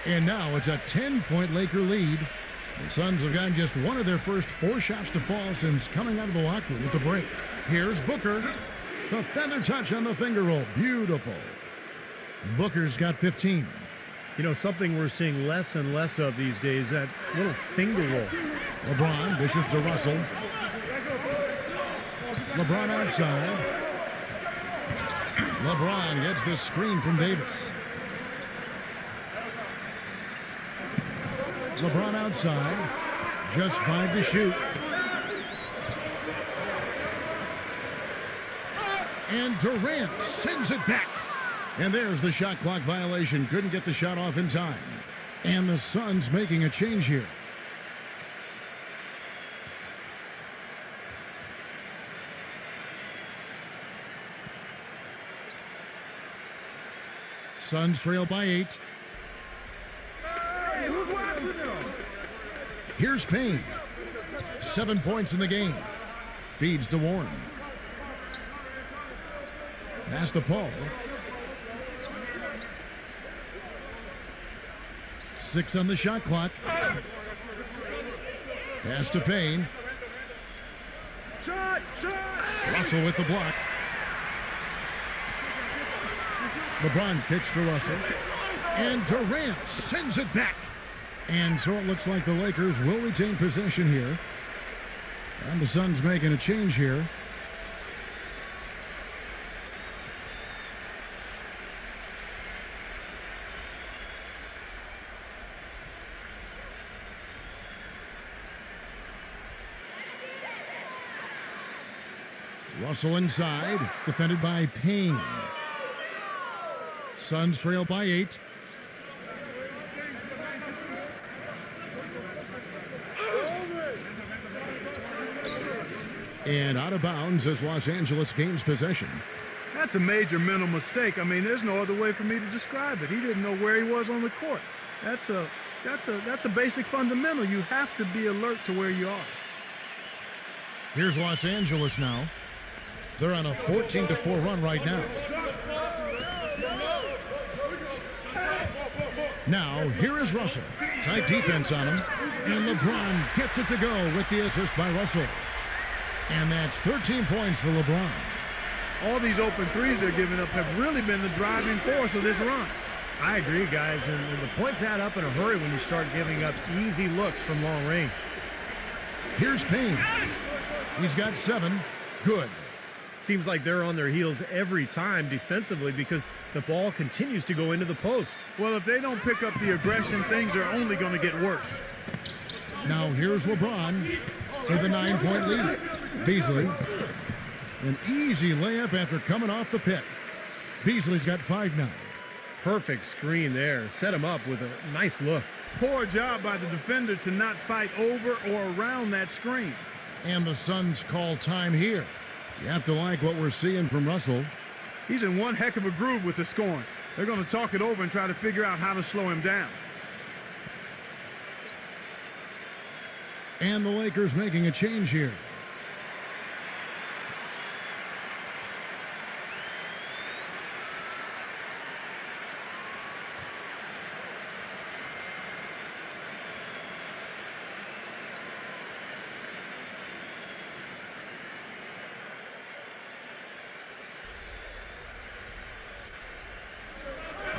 And now it's a 10-point Laker lead. The Suns have gotten just one of their first 4 shots to fall since coming out of the locker room at the break. Here's Booker. The feather touch on the finger roll. Beautiful. Booker's got 15. You know, something we're seeing less and less of these days, that little finger roll. LeBron dishes to Russell. LeBron outside. LeBron gets the screen from Davis. LeBron outside. Just 5 to shoot. And Durant sends it back. And there's the shot clock violation. Couldn't get the shot off in time. And the Suns making a change here. Suns trail by 8. Hey, who's watching them? Here's Payne. 7 points in the game. Feeds to Warren. Pass to Paul. 6 on the shot clock. Pass to Payne. Shot! Russell with the block. LeBron kicks to Russell. And Durant sends it back. And so it looks like the Lakers will retain possession here. And the Suns making a change here. Russell inside, defended by Payne. Suns trail by 8. And out of bounds as Los Angeles gains possession. That's a major mental mistake. I mean, there's no other way for me to describe it. He didn't know where he was on the court. That's a basic fundamental. You have to be alert to where you are. Here's Los Angeles now. They're on a 14-4 run right now. Now, here is Russell. Tight defense on him. And LeBron gets it to go with the assist by Russell. And that's 13 points for LeBron. All these open threes they're giving up have really been the driving force of this run. I agree, guys, and the points add up in a hurry when you start giving up easy looks from long range. Here's Payne. He's got 7. Good. Seems like they're on their heels every time defensively because the ball continues to go into the post. Well, if they don't pick up the aggression, things are only going to get worse. Now here's LeBron with a 9-point lead. Beasley, an easy layup after coming off the pick. Beasley's got 5 now. Perfect screen there. Set him up with a nice look. Poor job by the defender to not fight over or around that screen. And the Suns call time here. You have to like what we're seeing from Russell. He's in one heck of a groove with the scoring. They're going to talk it over and try to figure out how to slow him down. And the Lakers making a change here.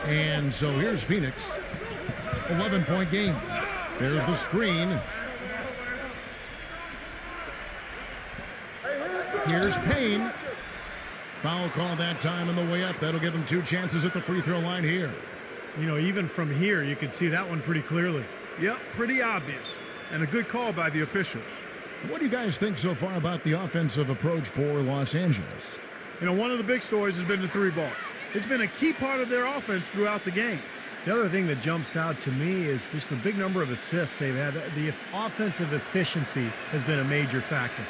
And so here's Phoenix. 11-point game. There's the screen. Here's Payne. Foul call that time on the way up. That'll give him 2 chances at the free throw line here. You know, even from here, you could see that one pretty clearly. Yep, pretty obvious. And a good call by the officials. What do you guys think so far about the offensive approach for Los Angeles? You know, one of the big stories has been the three ball. It's been a key part of their offense throughout the game. The other thing that jumps out to me is just the big number of assists they've had. The offensive efficiency has been a major factor.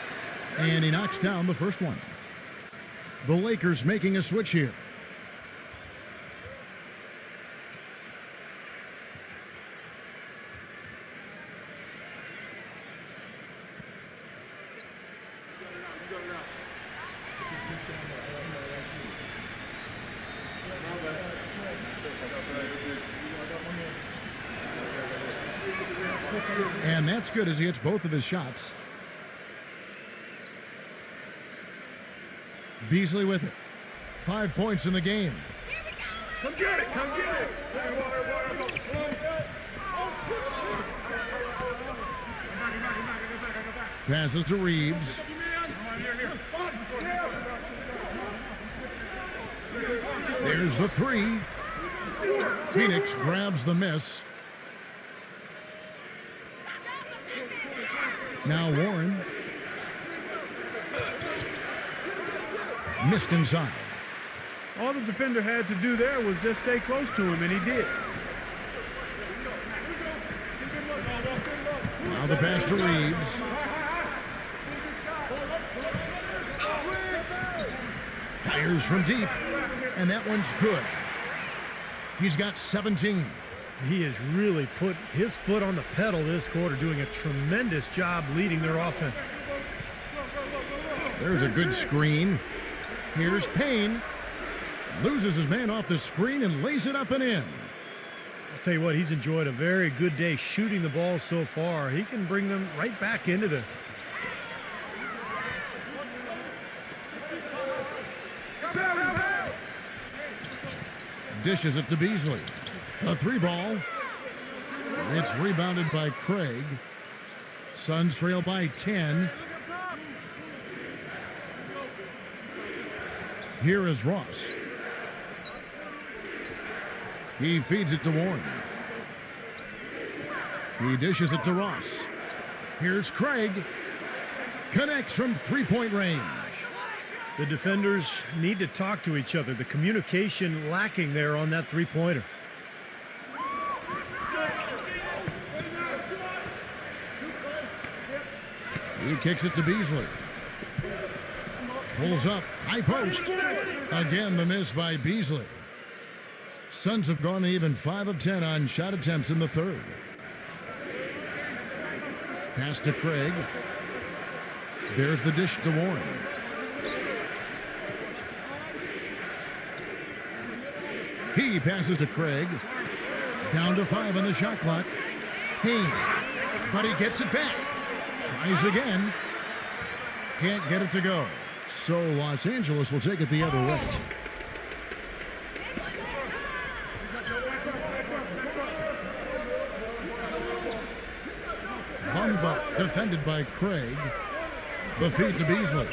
And he knocks down the first one. The Lakers making a switch here. And that's good as he hits both of his shots. Beasley with it. 5 points in the game. Come get it. Come get it. Passes to Reeves. There's the three. Phoenix grabs the miss. Now Warren. Missed inside. All the defender had to do there was just stay close to him, and he did. Now the pass to Reeves. Fires from deep, and that one's good. He's got 17. He has really put his foot on the pedal this quarter, doing a tremendous job leading their offense. There's a good screen. Here's Payne. Loses his man off the screen and lays it up and in. I'll tell you what, he's enjoyed a very good day shooting the ball so far. He can bring them right back into this. Dishes it to Beasley. A three ball. It's rebounded by Craig. Suns trail by 10. Here is Ross. He feeds it to Warren. He dishes it to Ross. Here's Craig. Connects from three-point range. The defenders need to talk to each other. The communication lacking there on that three-pointer. He kicks it to Beasley. Pulls up. High post. Again, the miss by Beasley. Suns have gone even 5 of 10 on shot attempts in the third. Pass to Craig. There's the dish to Warren. He passes to Craig. Down to 5 on the shot clock. Payne. But he gets it back. Tries again. Can't get it to go. So Los Angeles will take it the other way. Bumba defended by Craig. The feed to Beasley.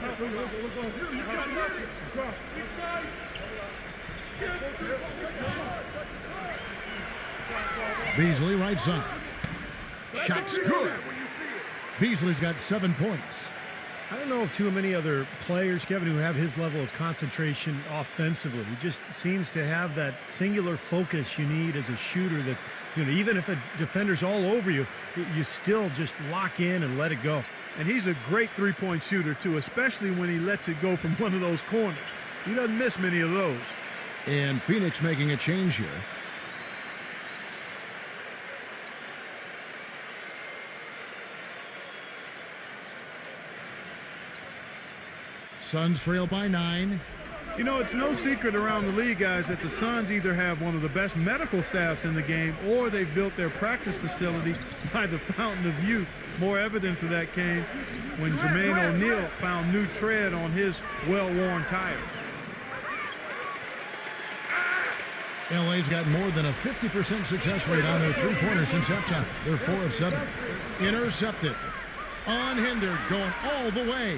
Beasley right side. Shot's good. Beasley's got 7 points. I don't know of too many other players, Kevin, who have his level of concentration offensively. He just seems to have that singular focus you need as a shooter that, you know, even if a defender's all over you, you still just lock in and let it go. And he's a great three-point shooter, too, especially when he lets it go from one of those corners. He doesn't miss many of those. And Phoenix making a change here. Suns trail by 9. You know, it's no secret around the league, guys, that the Suns either have one of the best medical staffs in the game or they've built their practice facility by the fountain of youth. More evidence of that came when Jermaine O'Neal found new tread on his well-worn tires. LA's got more than a 50% success rate on their three-pointers since halftime. They're 4 of 7. Intercepted. Unhindered, going all the way.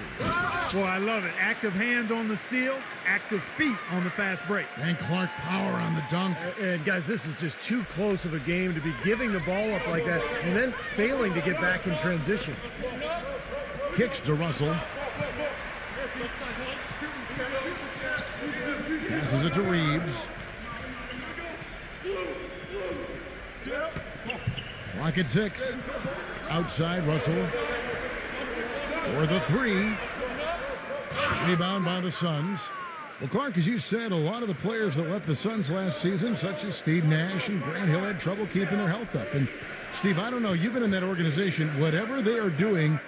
Boy, I love it. Active hands on the steal, active feet on the fast break. And Clark power on the dunk. And guys, this is just too close of a game to be giving the ball up like that and then failing to get back in transition. Kicks to Russell. Passes it to Reeves. Clock at 6. Outside, Russell. For the 3. Rebound by the Suns. Well, Clark, as you said, a lot of the players that left the Suns last season, such as Steve Nash and Grant Hill, had trouble keeping their health up. And, Steve, I don't know, you've been in that organization. Whatever they are doing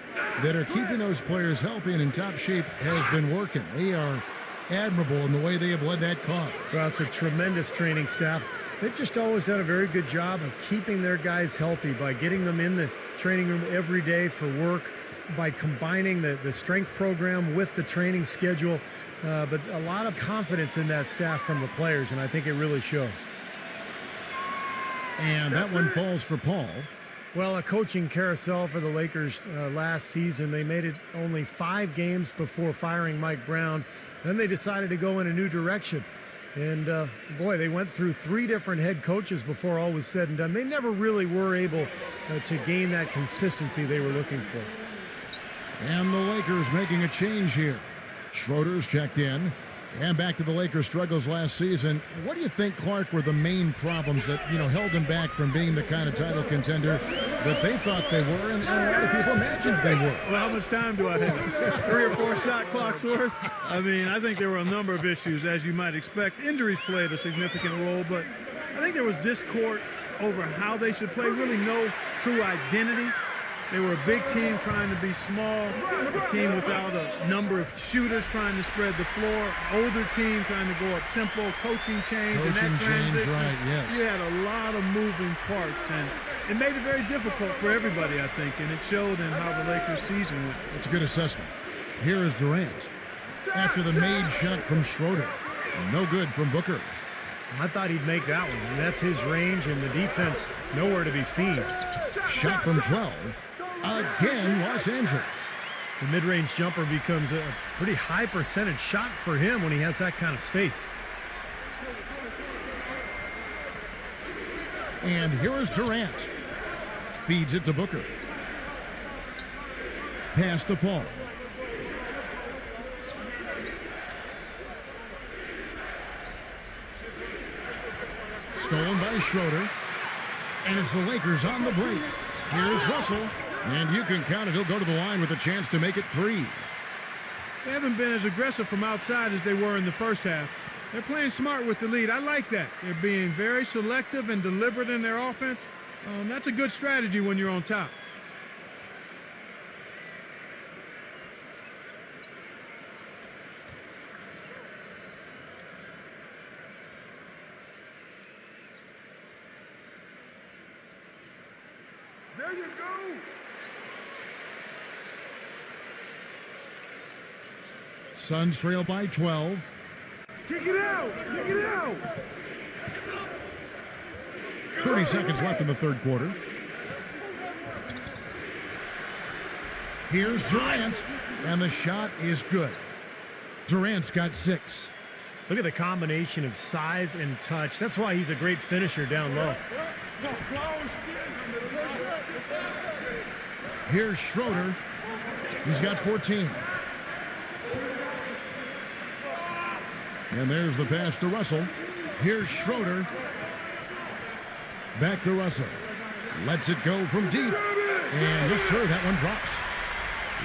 that are keeping those players healthy and in top shape has been working. They are admirable in the way they have led that cause. Well, it's a tremendous training staff. They've just always done a very good job of keeping their guys healthy by getting them in the training room every day for work, by combining the strength program with the training schedule. But a lot of confidence in that staff from the players, and I think it really shows. And that one falls for Paul. Well, a coaching carousel for the Lakers last season. They made it only 5 games before firing Mike Brown. Then they decided to go in a new direction. And, boy, they went through 3 different head coaches before all was said and done. They never really were able to gain that consistency they were looking for. And the Lakers making a change here. Schroeder's checked in. And back to the Lakers' struggles last season. What do you think, Clark, were the main problems that, held them back from being the kind of title contender that they thought they were and a lot of people imagined they were? Well, how much time do I have? 3 or 4 shot clocks worth? I mean, I think there were a number of issues, as you might expect. Injuries played a significant role, but I think there was discord over how they should play, really no true identity. They were a big team trying to be small, a team without a number of shooters trying to spread the floor, older team trying to go up tempo, coaching change, and that transition. Right, yes. You had a lot of moving parts, and it made it very difficult for everybody, I think, and it showed in how the Lakers' season went. That's a good assessment. Here is Durant. After the made shot from Schroeder. No good from Booker. I thought he'd make that one. And that's his range, and the defense nowhere to be seen. Shot from 12. Again, Los Angeles. The mid-range jumper becomes a pretty high percentage shot for him when he has that kind of space. And here is Durant. Feeds it to Booker. Pass to Paul. Stolen by Schroeder. And it's the Lakers on the break. Here's Russell. And you can count it. He'll go to the line with a chance to make it 3. They haven't been as aggressive from outside as they were in the first half. They're playing smart with the lead. I like that. They're being very selective and deliberate in their offense. That's a good strategy when you're on top. There you go. Suns trail by 12. Kick it out. Kick it out. 30 seconds left in the third quarter. Here's Durant, and the shot is good. Durant's got 6. Look at the combination of size and touch. That's why he's a great finisher down low. Here's Schroeder. He's got 14. And there's the pass to Russell. Here's Schroeder. Back to Russell. Lets it go from deep. And yes, sir, that one drops.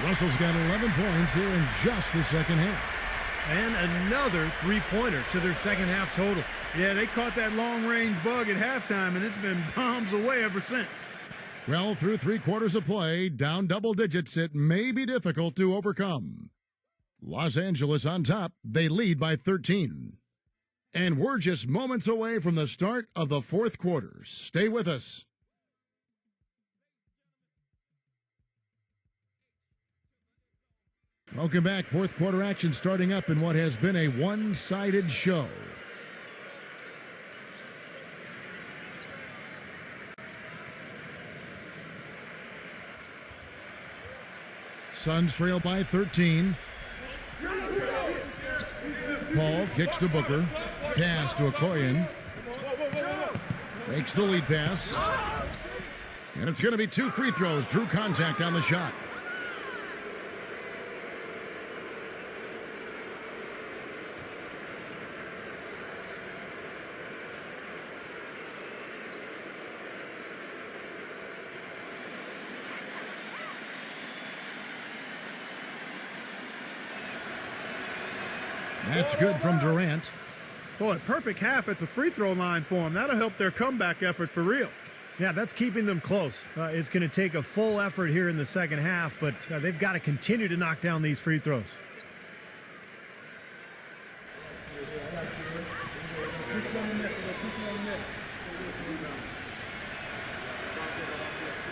Russell's got 11 points here in just the second half. And another 3-pointer to their second half total. Yeah, they caught that long-range bug at halftime, and it's been bombs away ever since. Well, through 3 quarters of play, down double digits, it may be difficult to overcome. Los Angeles on top. They lead by 13. And we're just moments away from the start of the fourth quarter. Stay with us. Welcome back. Fourth quarter action starting up in what has been a one-sided show. Suns trail by 13. Paul kicks to Booker. Pass to Okoye. Makes the lead pass. And it's going to be 2 free throws. Drew contact on the shot. That's good from Durant. Boy, perfect half at the free throw line for him. That'll help their comeback effort for real. Yeah, that's keeping them close. It's going to take a full effort here in the second half, but they've got to continue to knock down these free throws.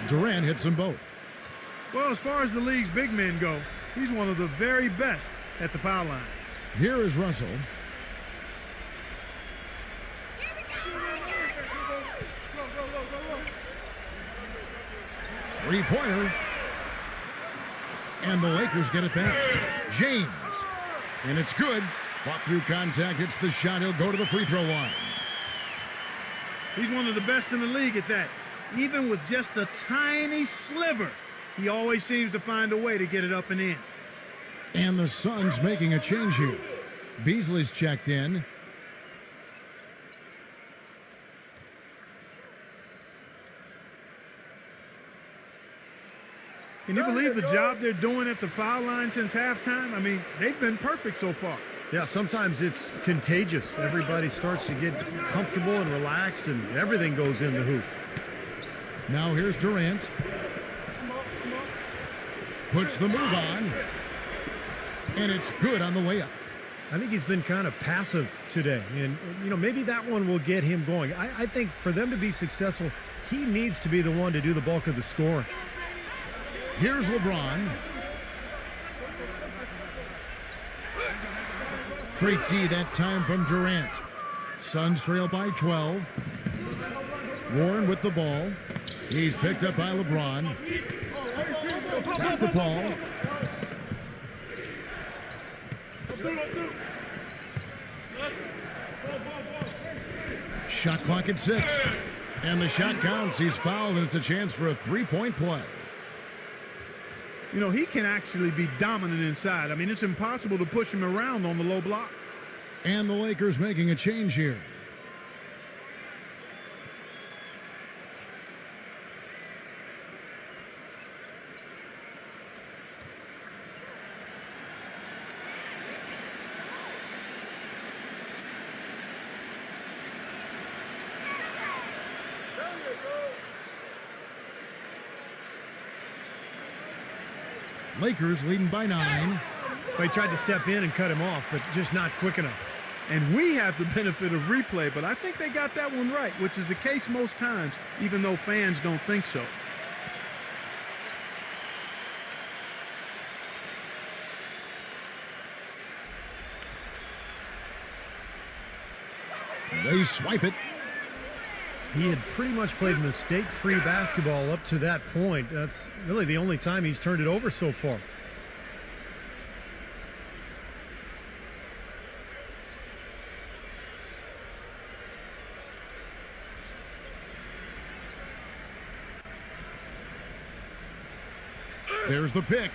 Durant hits them both. Well, as far as the league's big men go, he's one of the very best at the foul line. Here is Russell. Three-pointer. And the Lakers get it back. James. And it's good. Fought through contact. Hits the shot. He'll go to the free throw line. He's one of the best in the league at that. Even with just a tiny sliver, he always seems to find a way to get it up and in. And the Suns making a change here. Beasley's checked in. Can you believe the job they're doing at the foul line since halftime? I mean, they've been perfect so far. Yeah, sometimes it's contagious. Everybody starts to get comfortable and relaxed, and everything goes in the hoop. Now here's Durant. Puts the move on. And it's good on the way up. I think he's been kind of passive today. And, you know, maybe that one will get him going. I think for them to be successful, he needs to be the one to do the bulk of the scoring. Here's LeBron. Great D that time from Durant. Suns trail by 12. Warren with the ball. He's picked up by LeBron. Got the ball. Shot clock at 6. And the shot counts. He's fouled, and it's a chance for a three-point play. You know, he can actually be dominant inside. I mean, it's impossible to push him around on the low block. And the Lakers making a change here. Lakers leading by 9. They tried to step in and cut him off, but just not quick enough. And we have the benefit of replay, but I think they got that one right, which is the case most times, even though fans don't think so. They swipe it. He had pretty much played mistake-free basketball up to that point. That's really the only time he's turned it over so far. There's the pick.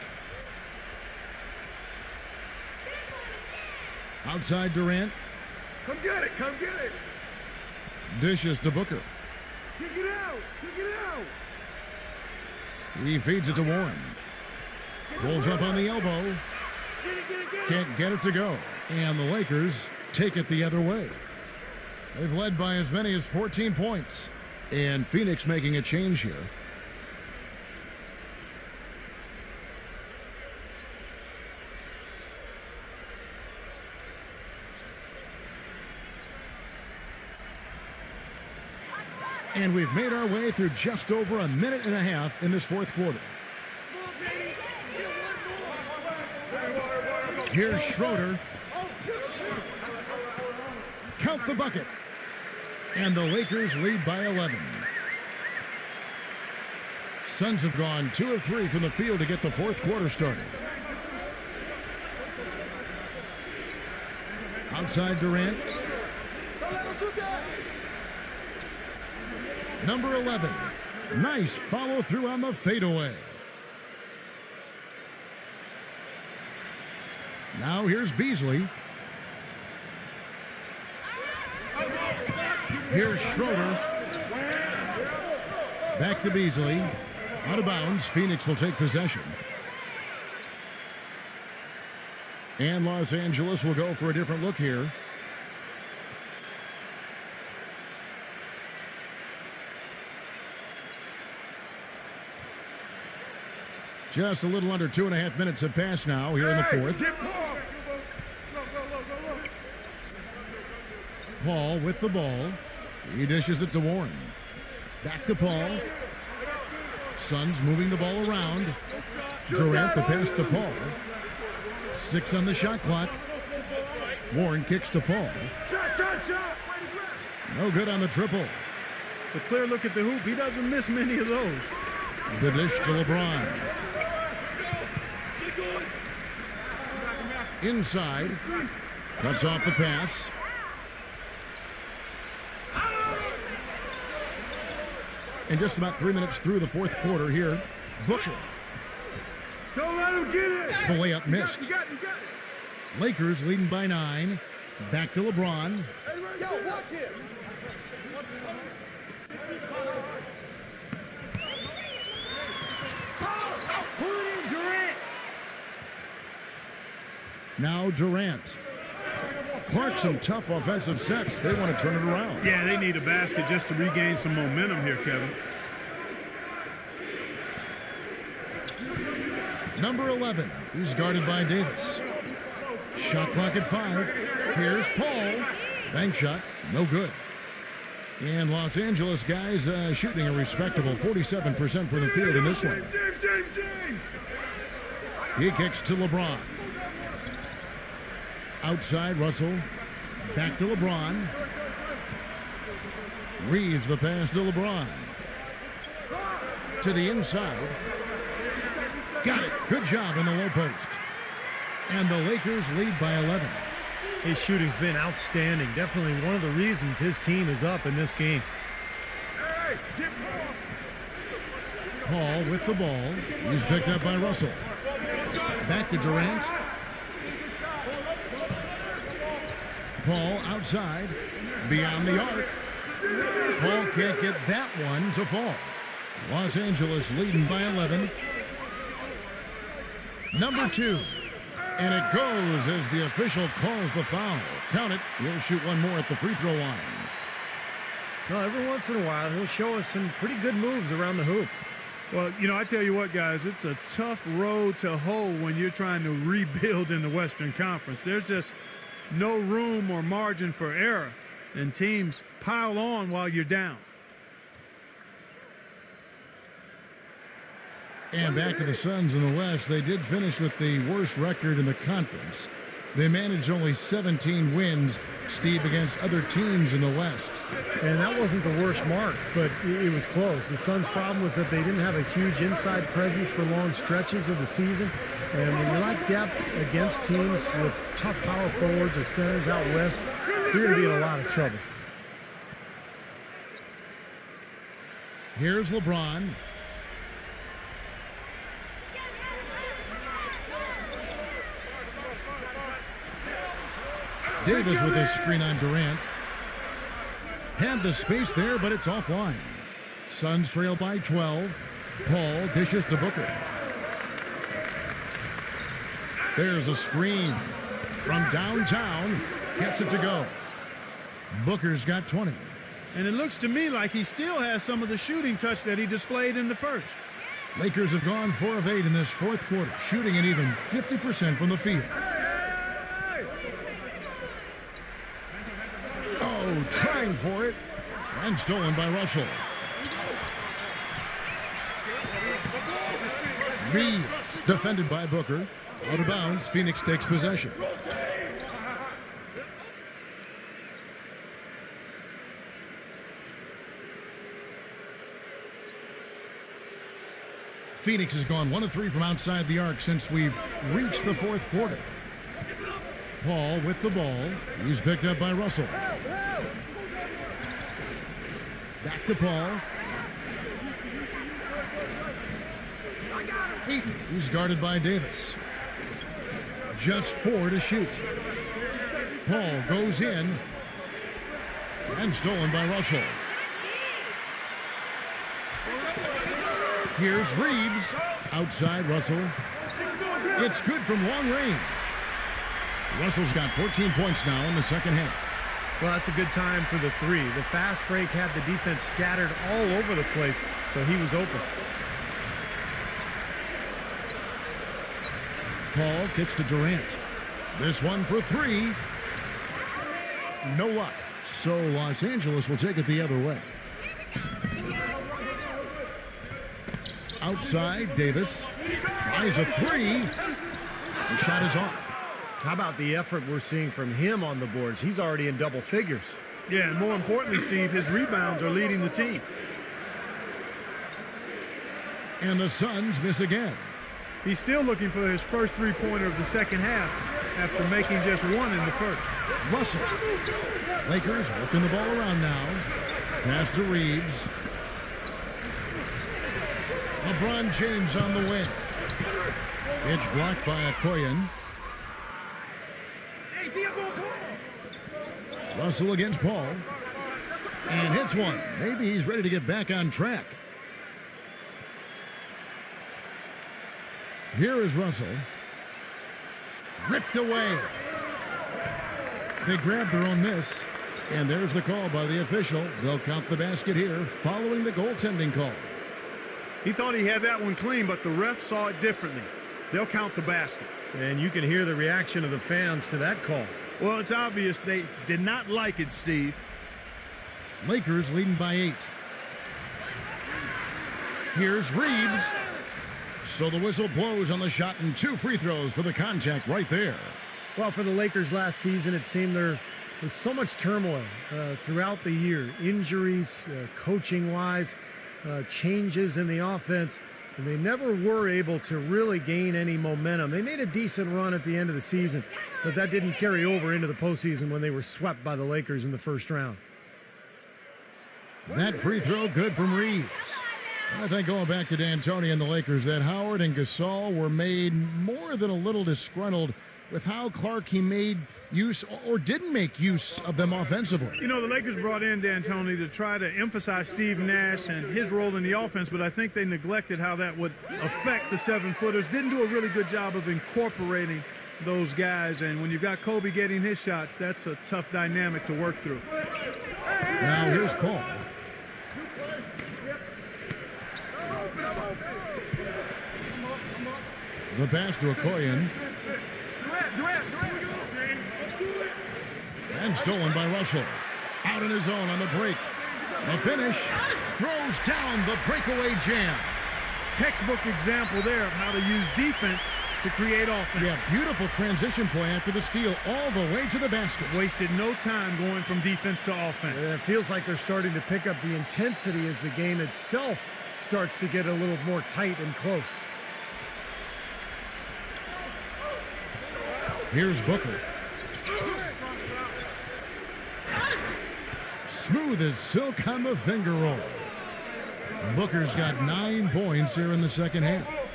Outside Durant. Come get it. Come get it. Dishes to Booker. Kick it out. Kick it out. He feeds it to Warren. Pulls up on the elbow. Can't get it to go. And the Lakers take it the other way. They've led by as many as 14 points. And Phoenix making a change here. And we've made our way through just over a minute and a half in this fourth quarter. Here's Schroeder. Count the bucket. And the Lakers lead by 11. Suns have gone 2 of 3 from the field to get the fourth quarter started. Outside Durant. Number 11. Nice follow through on the fadeaway. Now here's Beasley. Here's Schroeder. Back to Beasley. Out of bounds. Phoenix will take possession. And Los Angeles will go for a different look here. Just a little under 2.5 minutes have passed now here in the fourth. Paul with the ball. He dishes it to Warren. Back to Paul. Suns moving the ball around. Durant the pass to Paul. 6 on the shot clock. Warren kicks to Paul. No good on the triple. A clear look at the hoop. He doesn't miss many of those. The dish to LeBron. Inside. Cuts off the pass. And just about 3 minutes through the fourth quarter here, Booker. Don't let him get it. The layup missed. You got it. Lakers leading by 9. Back to LeBron. Yo, watch it. Pull it in, Durant. Now Durant. Clark, some tough offensive sets. They want to turn it around. Yeah, they need a basket just to regain some momentum here, Kevin. Number 11. He's guarded by Davis. Shot clock at 5. Here's Paul. Bank shot. No good. And Los Angeles guys shooting a respectable 47% from the field in this one. James. He kicks to LeBron. Outside Russell. Back to LeBron. Reeves the pass to LeBron. To the inside. Got it. Good job in the low post. And the Lakers lead by 11. His shooting's been outstanding. Definitely one of the reasons his team is up in this game. Paul with the ball. He's picked up by Russell. Back to Durant. Paul outside. Beyond the arc. Paul can't get that one to fall. Los Angeles leading by 11. Number 2. And it goes as the official calls the foul. Count it. He'll shoot one more at the free throw line. No, every once in a while, he'll show us some pretty good moves around the hoop. Well, you know, I tell you what, guys, it's a tough road to hoe when you're trying to rebuild in the Western Conference. There's just no room or margin for error, and teams pile on while you're down. And back to the Suns in the West. They did finish with the worst record in the conference. They managed only 17 wins, Steve, against other teams in the West. And that wasn't the worst mark, but it was close. The Suns' problem was that they didn't have a huge inside presence for long stretches of the season. And when you lack depth against teams with tough power forwards or centers out west, you're going to be in a lot of trouble. Here's LeBron. Davis with his screen on Durant. Had the space there, but it's offline. Suns trail by 12. Paul dishes to Booker. There's a screen from downtown. Gets it to go. Booker's got 20. And it looks to me like he still has some of the shooting touch that he displayed in the first. Lakers have gone 4 of 8 in this fourth quarter, shooting an even 50% from the field. Trying for it, and stolen by Russell. Reeves, defended by Booker. Out of bounds, Phoenix takes possession. Phoenix has gone 1 of 3 from outside the arc since we've reached the fourth quarter. Paul with the ball. He's picked up by Russell. Back to Paul. He's guarded by Davis. Just 4 to shoot. Paul goes in. And stolen by Russell. Here's Reeves. Outside Russell. It's good from long range. Russell's got 14 points now in the second half. Well, that's a good time for the three. The fast break had the defense scattered all over the place, so he was open. Paul kicks to Durant. This one for 3. No luck. So Los Angeles will take it the other way. Outside, Davis tries a 3. The shot is off. How about the effort we're seeing from him on the boards? He's already in double figures. Yeah, and more importantly, Steve, his rebounds are leading the team. And the Suns miss again. He's still looking for his first three-pointer of the second half after making just 1 in the first. Russell. Lakers working the ball around now. Pass to Reeves. LeBron James on the wing. It's blocked by Okoye. Russell against Paul. And hits one. Maybe he's ready to get back on track. Here is Russell. Ripped away. They grabbed their own miss. And there's the call by the official. They'll count the basket here following the goaltending call. He thought he had that one clean, but the ref saw it differently. They'll count the basket. And you can hear the reaction of the fans to that call. Well, it's obvious they did not like it, Steve. Lakers leading by 8. Here's Reeves. So the whistle blows on the shot and 2 free throws for the contact right there. Well, for the Lakers last season, it seemed there was so much turmoil throughout the year. Injuries, coaching-wise, changes in the offense. And they never were able to really gain any momentum. They made a decent run at the end of the season, but that didn't carry over into the postseason when they were swept by the Lakers in the first round. That free throw good from Reeves. I think going back to D'Antoni and the Lakers, that Howard and Gasol were made more than a little disgruntled with how Clark he made use or didn't make use of them offensively. You know, the Lakers brought in D'Antoni to try to emphasize Steve Nash and his role in the offense, but I think they neglected how that would affect the 7-footers. Didn't do a really good job of incorporating those guys, and when you've got Kobe getting his shots, that's a tough dynamic to work through. Now here's Paul. The pass to Okoye. And stolen by Russell. Out on his own on the break. The finish. Throws down the breakaway jam. Textbook example there of how to use defense to create offense. Yeah, beautiful transition play after the steal all the way to the basket. Wasted no time going from defense to offense. It feels like they're starting to pick up the intensity as the game itself starts to get a little more tight and close. Here's Booker. Smooth as silk on the finger roll. Booker's got 9 points here in the second half.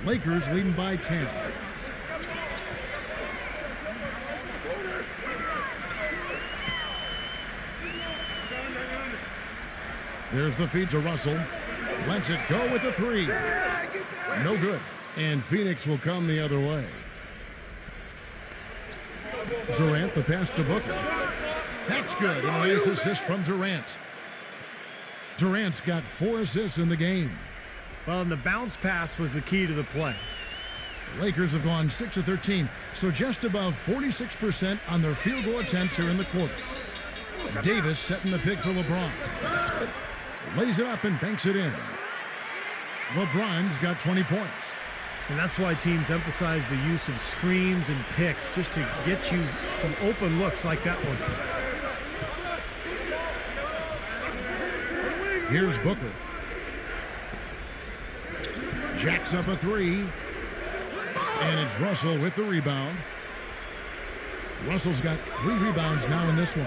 Lakers leading by 10. There's the feed to Russell. Lets it go with the 3. No good. And Phoenix will come the other way. Durant, the pass to Booker. That's good. And a nice assist from Durant. Durant's got 4 assists in the game. Well, and the bounce pass was the key to the play. Lakers have gone 6 of 13, so just above 46% on their field goal attempts here in the quarter. Davis setting the pick for LeBron. Lays it up and banks it in. LeBron's got 20 points. And that's why teams emphasize the use of screens and picks just to get you some open looks like that one. Here's Booker. Jacks up a three. And it's Russell with the rebound. Russell's got 3 rebounds now in this one.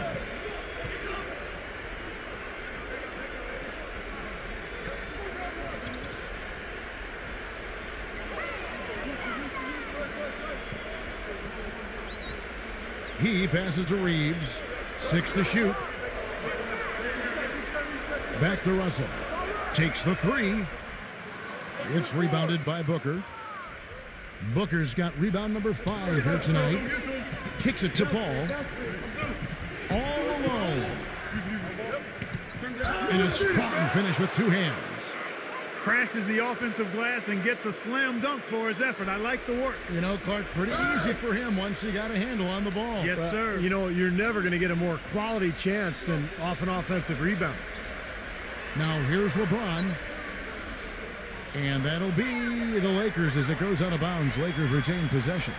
He passes to Reeves. 6 to shoot. Back to Russell. Takes the 3. It's rebounded by Booker. Booker's got rebound number 5 here tonight. Kicks it to Paul. All alone. And a strong finish with 2 hands. Crashes the offensive glass and gets a slam dunk for his effort. I like the work. You know, Clark, pretty easy for him once he got a handle on the ball. Yes, sir. You know, you're never going to get a more quality chance than off an offensive rebound. Now here's LeBron. And that'll be the Lakers as it goes out of bounds. Lakers retain possession.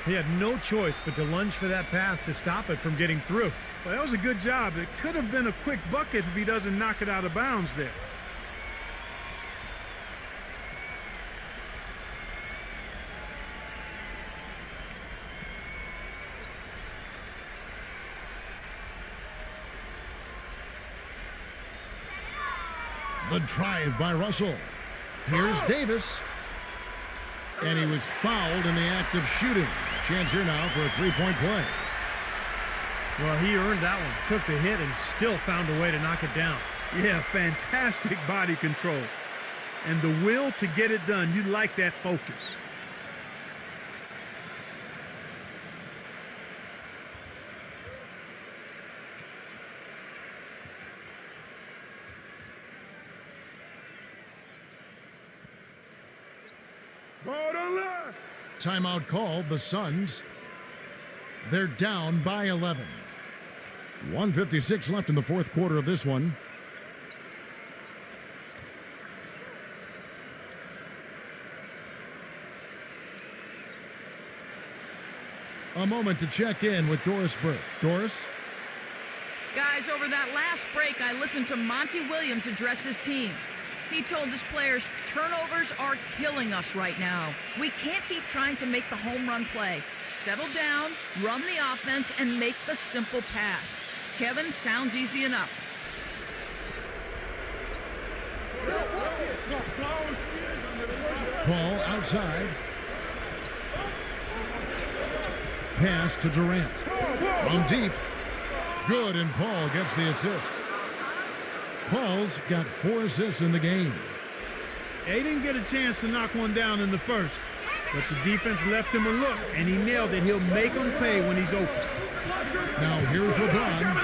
He had no choice but to lunge for that pass to stop it from getting through. Well, that was a good job. It could have been a quick bucket if he doesn't knock it out of bounds there. The drive by Russell. Here's Davis. And he was fouled in the act of shooting. Chance here now for a 3-point play. Well, he earned that one. Took the hit and still found a way to knock it down. Yeah, fantastic body control. And the will to get it done. You like that focus. Timeout called. The Suns. They're down by 11. 1:56 left in the fourth quarter of this one. A moment to check in with Doris Burke. Doris? Guys, over that last break, I listened to Monty Williams address his team. He told his players, turnovers are killing us right now. We can't keep trying to make the home run play. Settle down, run the offense, and make the simple pass. Kevin, sounds easy enough. Paul outside. Pass to Durant. From deep. Good, and Paul gets the assist. Paul's got 4 assists in the game. He didn't get a chance to knock one down in the first, but the defense left him a look, and he nailed it. He'll make him pay when he's open. Now here's LeBron.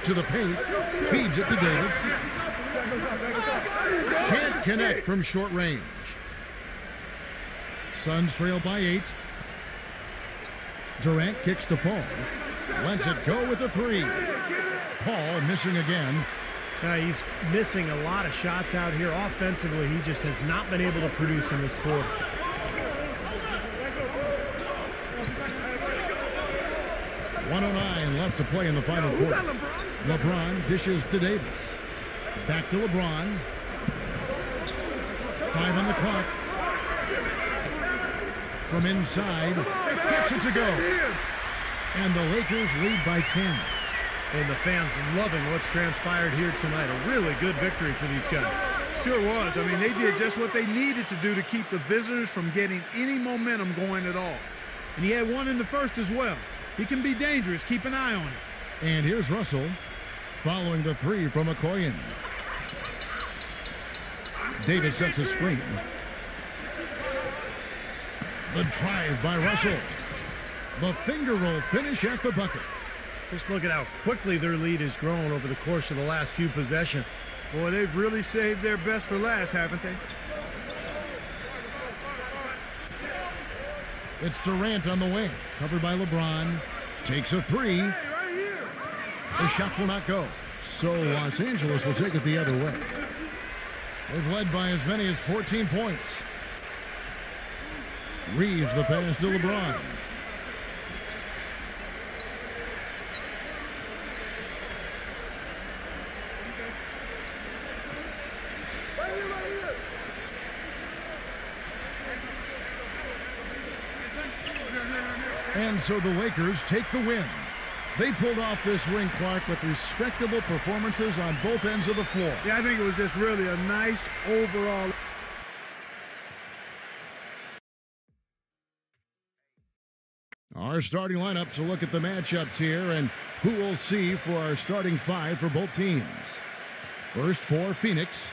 To the paint. Feeds it to Davis. Can't connect from short range. Suns trail by 8. Durant kicks to Paul. Lets it go with a 3. Paul missing again. He's missing a lot of shots out here. Offensively, he just has not been able to produce in this quarter. .109 left to play in the final quarter. LeBron dishes to Davis. Back to LeBron. 5 on the clock. From inside. Gets it to go. And the Lakers lead by 10. And the fans loving what's transpired here tonight. A really good victory for these guys. Sure was. I mean, they did just what they needed to do to keep the visitors from getting any momentum going at all. And he had one in the first as well. He can be dangerous. Keep an eye on it. And here's Russell following the 3 from Okoye. Davis sets a screen. The drive by Russell. The finger roll finish at the bucket. Just look at how quickly their lead has grown over the course of the last few possessions. Boy, they've really saved their best for last, haven't they? It's Durant on the wing. Covered by LeBron. Takes a 3. The shot will not go. So Los Angeles will take it the other way. They've led by as many as 14 points. Reeves the pass to LeBron. And so the Lakers take the win. They pulled off this win, Clark, with respectable performances on both ends of the floor. Yeah, I think it was just really a nice overall. Our starting lineups will look at the matchups here and who we'll see for our starting five for both teams. First for Phoenix.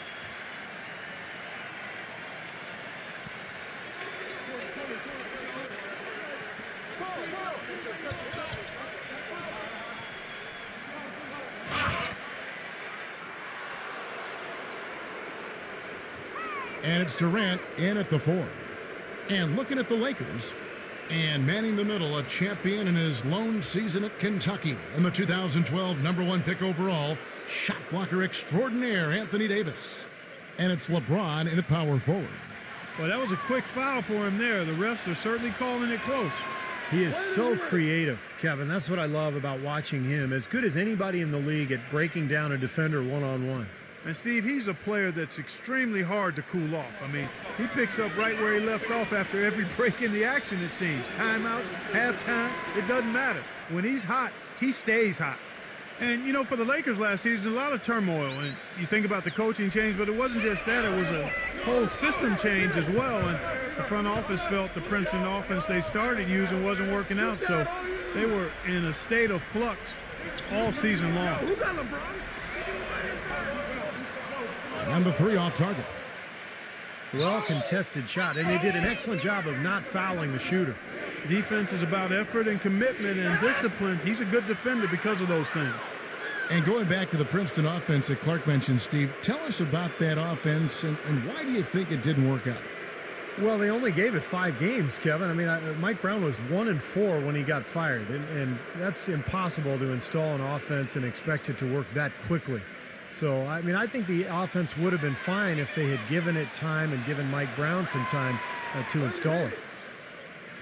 And it's Durant in at the 4. And looking at the Lakers, and manning the middle, a champion in his lone season at Kentucky, and the 2012 #1 pick overall, shot blocker extraordinaire Anthony Davis. And it's LeBron in at power forward. Well, that was a quick foul for him there. The refs are certainly calling it close. He is so creative, Kevin. That's what I love about watching him. As good as anybody in the league at breaking down a defender one-on-one. And, Steve, he's a player that's extremely hard to cool off. I mean, he picks up right where he left off after every break in the action, it seems. Timeouts, halftime, it doesn't matter. When he's hot, he stays hot. And, you know, for the Lakers last season, a lot of turmoil. And you think about the coaching change, but it wasn't just that. It was a whole system change as well. And the front office felt the Princeton offense they started using wasn't working out. So they were in a state of flux all season long. And the 3 off target. Well contested shot, and they did an excellent job of not fouling the shooter. Defense is about effort and commitment and discipline. He's a good defender because of those things. And going back to the Princeton offense that Clark mentioned, Steve, tell us about that offense and why do you think it didn't work out? Well, they only gave it 5 games, Kevin. I mean, Mike Brown was 1-4 when he got fired, and that's impossible to install an offense and expect it to work that quickly. So, I mean, I think the offense would have been fine if they had given it time and given Mike Brown some time to install it.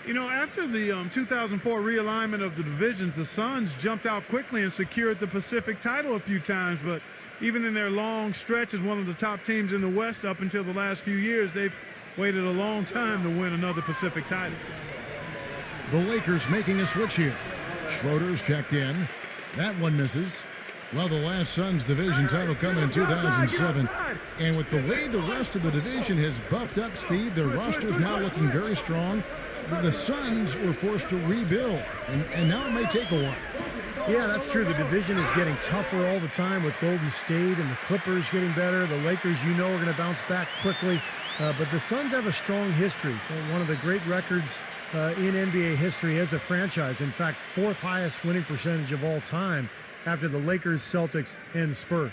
You know, after the 2004 realignment of the divisions, the Suns jumped out quickly and secured the Pacific title a few times. But even in their long stretch as one of the top teams in the West up until the last few years, they've waited a long time to win another Pacific title. The Lakers making a switch here. Schroeder's checked in. That one misses. Well, the last Suns division title coming in 2007. And with the way the rest of the division has buffed up, Steve, their roster's now looking very strong. The Suns were forced to rebuild, and now it may take a while. Yeah, that's true. The division is getting tougher all the time with Golden State and the Clippers getting better. The Lakers, you know, are going to bounce back quickly. But the Suns have a strong history. One of the great records in NBA history as a franchise. In fact, 4th highest winning percentage of all time after the Lakers, Celtics, and Spurs.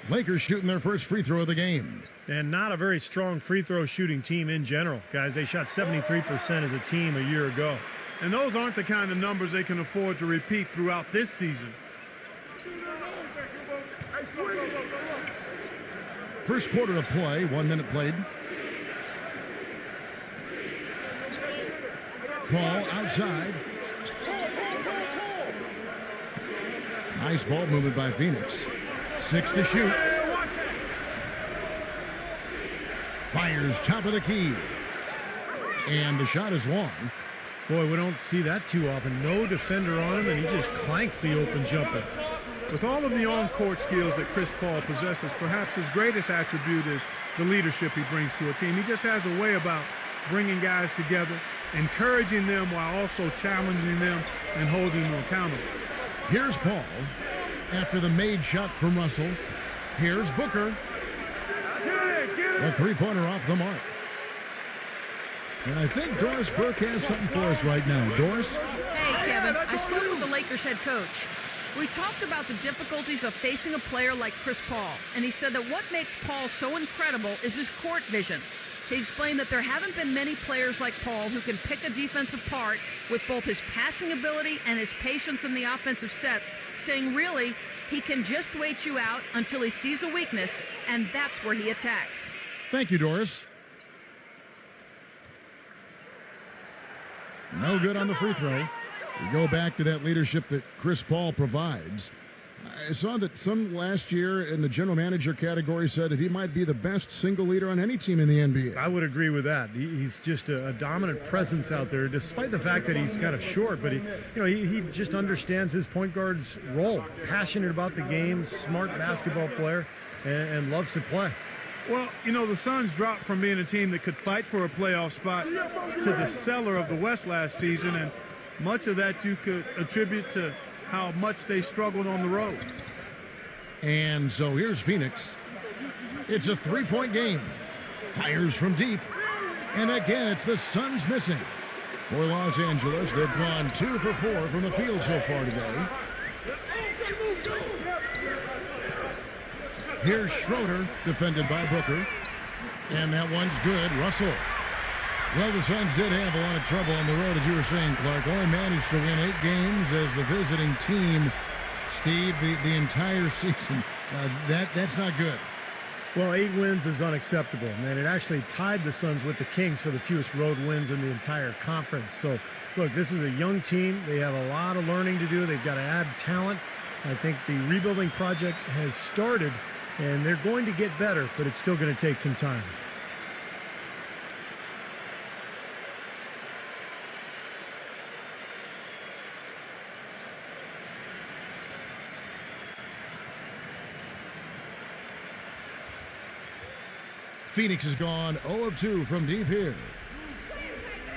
Lakers shooting their first free throw of the game. And not a very strong free throw shooting team in general. Guys, they shot 73% as a team a year ago. And those aren't the kind of numbers they can afford to repeat throughout this season. First quarter of play, 1 minute played. Paul outside. Nice ball movement by Phoenix. 6 to shoot. Fires top of the key. And the shot is long. Boy, we don't see that too often. No defender on him, and he just clanks the open jumper. With all of the on-court skills that Chris Paul possesses, perhaps his greatest attribute is the leadership he brings to a team. He just has a way about bringing guys together, encouraging them while also challenging them and holding them accountable. Here's Paul after the made shot from Russell. Here's Booker. A three-pointer off the mark. And I think Doris Burke has something for us right now. Doris? Hey, Kevin, I spoke with the Lakers head coach. We talked about the difficulties of facing a player like Chris Paul, and he said that what makes Paul so incredible is his court vision. He explained that there haven't been many players like Paul who can pick a defense apart with both his passing ability and his patience in the offensive sets, saying really, he can just wait you out until he sees a weakness, and that's where he attacks. Thank you, Doris. No good on the free throw. We go back to that leadership that Chris Paul provides. I saw that some last year in the general manager category said that he might be the best single leader on any team in the NBA. I would agree with that. He's just a dominant presence out there, despite the fact that he's kind of short. But he just understands his point guard's role. Passionate about the game, smart basketball player, and loves to play. Well, the Suns dropped from being a team that could fight for a playoff spot to the cellar of the West last season, and much of that you could attribute to how much they struggled on the road. And so here's Phoenix. It's a three-point game. Fires from deep. And again, it's the Suns missing. For Los Angeles, they've gone 2 for 4 from the field so far today. Here's Schroeder, defended by Booker. And that one's good. Russell. Well, the Suns did have a lot of trouble on the road, as you were saying, Clark. Only managed to win 8 games as the visiting team. Steve, the entire season. That's not good. Well, 8 wins is unacceptable, and it actually tied the Suns with the Kings for the fewest road wins in the entire conference. So, look, this is a young team. They have a lot of learning to do. They've got to add talent. I think the rebuilding project has started, and they're going to get better, but it's still going to take some time. Phoenix has gone 0 of 2 from deep here.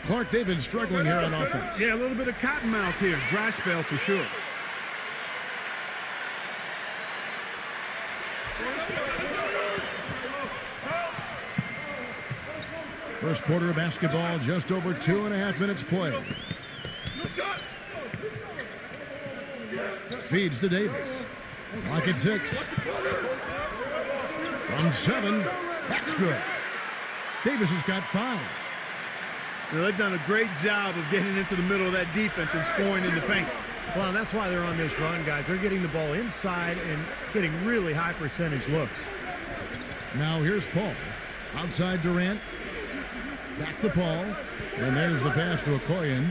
Clark, they've been struggling here on offense. Yeah, a little bit of cottonmouth here. Dry spell for sure. First quarter of basketball, just over 2.5 minutes played. Feeds to Davis. Clock at 6. From 7. That's good. Davis has got 5. They've done a great job of getting into the middle of that defense and scoring in the paint. Well, and that's why they're on this run, guys. They're getting the ball inside and getting really high percentage looks. Now here's Paul. Outside Durant. Back to Paul. And there's the pass to Okoye.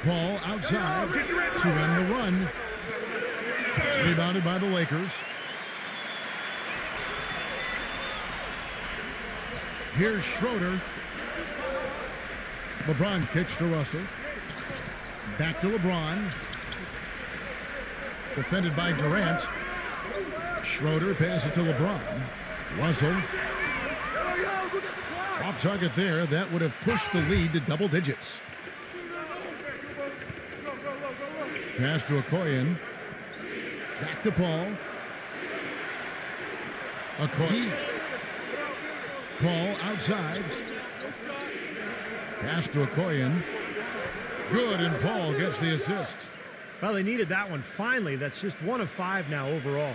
Paul outside to end the run. Rebounded by the Lakers. Here's Schroeder. LeBron kicks to Russell. Back to LeBron. Defended by Durant. Schroeder passes it to LeBron. Russell. Off target there. That would have pushed the lead to double digits. Pass to Okoye. Back to Paul. Okoye. Paul outside. Pass to Okoye. Good, and Paul gets the assist. Well, they needed that one finally. That's just 1 of 5 now overall.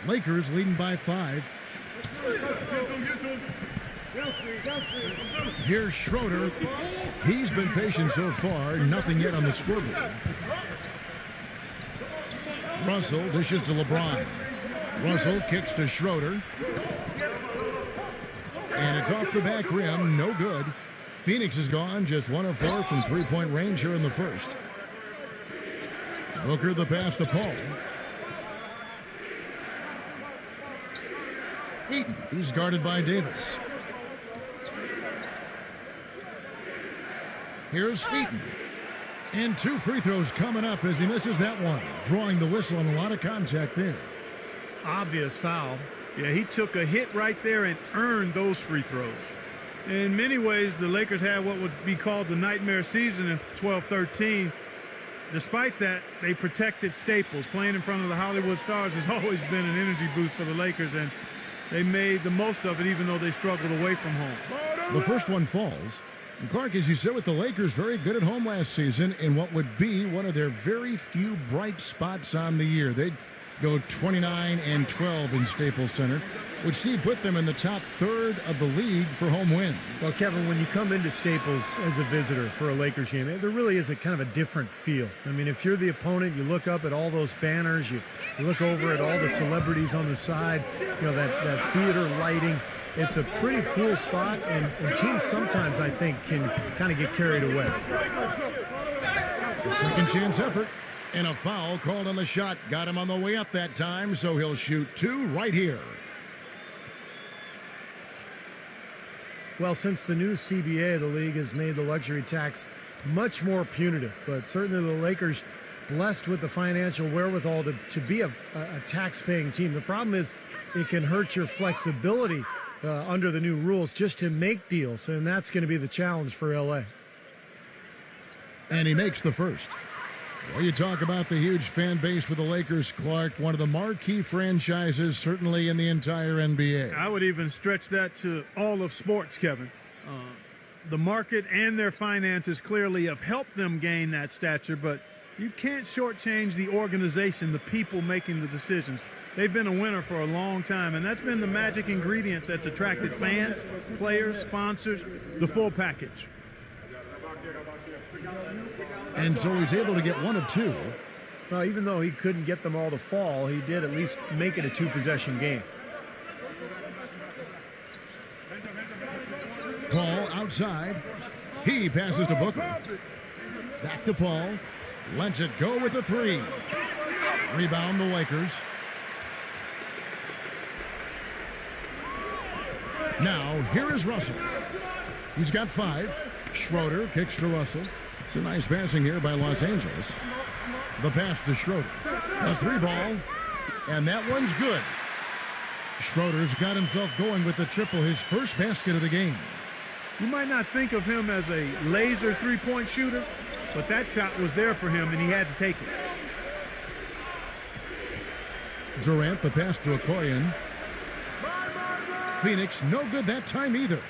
Lakers leading by 5. Here's Schroeder. He's been patient so far. Nothing yet on the scoreboard. Russell dishes to LeBron. Russell kicks to Schroeder. And it's off the back rim. No good. Phoenix is gone. Just 1 of 4 from three-point range here in the first. Booker the pass to Paul. Eaton. He's guarded by Davis. Here's Eaton. And 2 free throws coming up as he misses that one. Drawing the whistle and a lot of contact there. Obvious foul. Yeah, he took a hit right there and earned those free throws. In many ways, the Lakers had what would be called the nightmare season in 12-13. Despite that, they protected Staples. Playing in front of the Hollywood Stars has always been an energy boost for the Lakers, and they made the most of it even though they struggled away from home. The first one falls. And Clark, as you said, with the Lakers, very good at home last season in what would be one of their very few bright spots on the year. They'd go 29-12 in Staples Center, which Steve put them in the top third of the league for home wins. Well, Kevin, when you come into Staples as a visitor for a Lakers game, there really is a kind of a different feel. I mean, if you're the opponent, you look up at all those banners, you look over at all the celebrities on the side, that theater lighting. It's a pretty cool spot, and teams sometimes, I think, can kind of get carried away. The second chance effort. And a foul called on the shot. Got him on the way up that time, so he'll shoot 2 right here. Well, since the new CBA, the league has made the luxury tax much more punitive. But certainly the Lakers, blessed with the financial wherewithal to be a tax-paying team. The problem is it can hurt your flexibility under the new rules just to make deals, and that's going to be the challenge for L.A. And he makes the first. Well, you talk about the huge fan base for the Lakers, Clark, one of the marquee franchises certainly in the entire NBA. I would even stretch that to all of sports, Kevin. The market and their finances clearly have helped them gain that stature, but you can't shortchange the organization, the people making the decisions. They've been a winner for a long time, and that's been the magic ingredient that's attracted fans, players, sponsors, the full package. And so he's able to get 1 of 2. Well, even though he couldn't get them all to fall, he did at least make it a 2-possession game. Paul outside. He passes to Booker. Back to Paul. Lets it go with the 3. Rebound the Lakers. Now, here is Russell. He's got 5. Schroeder kicks to Russell. It's a nice passing here by Los Angeles. The pass to Schroeder. A 3 ball. And that one's good. Schroeder's got himself going with the triple, his first basket of the game. You might not think of him as a laser three-point shooter, but that shot was there for him, and he had to take it. Durant, the pass to Okoye. Phoenix, no good that time either.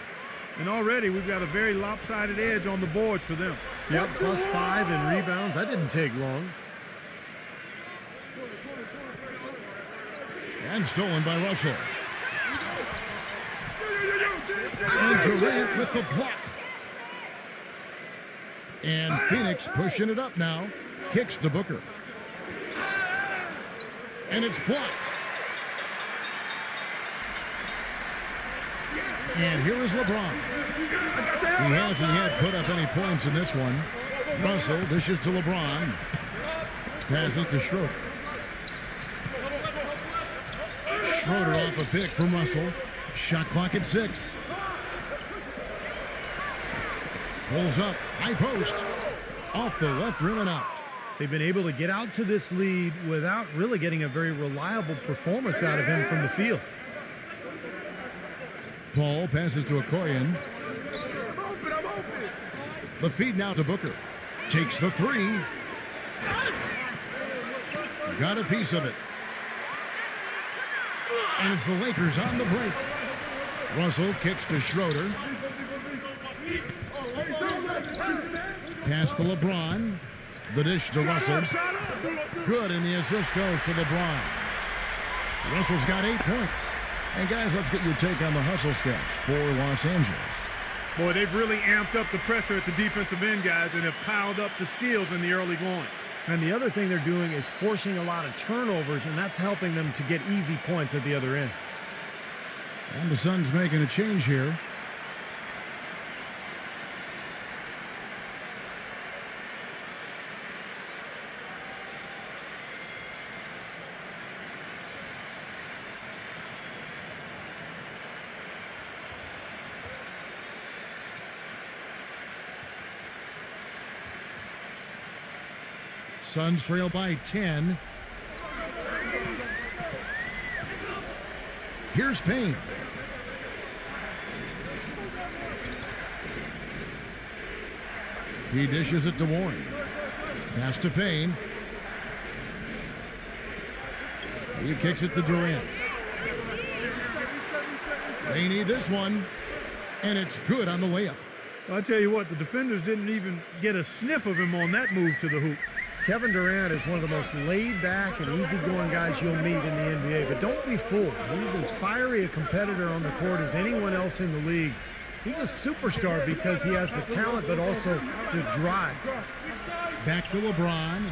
And already we've got a very lopsided edge on the boards for them. Yep, +5 in rebounds. That didn't take long. And stolen by Russell. And Durant with the block. And Phoenix pushing it up now. Kicks to Booker. And it's blocked. And here is LeBron. He hasn't yet put up any points in this one. Russell dishes to LeBron. Passes to Schroeder. Schroeder off a pick from Russell. Shot clock at 6. Pulls up. High post. Off the left rim and out. They've been able to get out to this lead without really getting a very reliable performance out of him from the field. Paul passes to Okoye. The feed now to Booker. Takes the 3. Got a piece of it. And it's the Lakers on the break. Russell kicks to Schroeder. Pass to LeBron. The dish to Russell. Good, and the assist goes to LeBron. Russell's got 8 points. And guys, let's get your take on the hustle stats for Los Angeles. Boy, they've really amped up the pressure at the defensive end, guys, and have piled up the steals in the early going. And the other thing they're doing is forcing a lot of turnovers, and that's helping them to get easy points at the other end. And the Suns making a change here. Suns trail by 10. Here's Payne. He dishes it to Warren. Pass to Payne. He kicks it to Durant. They need this one, and it's good on the layup. Well, I tell you what, the defenders didn't even get a sniff of him on that move to the hoop. Kevin Durant is one of the most laid-back and easygoing guys you'll meet in the NBA, but don't be fooled. He's as fiery a competitor on the court as anyone else in the league. He's a superstar because he has the talent, but also the drive. Back to LeBron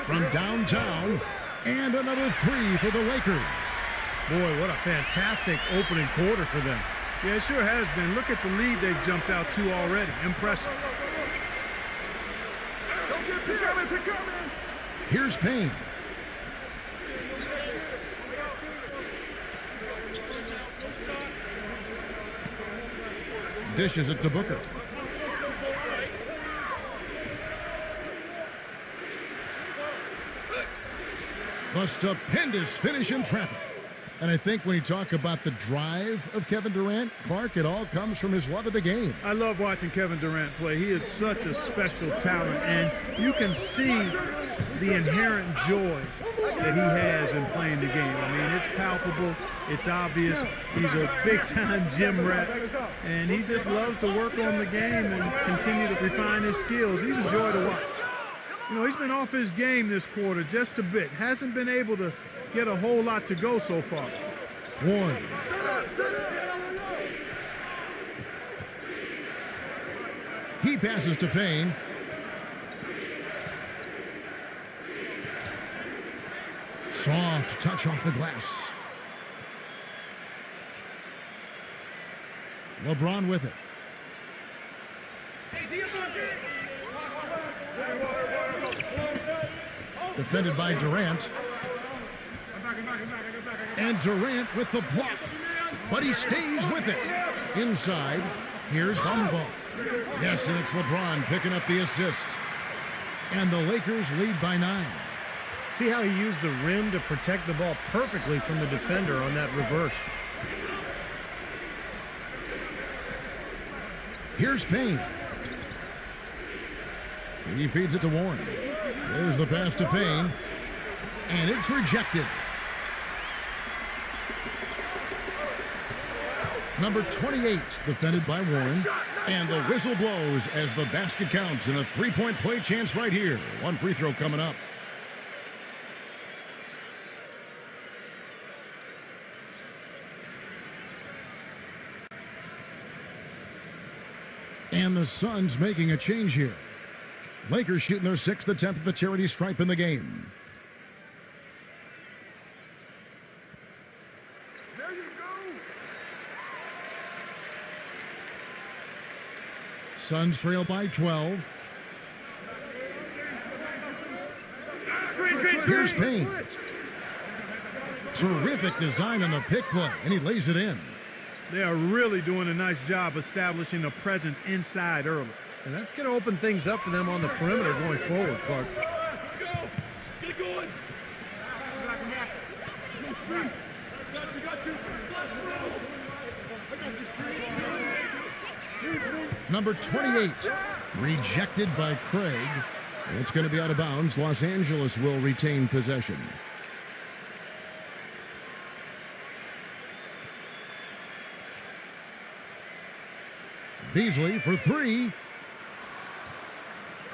from downtown, and another 3 for the Lakers. Boy, what a fantastic opening quarter for them. Yeah, it sure has been. Look at the lead they've jumped out to already. Impressive. Here's Payne. Dishes it to Booker. The stupendous finish in traffic. And I think when you talk about the drive of Kevin Durant, Clark, it all comes from his love of the game. I love watching Kevin Durant play. He is such a special talent, and you can see the inherent joy that he has in playing the game. I mean, it's palpable. It's obvious. He's a big-time gym rat, and he just loves to work on the game and continue to refine his skills. He's a joy to watch. You know, he's been off his game this quarter just a bit. Hasn't been able to get a whole lot to go so far. Warren. He passes to Payne. Soft touch off the glass. LeBron with it. Defended by Durant. And Durant with the block. But he stays with it. Inside, here's Humble. Yes, and it's LeBron picking up the assist. And the Lakers lead by 9. See how he used the rim to protect the ball perfectly from the defender on that reverse. Here's Payne. He feeds it to Warren. There's the pass to Payne. And it's rejected. Number 28, defended by Warren. And the whistle blows as the basket counts and a three-point play chance right here. One free throw coming up. And the Suns making a change here. Lakers shooting their 6th attempt at the charity stripe in the game. There you go. Suns trail by 12. Here's Payne. Terrific design on the pick play, and he lays it in. They are really doing a nice job establishing a presence inside early. And that's going to open things up for them on the perimeter going forward, Clark. Get going. Number 28, rejected by Craig. It's going to be out of bounds. Los Angeles will retain possession. Beasley for 3.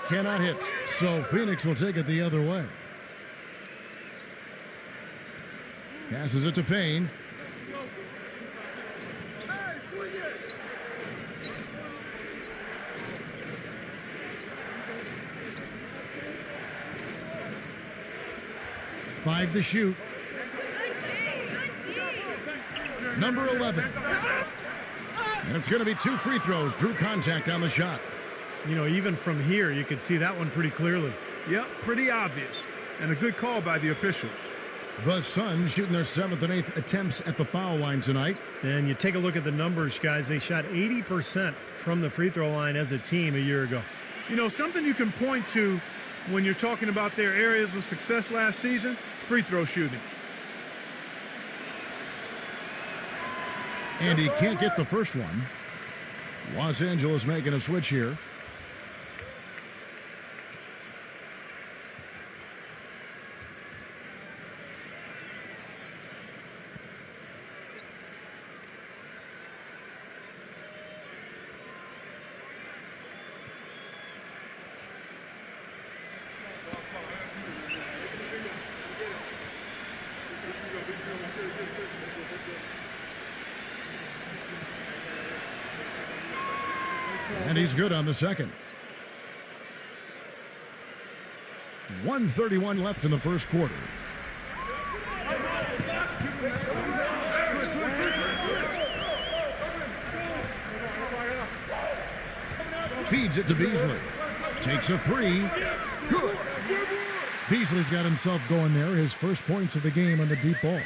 Cannot hit. So Phoenix will take it the other way. Passes it to Payne. Five to shoot. Number 11. And it's going to be 2 free throws. Drew contact on the shot. You know, even from here, you could see that one pretty clearly. Yep, pretty obvious. And a good call by the officials. The Suns shooting their 7th and 8th attempts at the foul line tonight. And you take a look at the numbers, guys. They shot 80% from the free throw line as a team a year ago. You know, something you can point to when you're talking about their areas of success last season, free throw shooting. And he can't get the first one. Los Angeles making a switch here. And he's good on the second. 1:31 left in the first quarter. Feeds it to Beasley. Takes a 3. Good. Beasley's got himself going there. His first points of the game on the deep ball.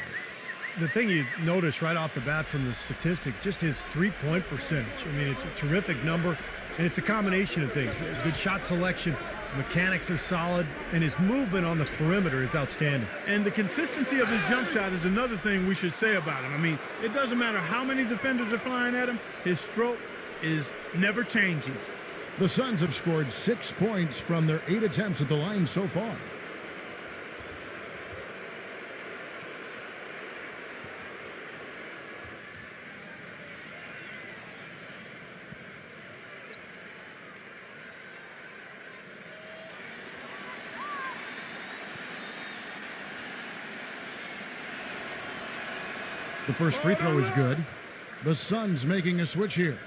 The thing you notice right off the bat from the statistics, just his three-point percentage. I mean, it's a terrific number, and it's a combination of things. Good shot selection, his mechanics are solid, and his movement on the perimeter is outstanding. And the consistency of his jump shot is another thing we should say about him. I mean, it doesn't matter how many defenders are flying at him, his stroke is never changing. The Suns have scored 6 points from their 8 attempts at the line so far. The first free throw is good. The Suns making a switch here.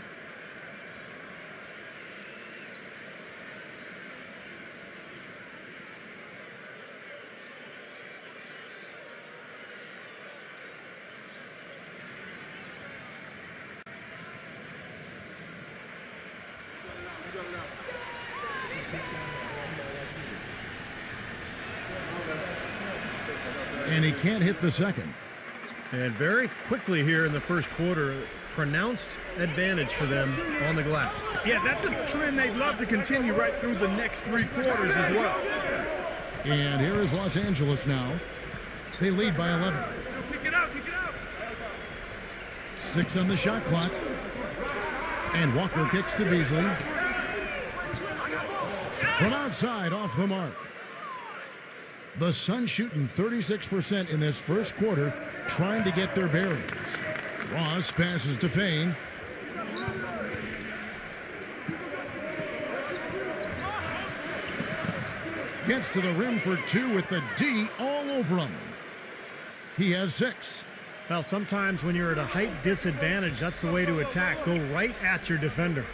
And he can't hit the second. And very quickly here in the first quarter, pronounced advantage for them on the glass. Yeah, that's a trend they'd love to continue right through the next 3 quarters as well. And here is Los Angeles now. They lead by 11. Kick it out, kick it out. 6 on the shot clock. And Walker kicks to Beasley. From outside, off the mark. The Suns shooting 36% in this first quarter, trying to get their bearings. Ross passes to Payne. Gets to the rim for 2 with the D all over him. He has 6. Well, sometimes when you're at a height disadvantage, that's the way to attack. Go right at your defender.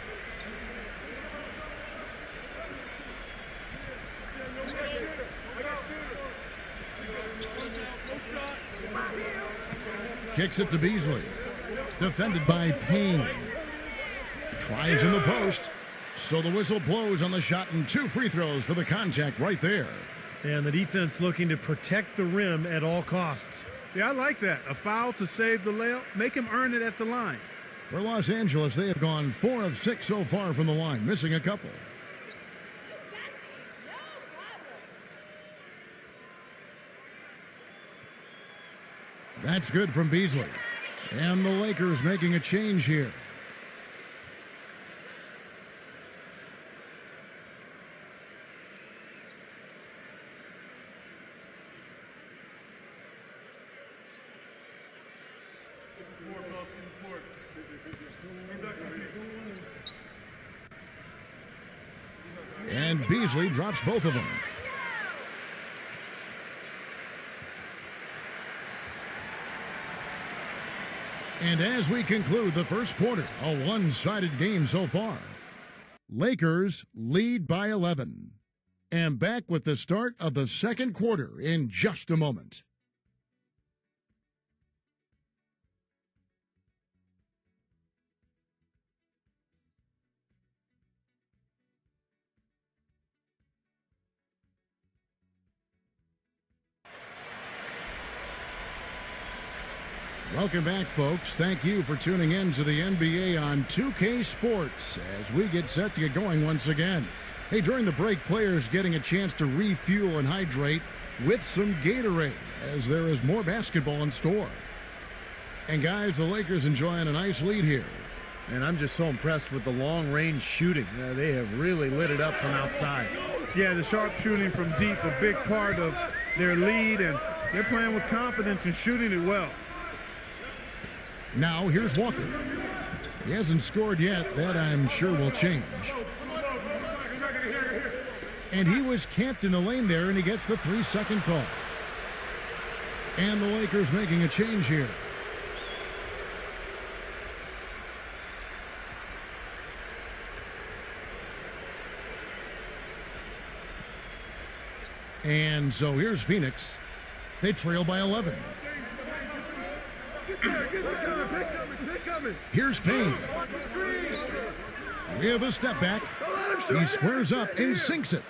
Kicks it to Beasley. Defended by Payne. Tries in the post. So the whistle blows on the shot and 2 free throws for the contact right there. And the defense looking to protect the rim at all costs. Yeah, I like that. A foul to save the layup. Make him earn it at the line. For Los Angeles, they have gone 4 of 6 so far from the line, missing a couple. That's good from Beasley. And the Lakers making a change here. And Beasley drops both of them. And as we conclude the first quarter, a one-sided game so far. Lakers lead by 11. And back with the start of the second quarter in just a moment. Welcome back, folks. Thank you for tuning in to the NBA on 2K Sports as we get set to get going once again. Hey, during the break, players getting a chance to refuel and hydrate with some Gatorade as there is more basketball in store. And guys, the Lakers enjoying a nice lead here. And I'm just so impressed with the long-range shooting. They have really lit it up from outside. Yeah, the sharp shooting from deep, a big part of their lead, and they're playing with confidence and shooting it well. Now, here's Walker. He hasn't scored yet. That, I'm sure, will change. And he was camped in the lane there, and he gets the 3-second call. And the Lakers making a change here. And so here's Phoenix. They trail by 11. Here's Payne. With a step back. He squares up and sinks it.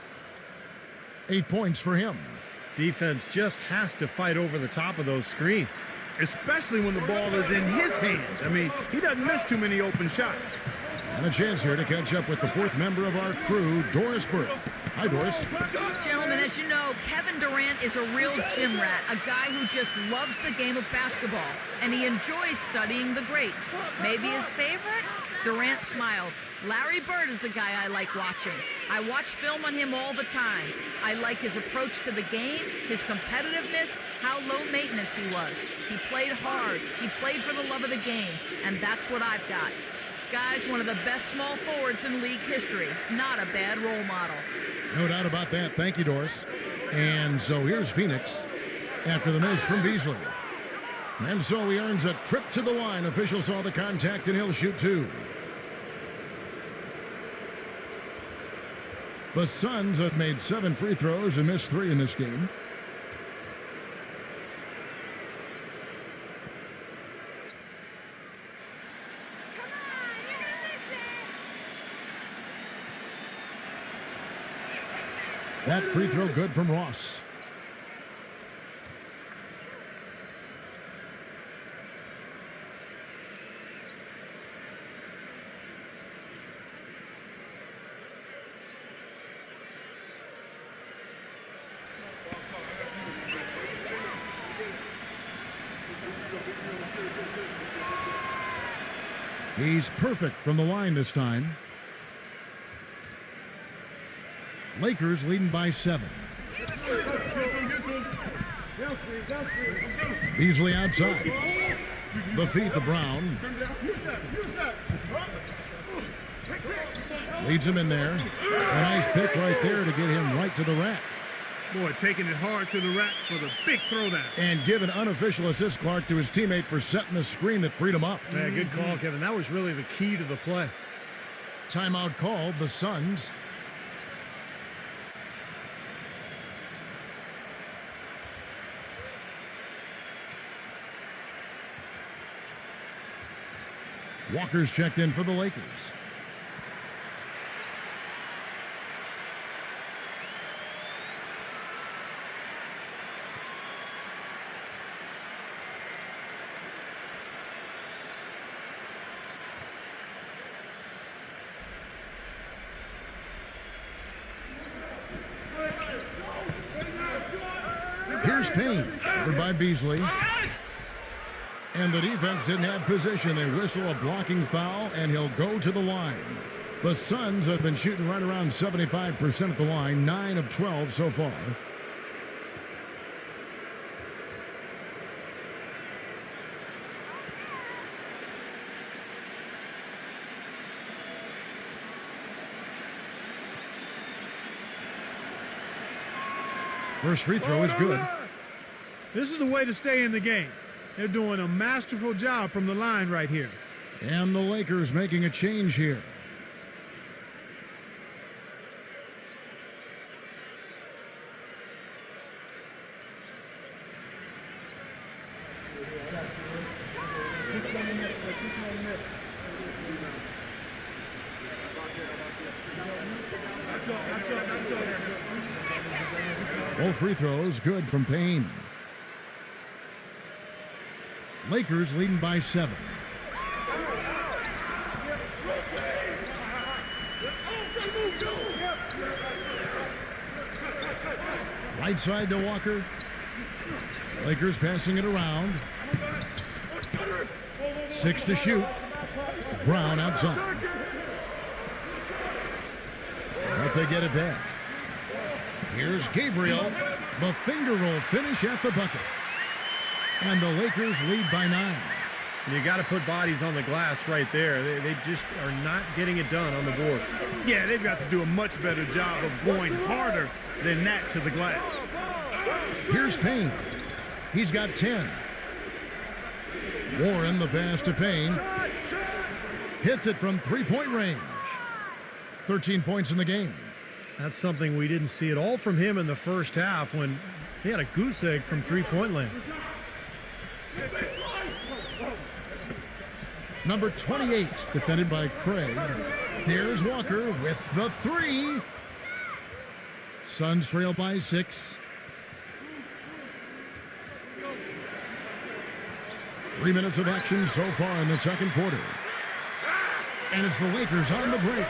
8 points for him. Defense just has to fight over the top of those screens. Especially when the ball is in his hands. I mean, he doesn't miss too many open shots. And a chance here to catch up with the fourth member of our crew, Doris Burke. Hi, Doris. Gentlemen, as you know, Kevin Durant is a real gym rat, a guy who just loves the game of basketball, and he enjoys studying the greats. Maybe his favorite? Durant smiled. Larry Bird is a guy I like watching. I watch film on him all the time. I like his approach to the game, his competitiveness, how low maintenance he was. He played hard. He played for the love of the game, and that's what I've got. Guys, one of the best small forwards in league history. Not a bad role model. No doubt about that. Thank you, Doris. And so here's Phoenix after the miss from Beasley. And so he earns a trip to the line. Official saw the contact, and he'll shoot two. The Suns have made 7 free throws and missed 3 in this game. That free throw good from Ross. He's perfect from the line this time. Lakers leading by 7. Beasley outside. The feed to Brown. Leads him in there. A nice pick right there to get him right to the rack. Boy, taking it hard to the rack for the big throwdown. And give an unofficial assist, Clark, to his teammate for setting the screen that freed him up. Yeah, good call, Kevin. That was really the key to the play. Timeout called, the Suns. Walker's checked in for the Lakers. Here's Payne, covered by Beasley. And the defense didn't have position. They whistle a blocking foul, and he'll go to the line. The Suns have been shooting right around 75% at the line, 9 of 12 so far. First free throw is good. This is the way to stay in the game. They're doing a masterful job from the line right here. And the Lakers making a change here. Both free throws good from Payne. Lakers leading by 7. Right side to Walker. Lakers passing it around. 6 to shoot. Brown outside. But they get it back. Here's Gabriel. The finger roll finish at the bucket. And the Lakers lead by 9. You got to put bodies on the glass right there. They just are not getting it done on the boards. Yeah, they've got to do a much better job of going harder than that to the glass. Here's Payne. He's got 10. Warren, the pass to Payne. Hits it from three-point range. 13 points in the game. That's something we didn't see at all from him in the first half when he had a goose egg from three-point land. Number 28, defended by Craig. There's Walker with the 3. Suns trail by 6. 3 minutes of action so far in the second quarter. And it's the Lakers on the break.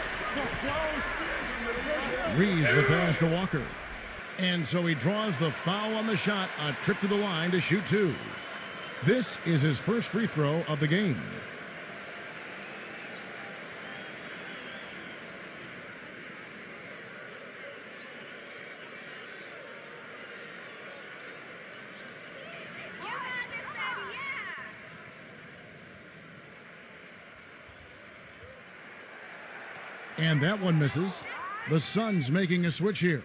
Reeves the pass to Walker. And so he draws the foul on the shot, a trip to the line to shoot 2. This is his first free throw of the game. And that one misses. The Suns making a switch here.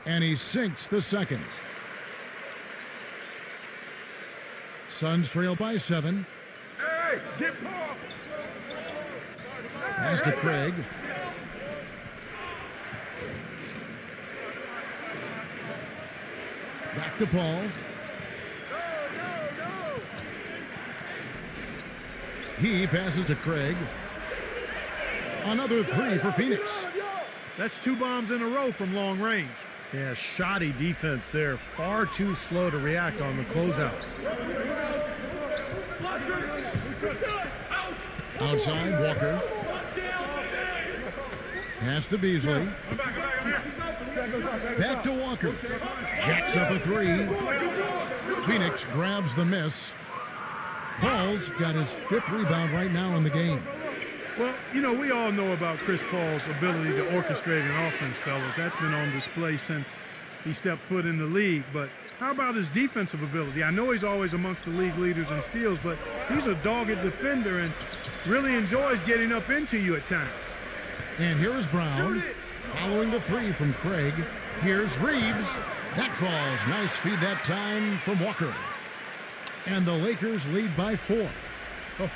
And he sinks the second. Suns trail by 7. Hey, get Paul. Pass to Craig. Back to Paul. No. He passes to Craig. Another 3 for Phoenix. That's 2 bombs in a row from long range. Yeah, shoddy defense there. Far too slow to react on the closeouts. Outside, Walker. Pass to Beasley. Back to Walker. Jacks up a 3. Phoenix grabs the miss. Paul's got his 5th rebound right now in the game. Well, you know, we all know about Chris Paul's ability to orchestrate an offense, fellas. That's been on display since he stepped foot in the league. But how about his defensive ability? I know he's always amongst the league leaders in steals, but he's a dogged defender and really enjoys getting up into you at times. And here is Brown, following the 3 from Craig. Here's Reeves. That falls. Nice feed that time from Walker. And the Lakers lead by 4. Oh,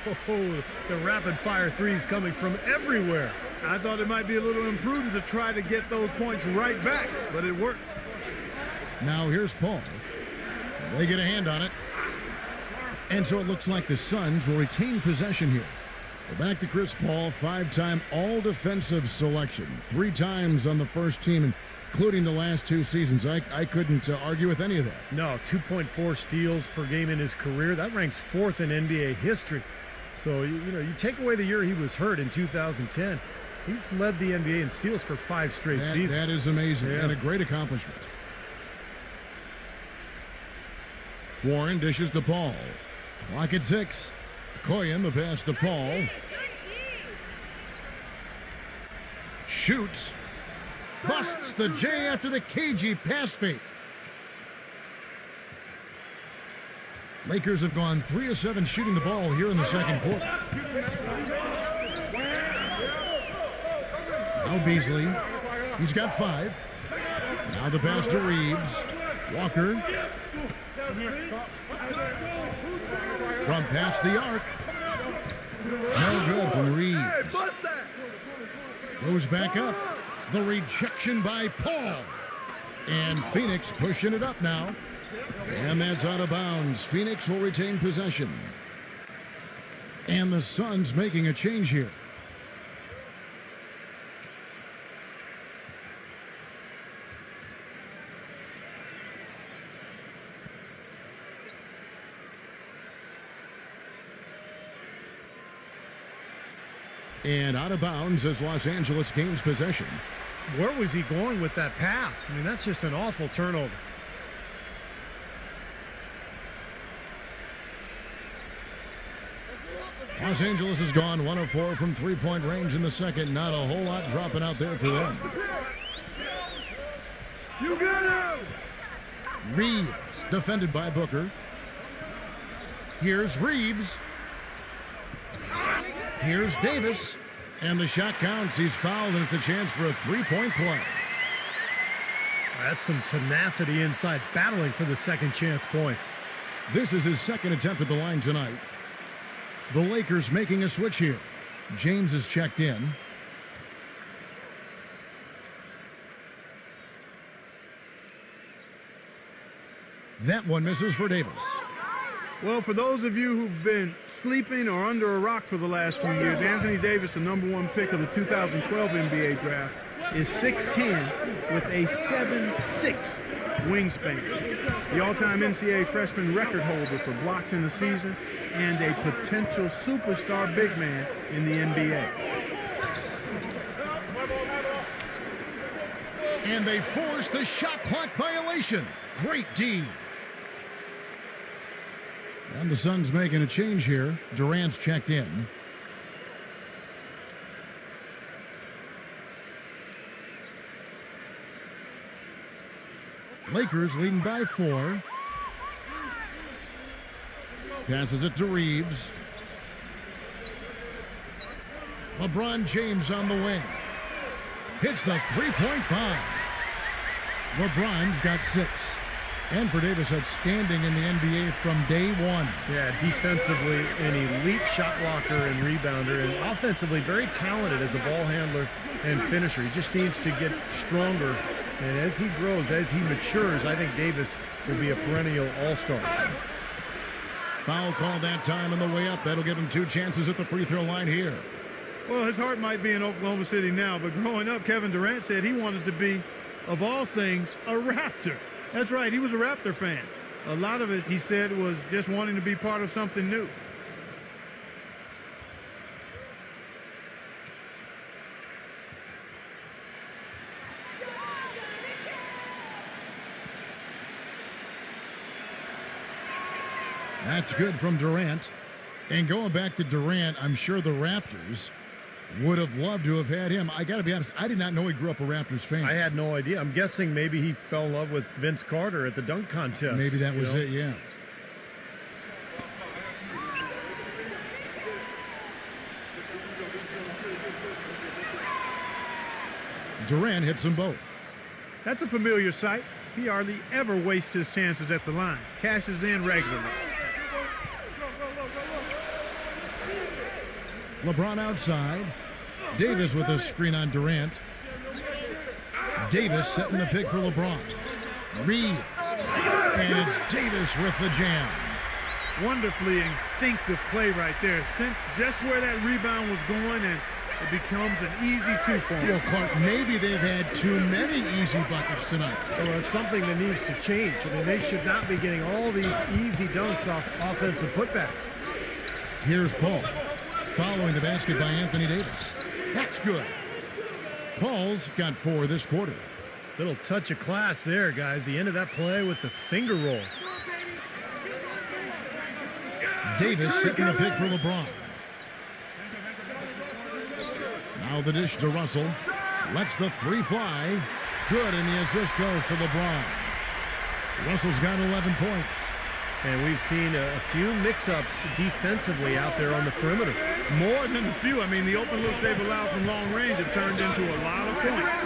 the rapid-fire threes coming from everywhere. I thought it might be a little imprudent to try to get those points right back, but it worked. Now here's Paul. They get a hand on it. And so it looks like the Suns will retain possession here. Well, back to Chris Paul, 5-time all-defensive selection. 3 times on the first team, including the last 2 seasons. I couldn't argue with any of that. No, 2.4 steals per game in his career. That ranks 4th in NBA history. So, you take away the year he was hurt in 2010. He's led the NBA in steals for 5 straight seasons. That is amazing and a great accomplishment. Warren dishes to Paul. Clock at 6. Koyen the pass to Paul. Shoots. Busts the J after the cagey pass fake. Lakers have gone 3 of 7 shooting the ball here in the second quarter. Now Beasley. He's got 5. Now the pass to Reeves. Walker. From past the arc. No good from Reeves. Goes back up. The rejection by Paul. And Phoenix pushing it up now. And that's out of bounds. Phoenix will retain possession. And the Suns making a change here. And out of bounds as Los Angeles gains possession. Where was he going with that pass? I mean, that's just an awful turnover. Los Angeles has gone 1 of 4 from 3-point range in the second. Not a whole lot dropping out there for them. You got him! Reeves, defended by Booker. Here's Reeves. Here's Davis. And the shot counts. He's fouled, and it's a chance for a 3-point play. That's some tenacity inside, battling for the second chance points. This is his second attempt at the line tonight. The Lakers making a switch here. James is checked in. That one misses for Davis. Well, for those of you who've been sleeping or under a rock for the last few years, Anthony Davis, the #1 pick of the 2012 NBA draft, is 6'10" with a 7'6" wingspan. The all-time NCAA freshman record holder for blocks in the season and a potential superstar big man in the NBA. And they force the shot clock violation. Great D. And the Suns making a change here. Durant's checked in. Lakers leading by 4. Passes it to Reeves. LeBron James on the wing. Hits the three-point bomb. LeBron's got 6. And for Davis, outstanding in the NBA from day one. Yeah, defensively an elite shot blocker and rebounder, and offensively very talented as a ball handler and finisher. He just needs to get stronger, and as he grows, as he matures, I think Davis will be a perennial all-star. Foul call that time on the way up. That'll give him 2 chances at the free throw line here. Well, his heart might be in Oklahoma City now, but growing up, Kevin Durant said he wanted to be, of all things, a Raptor. That's right, he was a Raptor fan. A lot of it, he said, was just wanting to be part of something new. That's good from Durant. And going back to Durant, I'm sure the Raptors would have loved to have had him. I got to be honest, I did not know he grew up a Raptors fan. I had no idea. I'm guessing maybe he fell in love with Vince Carter at the dunk contest. Maybe that was it, yeah. Durant hits them both. That's a familiar sight. He hardly ever wastes his chances at the line. Cashes in regularly. LeBron outside. Davis with a screen on Durant. Davis setting the pick for LeBron. Reeves. And it's Davis with the jam. Wonderfully instinctive play right there. Sense just where that rebound was going, and it becomes an easy 2 for him. Well, Clark, maybe they've had too many easy buckets tonight. Well, it's something that needs to change. I mean, they should not be getting all these easy dunks off offensive putbacks. Here's Paul. Following the basket by Anthony Davis. That's good. Paul's got 4 this quarter. Little touch of class there, guys. The end of that play with the finger roll. Davis setting the pick for LeBron. Now the dish to Russell. Lets the 3 fly. Good, and the assist goes to LeBron. Russell's got 11 points. And we've seen a few mix-ups defensively out there on the perimeter. More than a few. I mean, the open looks they've allowed from long range have turned into a lot of points.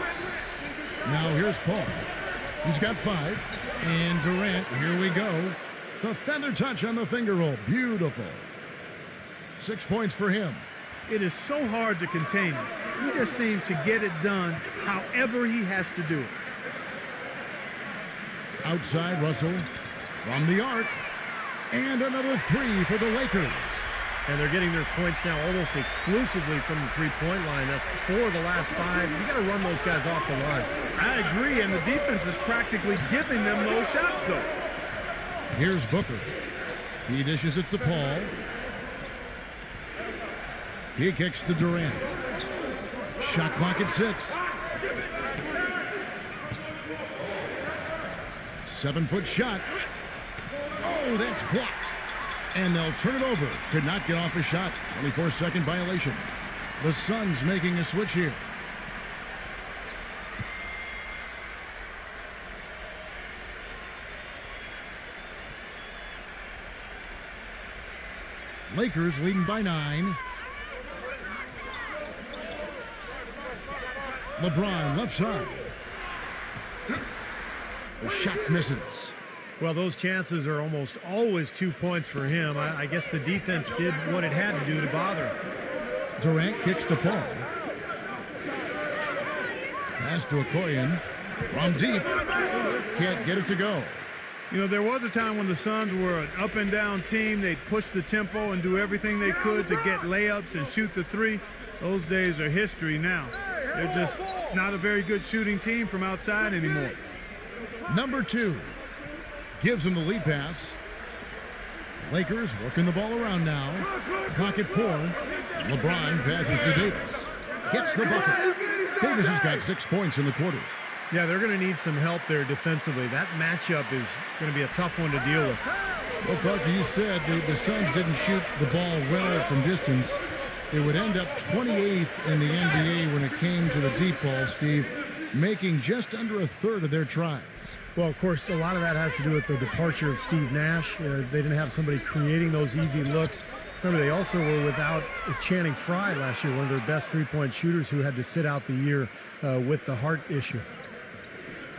Now here's Paul. He's got 5. And Durant, here we go. The feather touch on the finger roll. Beautiful. 6 points for him. It is so hard to contain him. He just seems to get it done however he has to do it. Outside Russell from the arc. And another 3 for the Lakers. And they're getting their points now almost exclusively from the three-point line. That's 4 of the last 5. You got to run those guys off the line. I agree, and the defense is practically giving them those shots, though. Here's Booker. He dishes it to Paul. He kicks to Durant. Shot clock at 6. 7-foot shot. Oh, that's blocked. And they'll turn it over. Could not get off a shot. 24-second violation. The Suns making a switch here. Lakers leading by 9. LeBron left side. The shot misses. Well, those chances are almost always 2 points for him. I guess the defense did what it had to do to bother him. Durant kicks to Paul. Pass to Okoye from deep. Can't get it to go. You know, there was a time when the Suns were an up-and-down team. They'd push the tempo and do everything they could to get layups and shoot the three. Those days are history now. They're just not a very good shooting team from outside anymore. Number 2 gives him the lead pass. Lakers working the ball around now. Clock at 4. LeBron passes to Davis. Gets the bucket. Davis has got 6 points in the quarter. Yeah, they're going to need some help there defensively. That matchup is going to be a tough one to deal with. Well, Clark, you said the Suns didn't shoot the ball well from distance. It would end up 28th in the NBA when it came to the deep ball, Steve, making just under a third of their tries. Well, of course, a lot of that has to do with the departure of Steve Nash. They didn't have somebody creating those easy looks. Remember, they also were without Channing Frye last year, one of their best three-point shooters who had to sit out the year with the heart issue.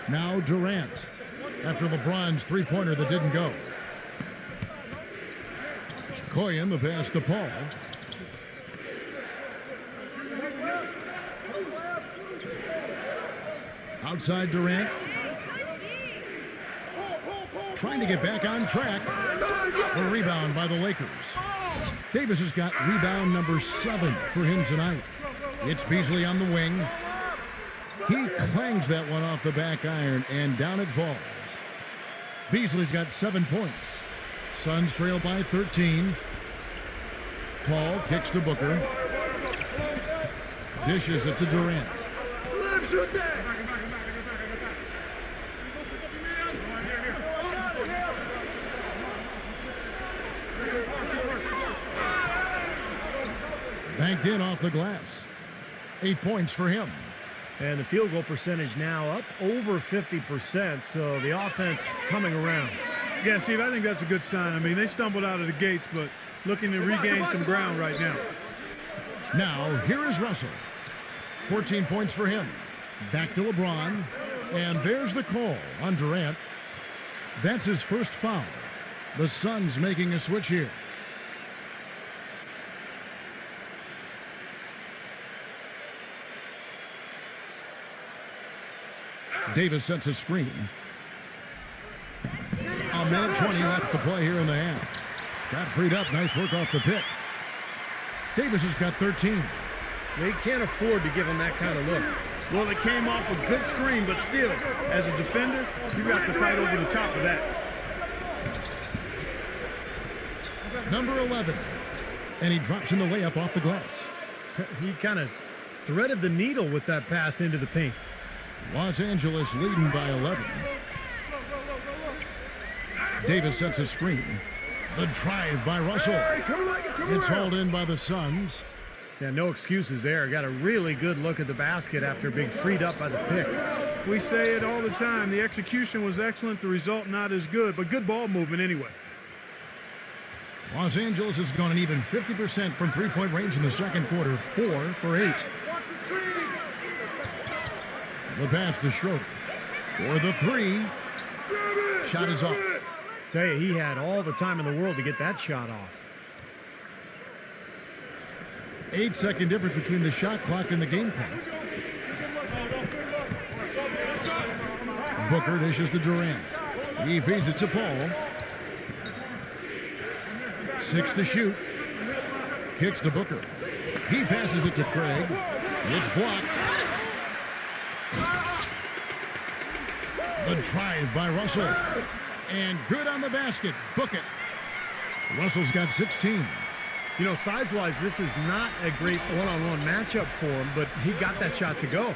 Now Durant, after LeBron's three-pointer that didn't go. Koyen, the pass to Paul. Outside Durant. Trying to get back on track. The rebound by the Lakers. Davis has got rebound number 7 for him tonight. It's Beasley on the wing. He clangs that one off the back iron, and down it falls. Beasley's got 7 points. Suns trail by 13. Paul kicks to Booker. Dishes it to Durant. Banked in off the glass. 8 points for him. And the field goal percentage now up over 50%, so the offense coming around. Yeah, Steve, I think that's a good sign. I mean, they stumbled out of the gates, but looking to regain some ground right now. Now, here is Russell. 14 points for him. Back to LeBron. And there's the call on Durant. That's his first foul. The Suns making a switch here. Davis sets a screen. A minute 20 left to play here in the half. Got freed up. Nice work off the pick. Davis has got 13. They can't afford to give him that kind of look. Well, it came off a good screen, but still, as a defender, you got to fight over the top of that. Number 11. And he drops in the layup off the glass. He kind of threaded the needle with that pass into the paint. Los Angeles leading by 11. Davis sets a screen. The drive by Russell. It's hauled in by the Suns. Yeah, no excuses there. Got a really good look at the basket after being freed up by the pick. We say it all the time. The execution was excellent. The result not as good, but good ball movement anyway. Los Angeles has gone an even 50% from three-point range in the second quarter. 4 for 8. The pass to Schroeder for the 3. Shot is off. Tell you, he had all the time in the world to get that shot off. 8-second difference between the shot clock and the game clock. Booker dishes to Durant. He feeds it to Paul. 6 to shoot. Kicks to Booker. He passes it to Craig. It's blocked. The drive by Russell. And good on the basket. Book it. Russell's got 16. You know, size-wise, this is not a great one-on-one matchup for him, but he got that shot to go.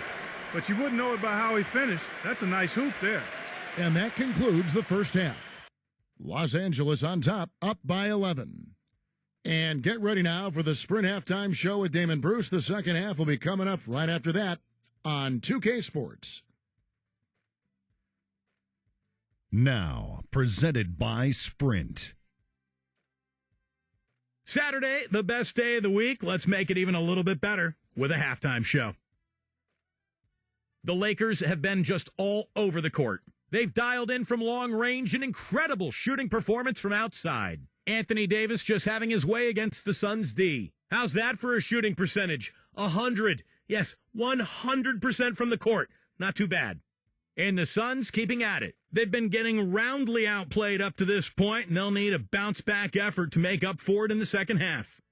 But you wouldn't know it by how he finished. That's a nice hoop there. And that concludes the first half. Los Angeles on top, up by 11. And get ready now for the Sprint Halftime Show with Damon Bruce. The second half will be coming up right after that on 2K Sports. Now, presented by Sprint. Saturday, the best day of the week. Let's make it even a little bit better with a halftime show. The Lakers have been just all over the court. They've dialed in from long range, an incredible shooting performance from outside. Anthony Davis just having his way against the Suns D. How's that for a shooting percentage? 100. Yes, 100% from the court. Not too bad. And the Suns keeping at it. They've been getting roundly outplayed up to this point, and they'll need a bounce-back effort to make up for it in the second half.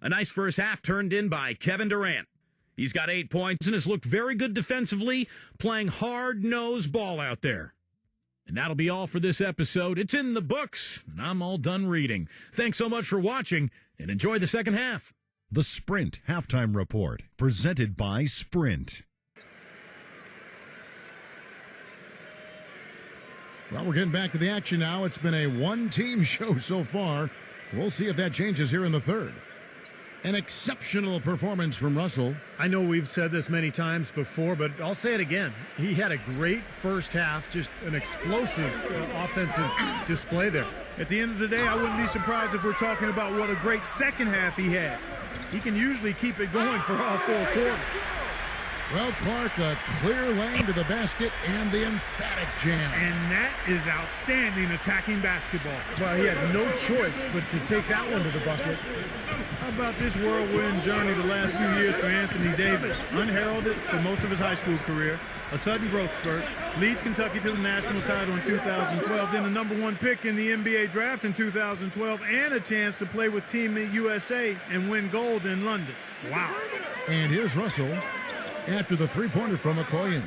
A nice first half turned in by Kevin Durant. He's got 8 points and has looked very good defensively, playing hard-nosed ball out there. And that'll be all for this episode. It's in the books, and I'm all done reading. Thanks so much for watching, and enjoy the second half. The Sprint Halftime Report, presented by Sprint. Well, we're getting back to the action now. It's been a one-team show so far. We'll see if that changes here in the third. An exceptional performance from Russell. I know we've said this many times before, but I'll say it again. He had a great first half, just an explosive offensive display there. At the end of the day, I wouldn't be surprised if we're talking about what a great second half he had. He can usually keep it going for all 4 quarters. Well, Clark, a clear lane to the basket and the emphatic jam. And that is outstanding attacking basketball. Well, he had no choice but to take that one to the bucket. How about this whirlwind journey the last few years for Anthony Davis? Unheralded for most of his high school career, a sudden growth spurt, leads Kentucky to the national title in 2012, then the #1 pick in the NBA draft in 2012, and a chance to play with Team USA and win gold in London. Wow. And here's Russell after the three-pointer from Okoye.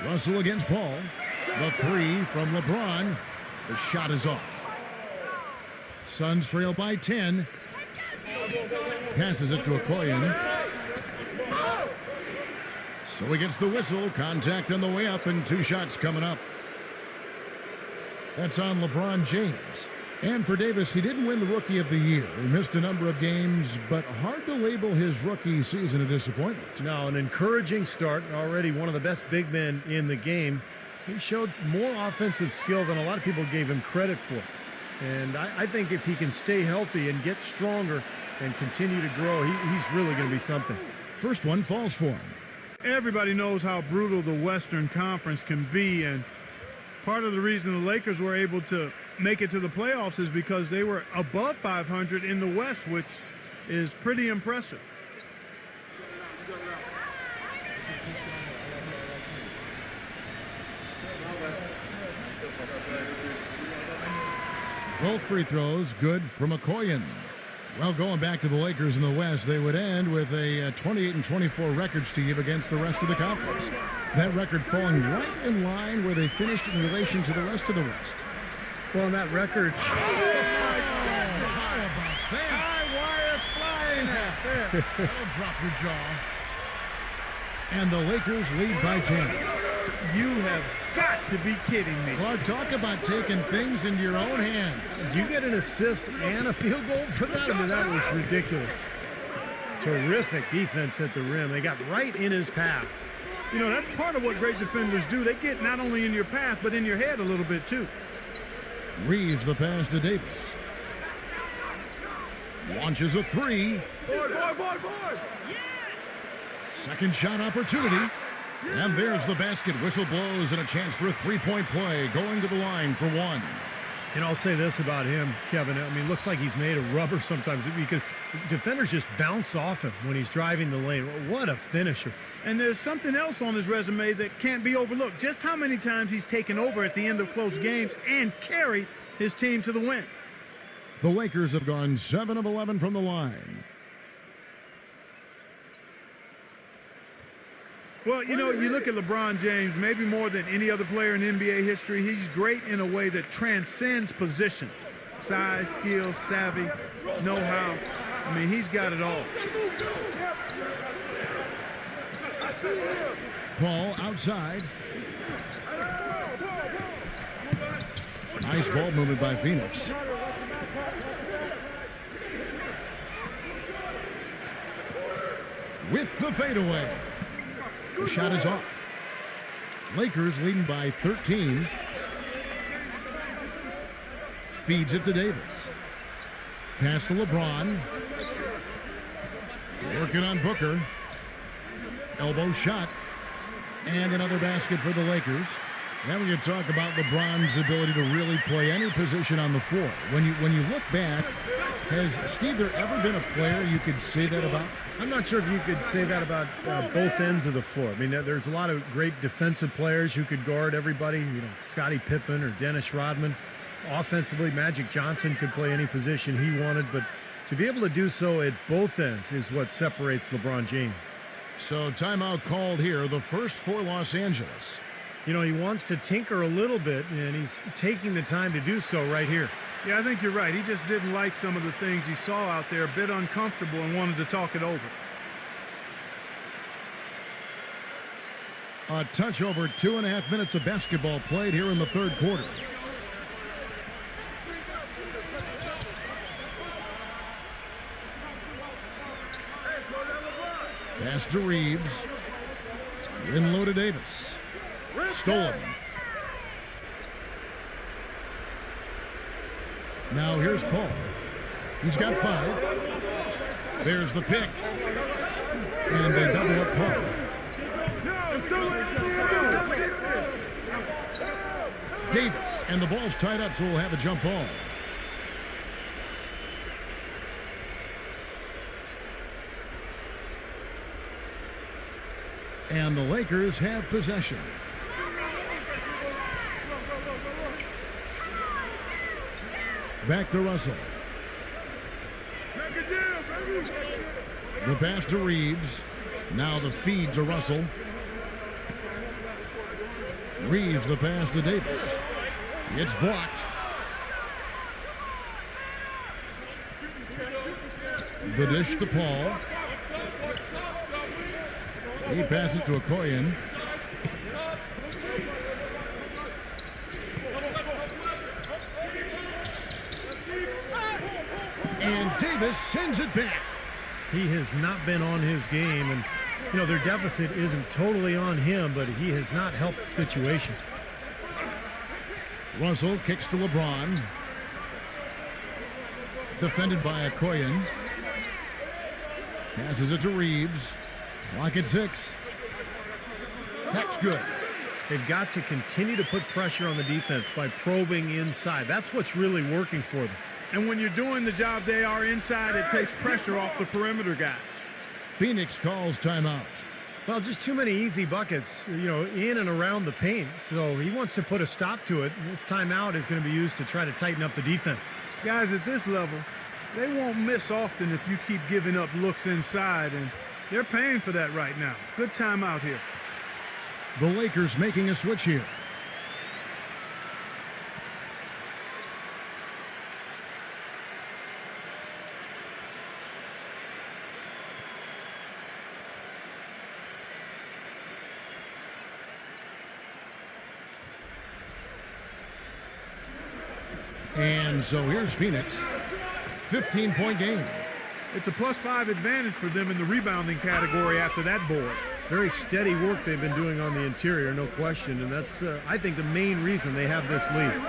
Russell against Paul. The three from LeBron. The shot is off. Suns trail by 10. Passes it to Okoye. So he gets the whistle. Contact on the way up and 2 shots coming up. That's on LeBron James. And for Davis, he didn't win the Rookie of the Year. He missed a number of games, but hard to label his rookie season a disappointment. No, an encouraging start. Already one of the best big men in the game. He showed more offensive skill than a lot of people gave him credit for. And I think if he can stay healthy and get stronger and continue to grow, he's really going to be something. First one falls for him. Everybody knows how brutal the Western Conference can be, and part of the reason the Lakers were able to make it to the playoffs is because they were above 500 in the West, which is pretty impressive. Both free throws good from Okoye. Well, going back to the Lakers in the West, they would end with a 28-24 record, Steve, against the rest of the conference. That record falling right in line where they finished in relation to the rest of the West. Well, that record. How about that? High wire flying. That'll drop your jaw. And the Lakers lead by 10. You have got to be kidding me. Clark, talk about taking things into your own hands. Did you get an assist and a field goal for that? I mean, that was ridiculous. Terrific defense at the rim. They got right in his path. You know, that's part of what great defenders do. They get not only in your path, but in your head a little bit, too. Reeves the pass to Davis. Launches a three. Board. Second shot opportunity. And there's the basket. Whistle blows and a chance for a three-point play. Going to the line for one. And I'll say this about him, Kevin. I mean, it looks like he's made of rubber sometimes because defenders just bounce off him when he's driving the lane. What a finisher. And there's something else on his resume that can't be overlooked. Just how many times he's taken over at the end of close games and carried his team to the win. The Lakers have gone 7 of 11 from the line. Well, you know, you look at LeBron James, maybe more than any other player in NBA history, he's great in a way that transcends position. Size, skill, savvy, know-how. I mean, he's got it all. Paul outside. Nice ball movement by Phoenix. With the fadeaway. The shot is off. Lakers leading by 13. Feeds it to Davis. Pass to LeBron. Working on Booker. Elbow shot. And another basket for the Lakers. Now we can talk about LeBron's ability to really play any position on the floor. When you look back Has Steve there ever been a player you could say that about? I'm not sure if you could say that about both ends of the floor. I mean, there's a lot of great defensive players who could guard everybody. You know, Scottie Pippen or Dennis Rodman. Offensively, Magic Johnson could play any position he wanted, but to be able to do so at both ends is what separates LeBron James. So timeout called here, the first for Los Angeles. You know, he wants to tinker a little bit, and he's taking the time to do so right here. Yeah, I think you're right. He just didn't like some of the things he saw out there, a bit uncomfortable, and wanted to talk it over. A touch over 2.5 minutes of basketball played here in the third quarter. Pass to Reeves. In low to Davis. Stolen. Now here's Paul. He's got 5. There's the pick. And they double up Paul. Davis, and the ball's tied up, so we'll have a jump ball. And the Lakers have possession. Back to Russell. The pass to Reeves. Now the feed to Russell. Reeves the pass to Davis. It's blocked. The dish to Paul. He passes to Okoye. And Davis sends it back. He has not been on his game, and you know, their deficit isn't totally on him, but he has not helped the situation. Russell kicks to LeBron. Defended by Okoye. Passes it to Reeves. Clock at 6. That's good. They've got to continue to put pressure on the defense by probing inside. That's what's really working for them. And when you're doing the job they are inside, it takes pressure off the perimeter guys. Phoenix calls timeout. Well, just too many easy buckets, you know, in and around the paint. So he wants to put a stop to it. This timeout is going to be used to try to tighten up the defense. Guys, at this level, they won't miss often if you keep giving up looks inside, and they're paying for that right now. Good timeout here. The Lakers making a switch here. And so here's Phoenix. 15-point game. It's a +5 advantage for them in the rebounding category after that board. Very steady work they've been doing on the interior, no question. And that's, I think, the main reason they have this lead.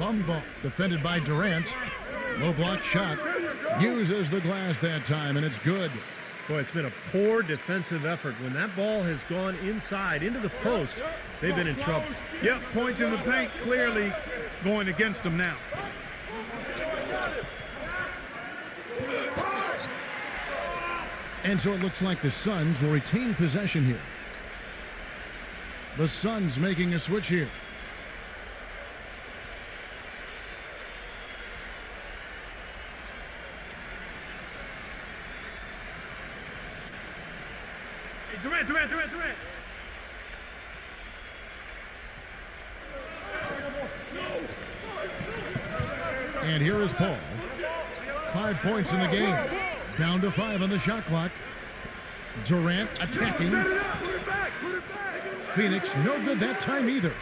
Bumble defended by Durant. Low block shot. Uses the glass that time, and it's good. Boy, it's been a poor defensive effort. When that ball has gone inside into the post, they've been in trouble. Yep, points in the paint clearly going against them now. And so it looks like the Suns will retain possession here. The Suns making a switch here. Durant. And here is Paul. 5 points in the game. Down to 5 on the shot clock. Durant attacking. Phoenix no good that time either.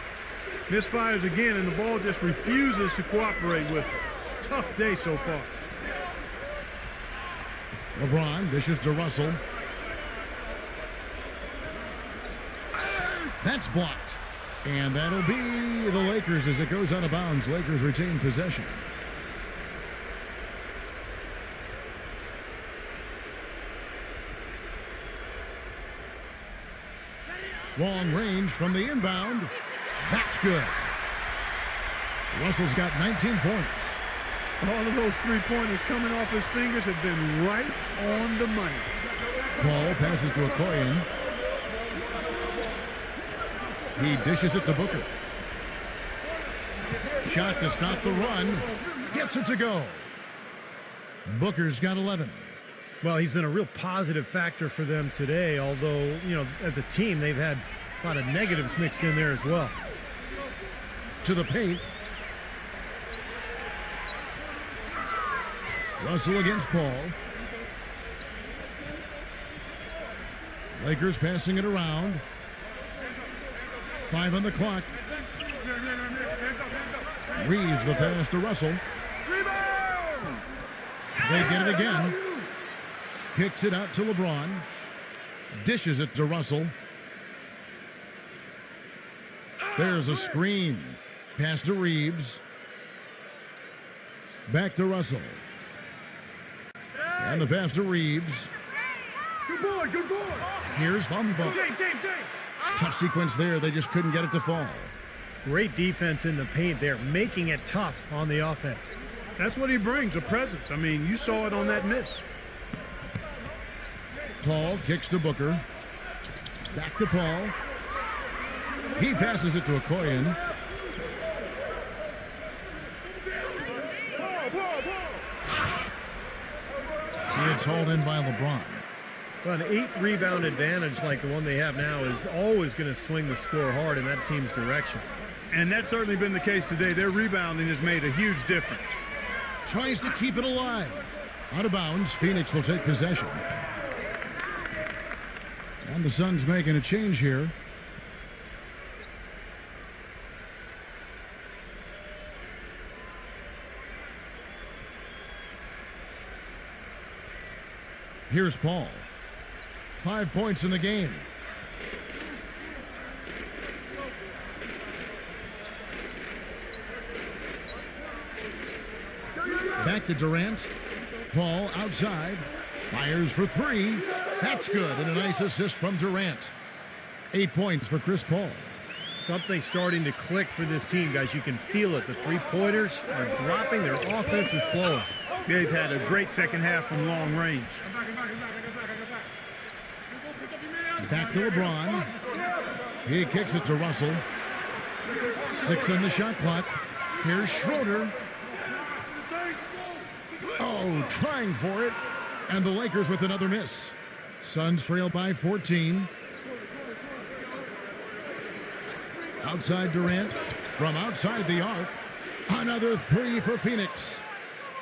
Misfires again, and the ball just refuses to cooperate with it. It's a tough day so far. LeBron dishes to Russell. That's blocked. And that'll be the Lakers as it goes out of bounds. Lakers retain possession. Long range from the inbound. That's good. Russell's got 19 points. All of those three-pointers coming off his fingers have been right on the money. Paul passes to Okoye. He dishes it to Booker. Shot to stop the run. Gets it to go. Booker's got 11. Well, he's been a real positive factor for them today, although, as a team, they've had a lot of negatives mixed in there as well. To the paint. Russell against Paul. Lakers passing it around. 5 on the clock. Reeves the pass to Russell. They get it again. Kicks it out to LeBron. Dishes it to Russell. There's a screen. Pass to Reeves. Back to Russell. And the pass to Reeves. Good boy, good boy. Here's Bumbo. Tough sequence there. They just couldn't get it to fall. Great defense in the paint there, making it tough on the offense. That's what he brings, a presence. I mean, you saw it on that miss. Paul kicks to Booker. Back to Paul. He passes it to Okoye. It's hauled in by LeBron. Well, an 8-rebound advantage like the one they have now is always going to swing the score hard in that team's direction. And that's certainly been the case today. Their rebounding has made a huge difference. Tries to keep it alive. Out of bounds, Phoenix will take possession. And the Suns making a change here. Here's Paul. 5 points in the game. Back to Durant. Paul outside. Fires for 3. That's good. And a nice assist from Durant. 8 points for Chris Paul. Something starting to click for this team, guys. You can feel it. The three-pointers are dropping. Their offense is flowing. They've had a great second half from long range. Back to LeBron. He kicks it to Russell. 6 on the shot clock. Here's Schroeder. Oh, trying for it. And the Lakers with another miss. Suns trail by 14. Outside Durant. From outside the arc. Another 3 for Phoenix.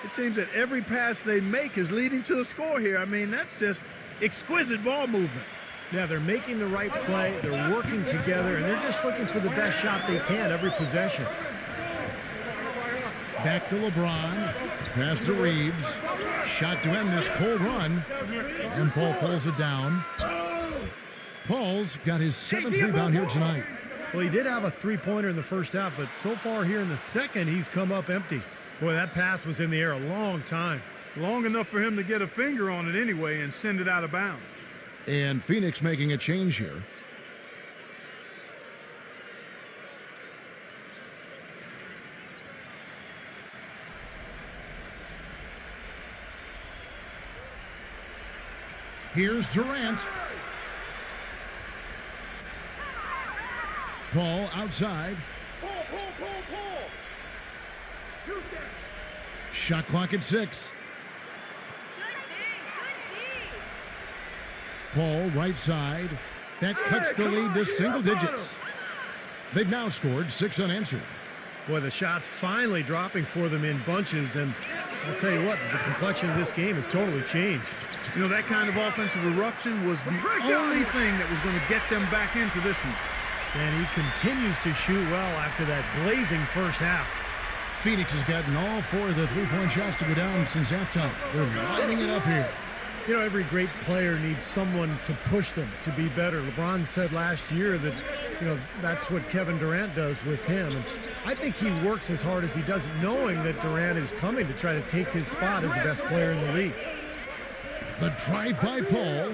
It seems that every pass they make is leading to a score here. I mean, that's just exquisite ball movement. Yeah, they're making the right play. They're working together, and they're just looking for the best shot they can every possession. Back to LeBron. Pass to Reeves. Shot to end this cold run. And Paul pulls it down. Paul's got his 7th rebound here tonight. Well, he did have a three-pointer in the first half, but so far here in the second, he's come up empty. Boy, that pass was in the air a long time. Long enough for him to get a finger on it anyway and send it out of bounds. And Phoenix making a change here. Here's Durant. Paul outside. Pull. Shoot that. Shot clock at 6. Paul right side. That cuts the lead to single digits. They've now scored 6 unanswered. Boy, the shots finally dropping for them in bunches, and I'll tell you what, the complexion of this game has totally changed. You know, that kind of offensive eruption was the only thing that was going to get them back into this one. And he continues to shoot well after that blazing first half. Phoenix has gotten all 4 of the three-point shots to go down since halftime. They're lighting it up here. You know, every great player needs someone to push them to be better. LeBron said last year that, that's what Kevin Durant does with him. And I think he works as hard as he does, knowing that Durant is coming to try to take his spot as the best player in the league. The drive by Paul.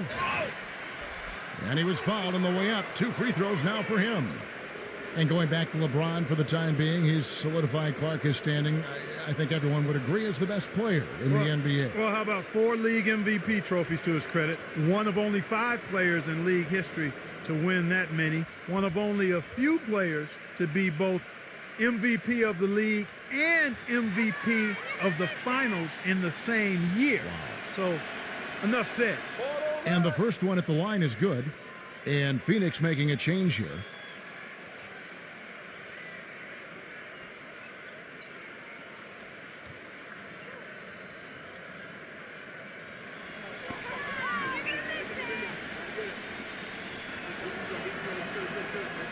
And he was fouled on the way up. 2 free throws now for him. And going back to LeBron for the time being, he's solidified Clark is standing, I think everyone would agree, as the best player in the NBA. Well, how about 4 league MVP trophies to his credit? One of only 5 players in league history to win that many. One of only a few players to be both MVP of the league and MVP of the finals in the same year. So, enough said. And the first one at the line is good. And Phoenix making a change here.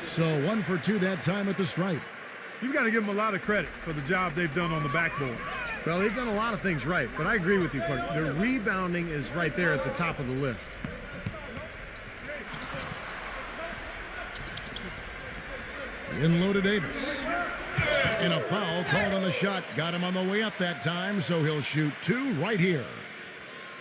So 1 for 2 that time at the stripe. You've got to give them a lot of credit for the job they've done on the backboard. Well, they've done a lot of things right, but I agree with you, Clark. Their rebounding is right there at the top of the list. In low to Davis. And a foul called on the shot. Got him on the way up that time, so he'll shoot 2 right here.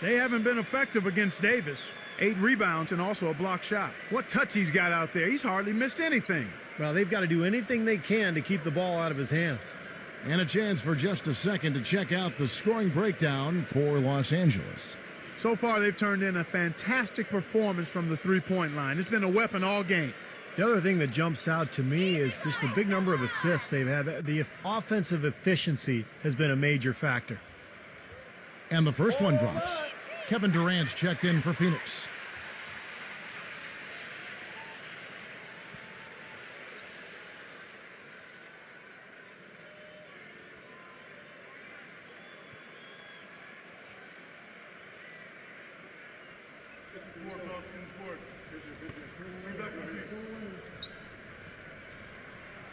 They haven't been effective against Davis. 8 rebounds and also a block shot. What touch he's got out there. He's hardly missed anything. Well, they've got to do anything they can to keep the ball out of his hands. And a chance for just a second to check out the scoring breakdown for Los Angeles. So far, they've turned in a fantastic performance from the three-point line. It's been a weapon all game. The other thing that jumps out to me is just the big number of assists they've had. The offensive efficiency has been a major factor. And the first one drops. Kevin Durant's checked in for Phoenix.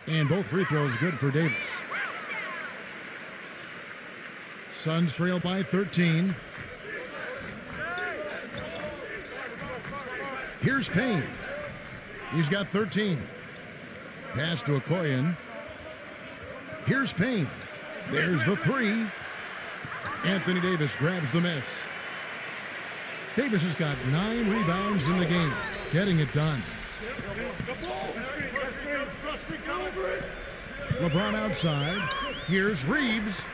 And both free throws good for Davis. Suns trail by 13. Here's Payne. He's got 13. Pass to Okoye. Here's Payne. There's the 3. Anthony Davis grabs the miss. Davis has got 9 rebounds in the game, getting it done. LeBron outside. Here's Reeves.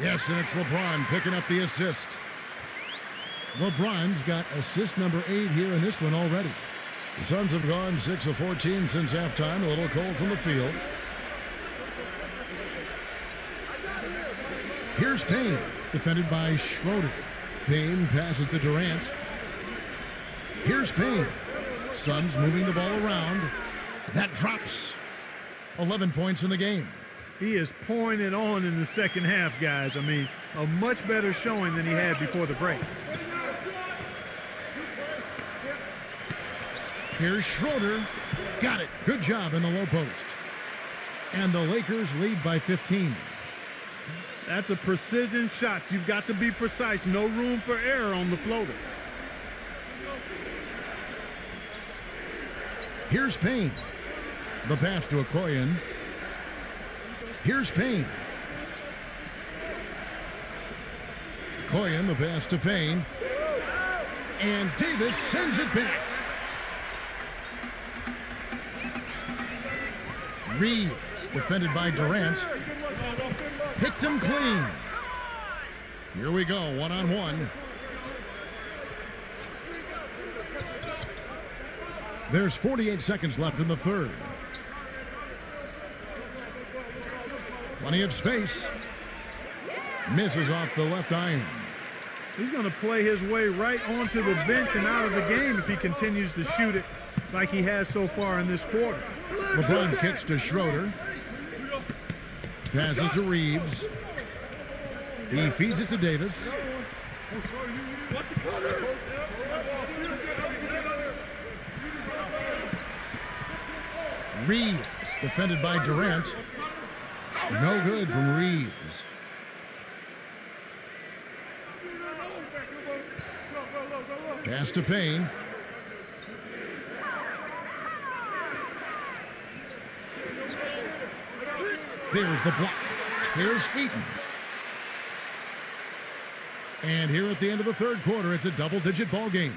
Yes, and it's LeBron picking up the assist. LeBron's got assist number 8 here in this one already. The Suns have gone 6 of 14 since halftime. A little cold from the field. Here's Payne, defended by Schroeder. Payne passes to Durant. Here's Payne. Suns moving the ball around. That drops. 11 points in the game. He is pouring it on in the second half, guys. I mean, a much better showing than he had before the break. Here's Schroeder. Got it. Good job in the low post. And the Lakers lead by 15. That's a precision shot. You've got to be precise. No room for error on the floater. Here's Payne. The pass to Okoye. Here's Payne. Okoye, the pass to Payne. And Davis sends it back. Reeves, defended by Durant. Picked him clean. Here we go, one-on-one. There's 48 seconds left in the third. Plenty of space. Misses off the left iron. He's going to play his way right onto the bench and out of the game if he continues to shoot it like he has so far in this quarter. LeBron kicks to Schroeder. Passes to Reeves. He feeds it to Davis. Reeves, defended by Durant. No good from Reeves. Pass to Payne. There's the block. Here's Featon. And here at the end of the third quarter, it's a double-digit ball game.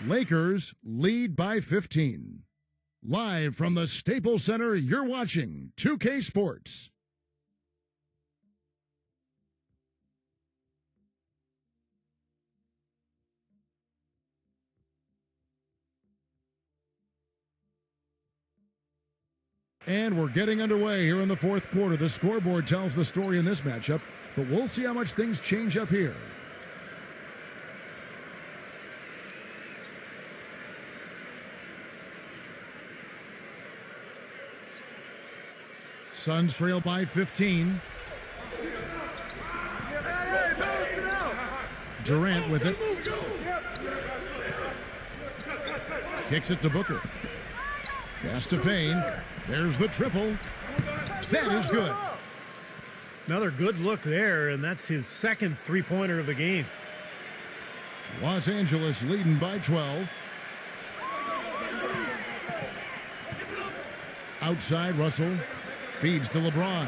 Lakers lead by 15. Live from the Staples Center, you're watching 2K Sports. And we're getting underway here in the fourth quarter. The scoreboard tells the story in this matchup, but we'll see how much things change up here. Suns trail by 15. Durant with it. Kicks it to Booker. Pass to Payne. There's the triple. That is good. Another good look there, and that's his second three-pointer of the game. Los Angeles leading by 12. Outside, Russell feeds to LeBron.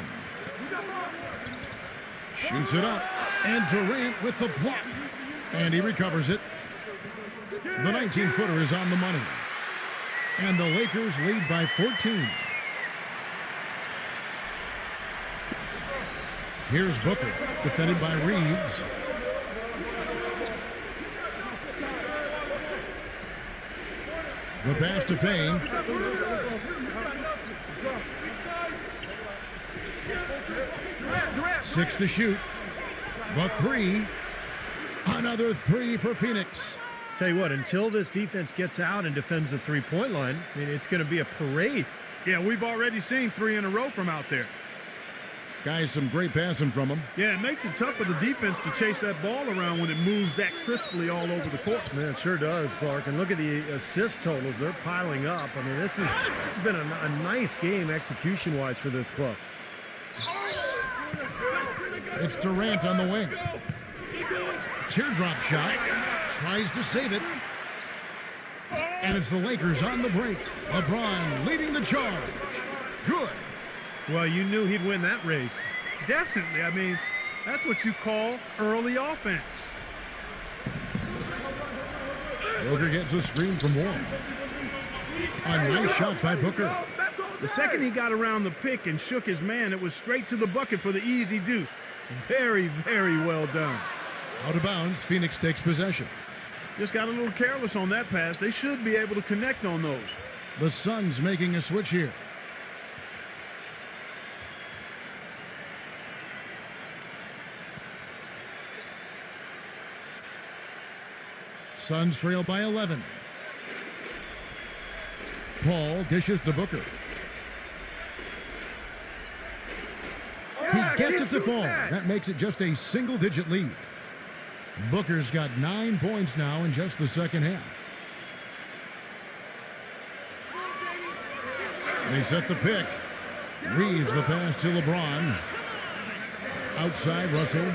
Shoots it up, and Durant with the block. And he recovers it. The 19-footer is on the money. And the Lakers lead by 14. Here's Booker, defended by Reeves. The pass to Payne. Six to shoot. The three. Another three for Phoenix. Tell you what, until this defense gets out and defends the three-point line, I mean, it's going to be a parade. Yeah, we've already seen 3 in a row from out there. Guys, some great passing from him. Yeah, it makes it tough for the defense to chase that ball around when it moves that crisply all over the court. Man, it sure does, Clark. And look at the assist totals. They're piling up. I mean, this has been a nice game execution-wise for this club. It's Durant on the wing. Teardrop shot. Tries to save it. And it's the Lakers on the break. LeBron leading the charge. Good. Well, you knew he'd win that race. Definitely. I mean, that's what you call early offense. Booker gets a screen from Warren. A nice shot by Booker. The second he got around the pick and shook his man, it was straight to the bucket for the easy deuce. Very, very well done. Out of bounds, Phoenix takes possession. Just got a little careless on that pass. They should be able to connect on those. The Suns making a switch here. Suns trail by 11. Paul dishes to Booker. He gets it to fall. That makes it just a single-digit lead. Booker's got 9 points now in just the second half. They set the pick. Reeves the pass to LeBron. Outside, Russell.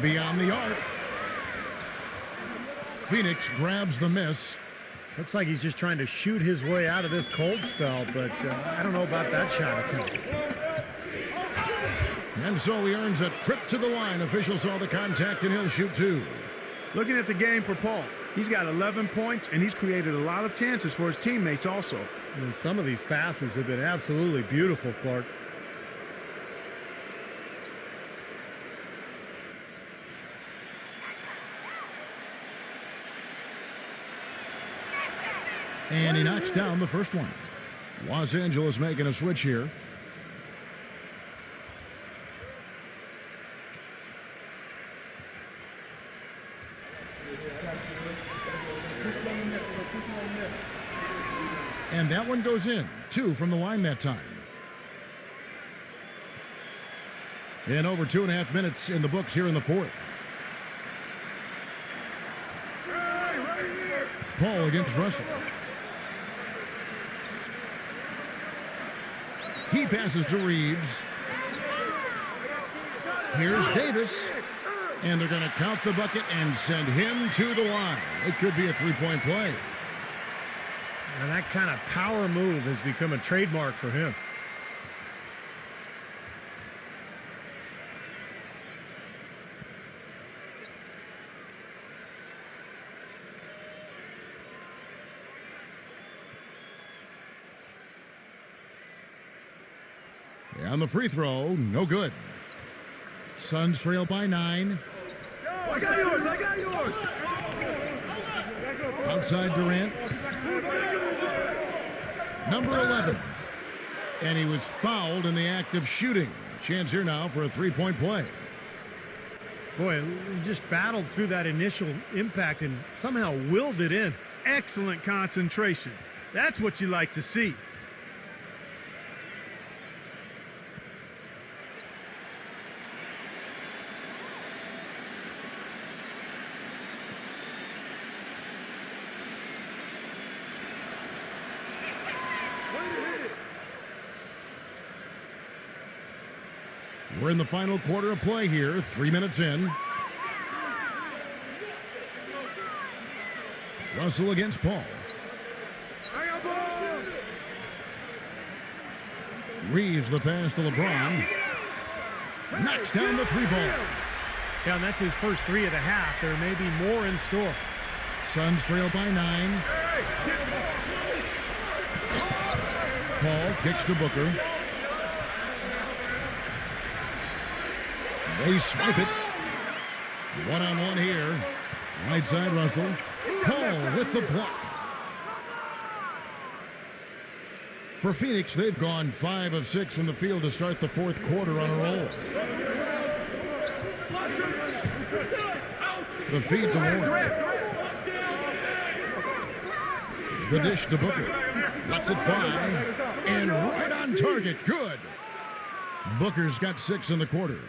Beyond the arc. Phoenix grabs the miss. Looks like he's just trying to shoot his way out of this cold spell, but I don't know about that shot attempt. And so he earns a trip to the line. Official saw the contact, and he'll shoot 2. Looking at the game for Paul, he's got 11 points, and he's created a lot of chances for his teammates also. And some of these passes have been absolutely beautiful, Clark. And he knocks down the first one. Los Angeles making a switch here. And that one goes in. 2 from the line that time. And over 2.5 minutes in the books here in the fourth. Paul against Russell. He passes to Reeves. Here's Davis. And they're going to count the bucket and send him to the line. It could be a three-point play. And that kind of power move has become a trademark for him. And the free throw, no good. Suns trail by 9. I got yours. I got yours. Outside Durant. Number 11. And he was fouled in the act of shooting. Chance here now for a three-point play. Boy, he just battled through that initial impact and somehow willed it in. Excellent concentration. That's what you like to see. We're in the final quarter of play here, 3 minutes in. Russell against Paul. Reeves the pass to LeBron. Knocks down the three ball. Yeah, and that's his first three of the half. There may be more in store. Suns trail by 9. Paul kicks to Booker. They swipe it. One-on-one here. Right side Russell. Paul with the block. For Phoenix, they've gone 5 of 6 from the field to start the fourth quarter on a roll. The feed to Warren. The dish to Booker. Lets it fly. And right on target. Good. Booker's got 6 in the quarter.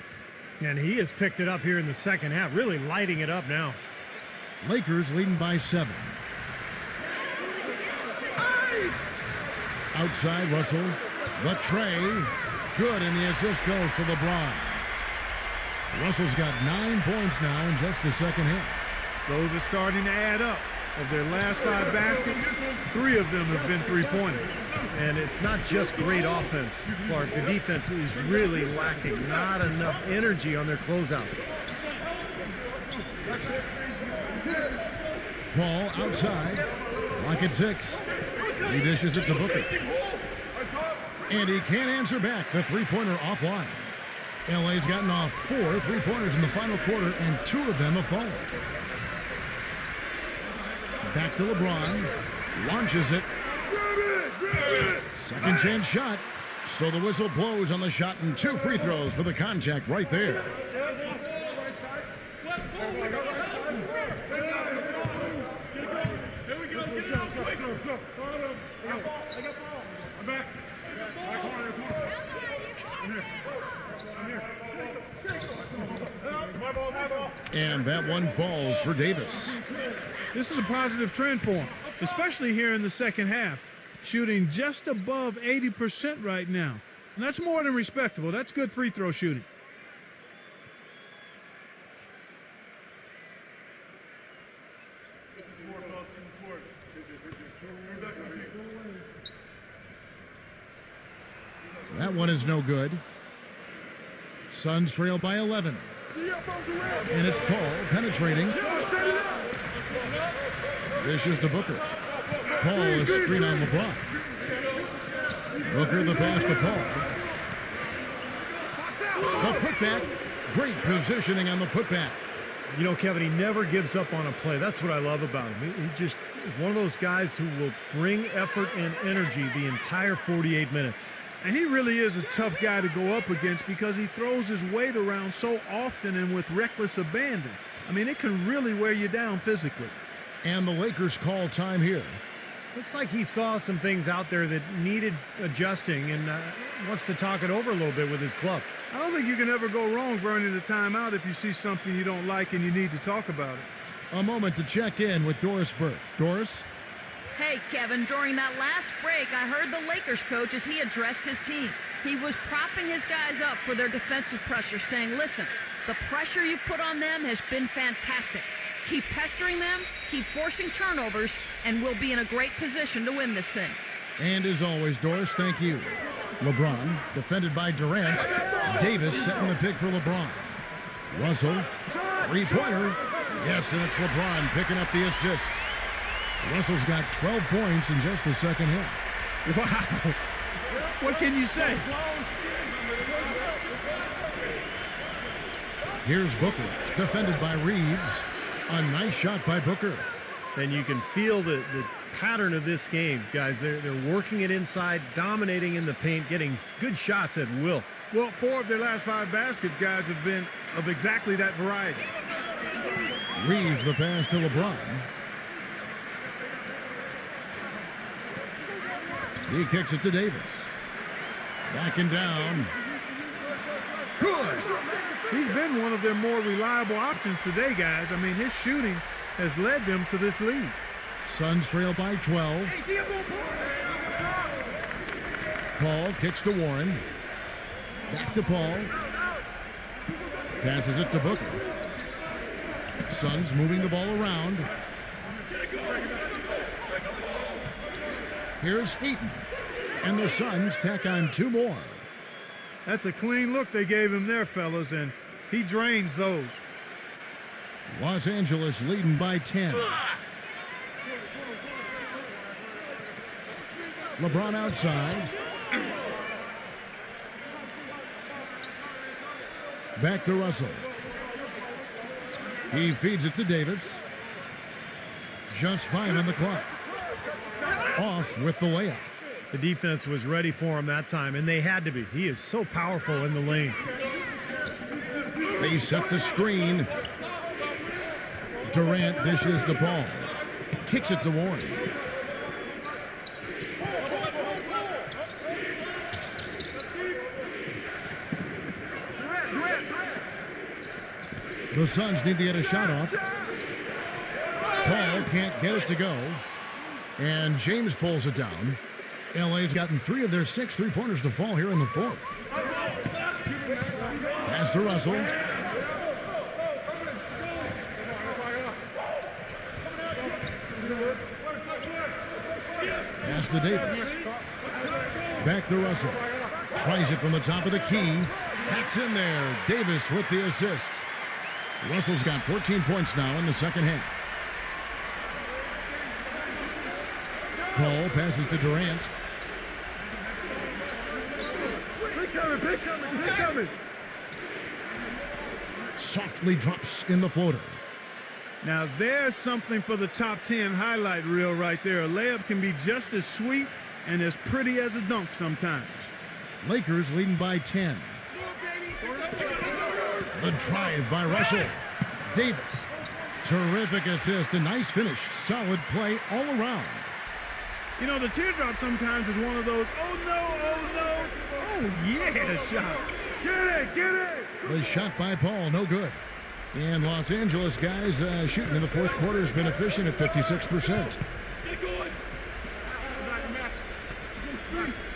And he has picked it up here in the second half, really lighting it up now. Lakers leading by 7. Outside Russell. The tray. Good, and the assist goes to LeBron. Russell's got 9 points now in just the second half. Those are starting to add up. Of their last 5 baskets, 3 of them have been three-pointers. And it's not just great offense, Clark. The defense is really lacking. Not enough energy on their closeouts. Paul outside. Lock at 6. He dishes it to Booker. And he can't answer back. The three-pointer offline. LA's gotten off 4 three-pointers in the final quarter, and 2 of them have fallen. Back to LeBron. Launches it. Second chance shot. So the whistle blows on the shot, and 2 free throws for the contact right there. And that one falls for Davis. This is a positive trend for him, especially here in the second half. Shooting just above 80% right now. And that's more than respectable. That's good free throw shooting. That one is no good. Suns trail by 11. And it's Paul penetrating. Dishes to Booker. Paul is screen on LeBron. Booker the pass to Paul. The putback. Great positioning on the putback. You know, Kevin, he never gives up on a play. That's what I love about him. He just is one of those guys who will bring effort and energy the entire 48 minutes. And he really is a tough guy to go up against because he throws his weight around so often and with reckless abandon. I mean, it can really wear you down physically. And the Lakers call time here. Looks like he saw some things out there that needed adjusting and wants to talk it over a little bit with his club. I don't think you can ever go wrong burning a timeout if you see something you don't like and you need to talk about it. A moment to check in with Doris Burke. Doris? Hey, Kevin, during that last break, I heard the Lakers coach as he addressed his team. He was propping his guys up for their defensive pressure, saying, listen, the pressure you put on them has been fantastic. Keep pestering them, keep forcing turnovers, and we'll be in a great position to win this thing. And as always, Doris, thank you. LeBron, defended by Durant. Davis setting the pick for LeBron. Russell, three-pointer. Yes, and it's LeBron picking up the assist. Russell's got 12 points in just the second half. Wow. What can you say? Here's Booker, defended by Reeves. A nice shot by Booker. And you can feel the pattern of this game, guys. They're working it inside, dominating in the paint, getting good shots at will. Well, 4 of their last 5 baskets, guys, have been of exactly that variety. Reeves the pass to LeBron. He kicks it to Davis. Backing down. Good. He's been one of their more reliable options today, guys. I mean, his shooting has led them to this lead. Suns trail by 12. Paul kicks to Warren. Back to Paul. Passes it to Booker. Suns moving the ball around. Here's Featon. And the Suns tack on 2 more. That's a clean look they gave him there, fellas, and he drains those. Los Angeles leading by 10. LeBron outside. Back to Russell. He feeds it to Davis. Just 5 on the clock. Off with the layup. The defense was ready for him that time, and they had to be. He is so powerful in the lane. They set the screen. Durant dishes the ball. Kicks it to Warren. The Suns need to get a shot off. Paul can't get it to go. And James pulls it down. LA's gotten 3 of their 6 3-pointers to fall here in the 4th. Pass to Russell. Pass to Davis. Back to Russell. Tries it from the top of the key. Hacks in there. Davis with the assist. Russell's got 14 points now in the second half. Paul passes to Durant. Softly drops in the floater. Now there's something for the top 10 highlight reel right there. A layup can be just as sweet and as pretty as a dunk sometimes. Lakers leading by 10. The drive by Russell. Davis. Terrific assist. A nice finish. Solid play all around. You know, the teardrop sometimes is one of those, oh no, oh yeah shots. Get it! The shot by Paul, no good. And Los Angeles guys shooting in the 4th quarter has been efficient at 56%.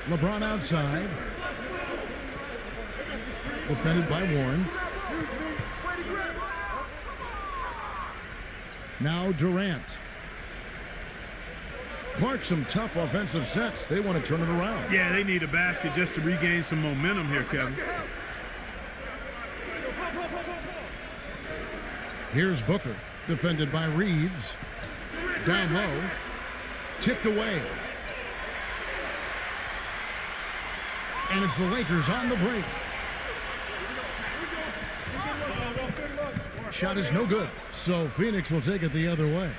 LeBron outside. Defended by Warren. Now Durant. Clark, some tough offensive sets. They want to turn it around. Yeah, they need a basket just to regain some momentum here, Kevin. Here's Booker, defended by Reeves. Down low. Tipped away. And it's the Lakers on the break. Shot is no good, so Phoenix will take it the other way.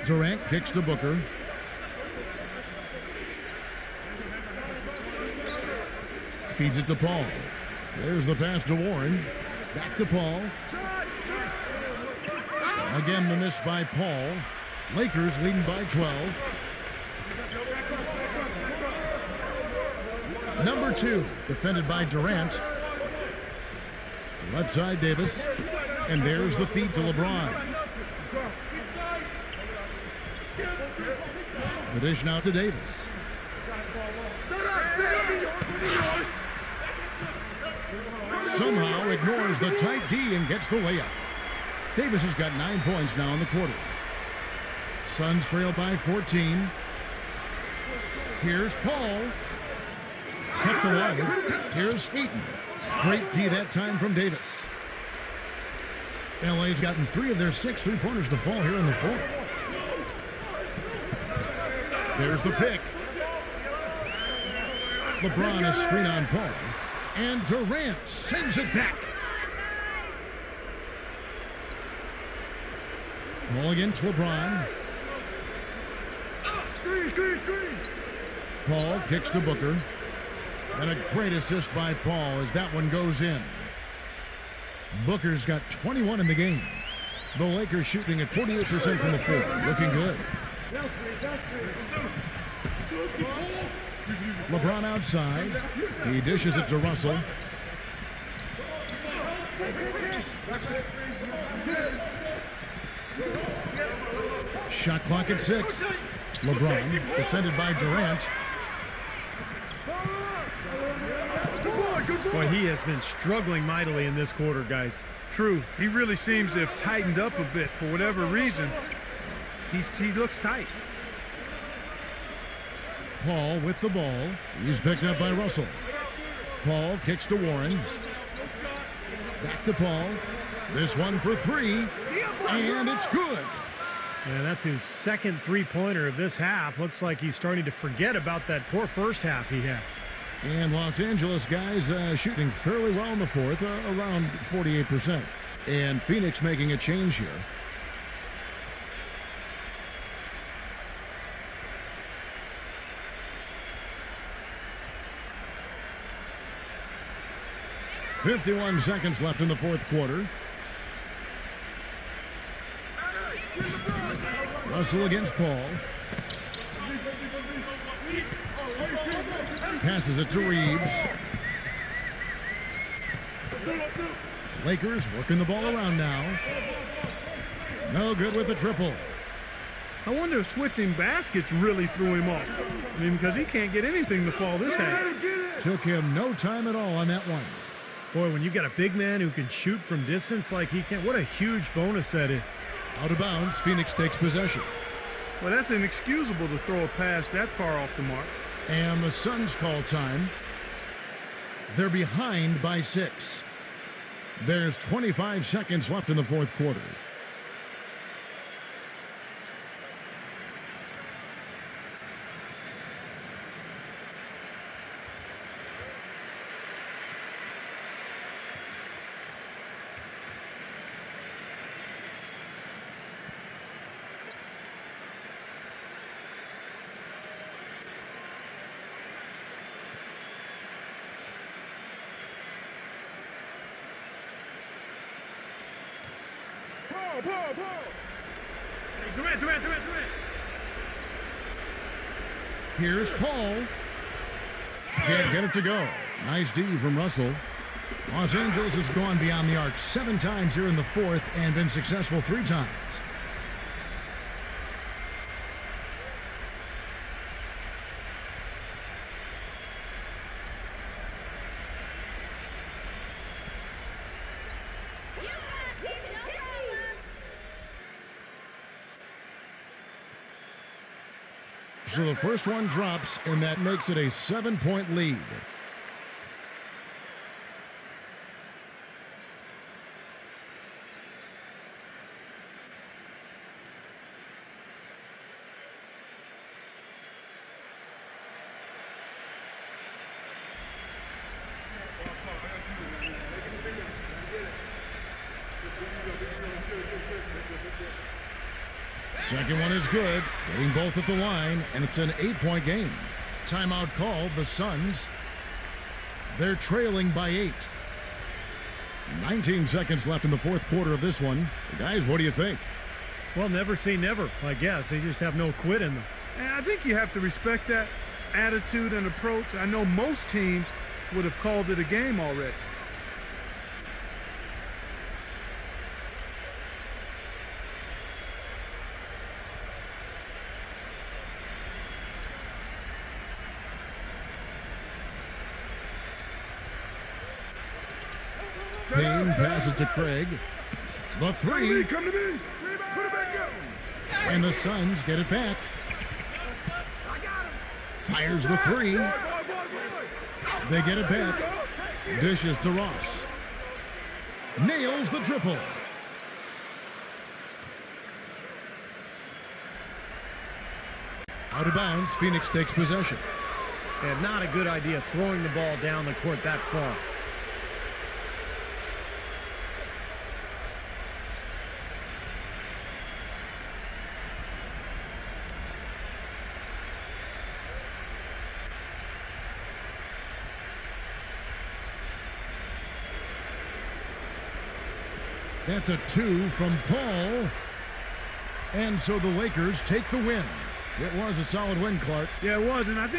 Durant kicks to Booker. Feeds it to Paul. There's the pass to Warren. Back to Paul. Again, the miss by Paul. Lakers leading by 12. Number 2, defended by Durant. Left side, Davis. And there's the feed to LeBron. The dish now to Davis. Somehow ignores the tight D and gets the layup. Davis has got 9 points now in the quarter. Suns trail by 14. Here's Paul. Kept alive. Here's Featon. Great D that time from Davis. LA's gotten 3 of their 6 3-pointers to fall here in the 4th. There's the pick. LeBron is screen on Paul. And Durant sends it back. Ball against LeBron. Screen. Paul kicks to Booker. And a great assist by Paul as that one goes in. Booker's got 21 in the game. The Lakers shooting at 48% from the floor. Looking good. LeBron outside. He dishes it to Russell. Shot clock at 6. LeBron defended by Durant. Boy, he has been struggling mightily in this quarter, guys. True. He really seems to have tightened up a bit for whatever reason. He looks tight. Paul with the ball. He's picked up by Russell. Paul kicks to Warren. Back to Paul. This one for 3. And it's good. Yeah, that's his second three-pointer of this half. Looks like he's starting to forget about that poor first half he had. And Los Angeles guys shooting fairly well in the fourth, around 48%. And Phoenix making a change here. .51 seconds left in the fourth quarter. Russell against Paul. Passes it to Reeves. Lakers working the ball around now. No good with the triple. I wonder if switching baskets really threw him off. I mean, because he can't get anything to fall this half. Took him no time at all on that one. Boy, when you've got a big man who can shoot from distance like he can, what a huge bonus that is. Out of bounds, Phoenix takes possession. Well, that's inexcusable to throw a pass that far off the mark. And the Suns call time. They're behind by 6. There's 25 seconds left in the fourth quarter. Paul. Hey, Durant. Here's Paul. Can't get it to go. Nice D from Russell. Los Angeles has gone beyond the arc 7 times here in the fourth and been successful 3 times. So the first one drops, and that makes it a 7-point lead. Second one is good, getting both at the line, and it's an 8-point game. Timeout called, the Suns. They're trailing by 8. 19 seconds left in the fourth quarter of this one. Guys, what do you think? Well, never say never, I guess. They just have no quit in them. And I think you have to respect that attitude and approach. I know most teams would have called it a game already. Payne passes to Craig. The 3. Come to me. Put it back up. And the Suns get it back. Fires the 3. They get it back. Dishes to Ross. Nails the triple. Out of bounds, Phoenix takes possession. Yeah, not a good idea throwing the ball down the court that far. That's a 2 from Paul. And so the Lakers take the win. It was a solid win, Clark. Yeah, it was, and I think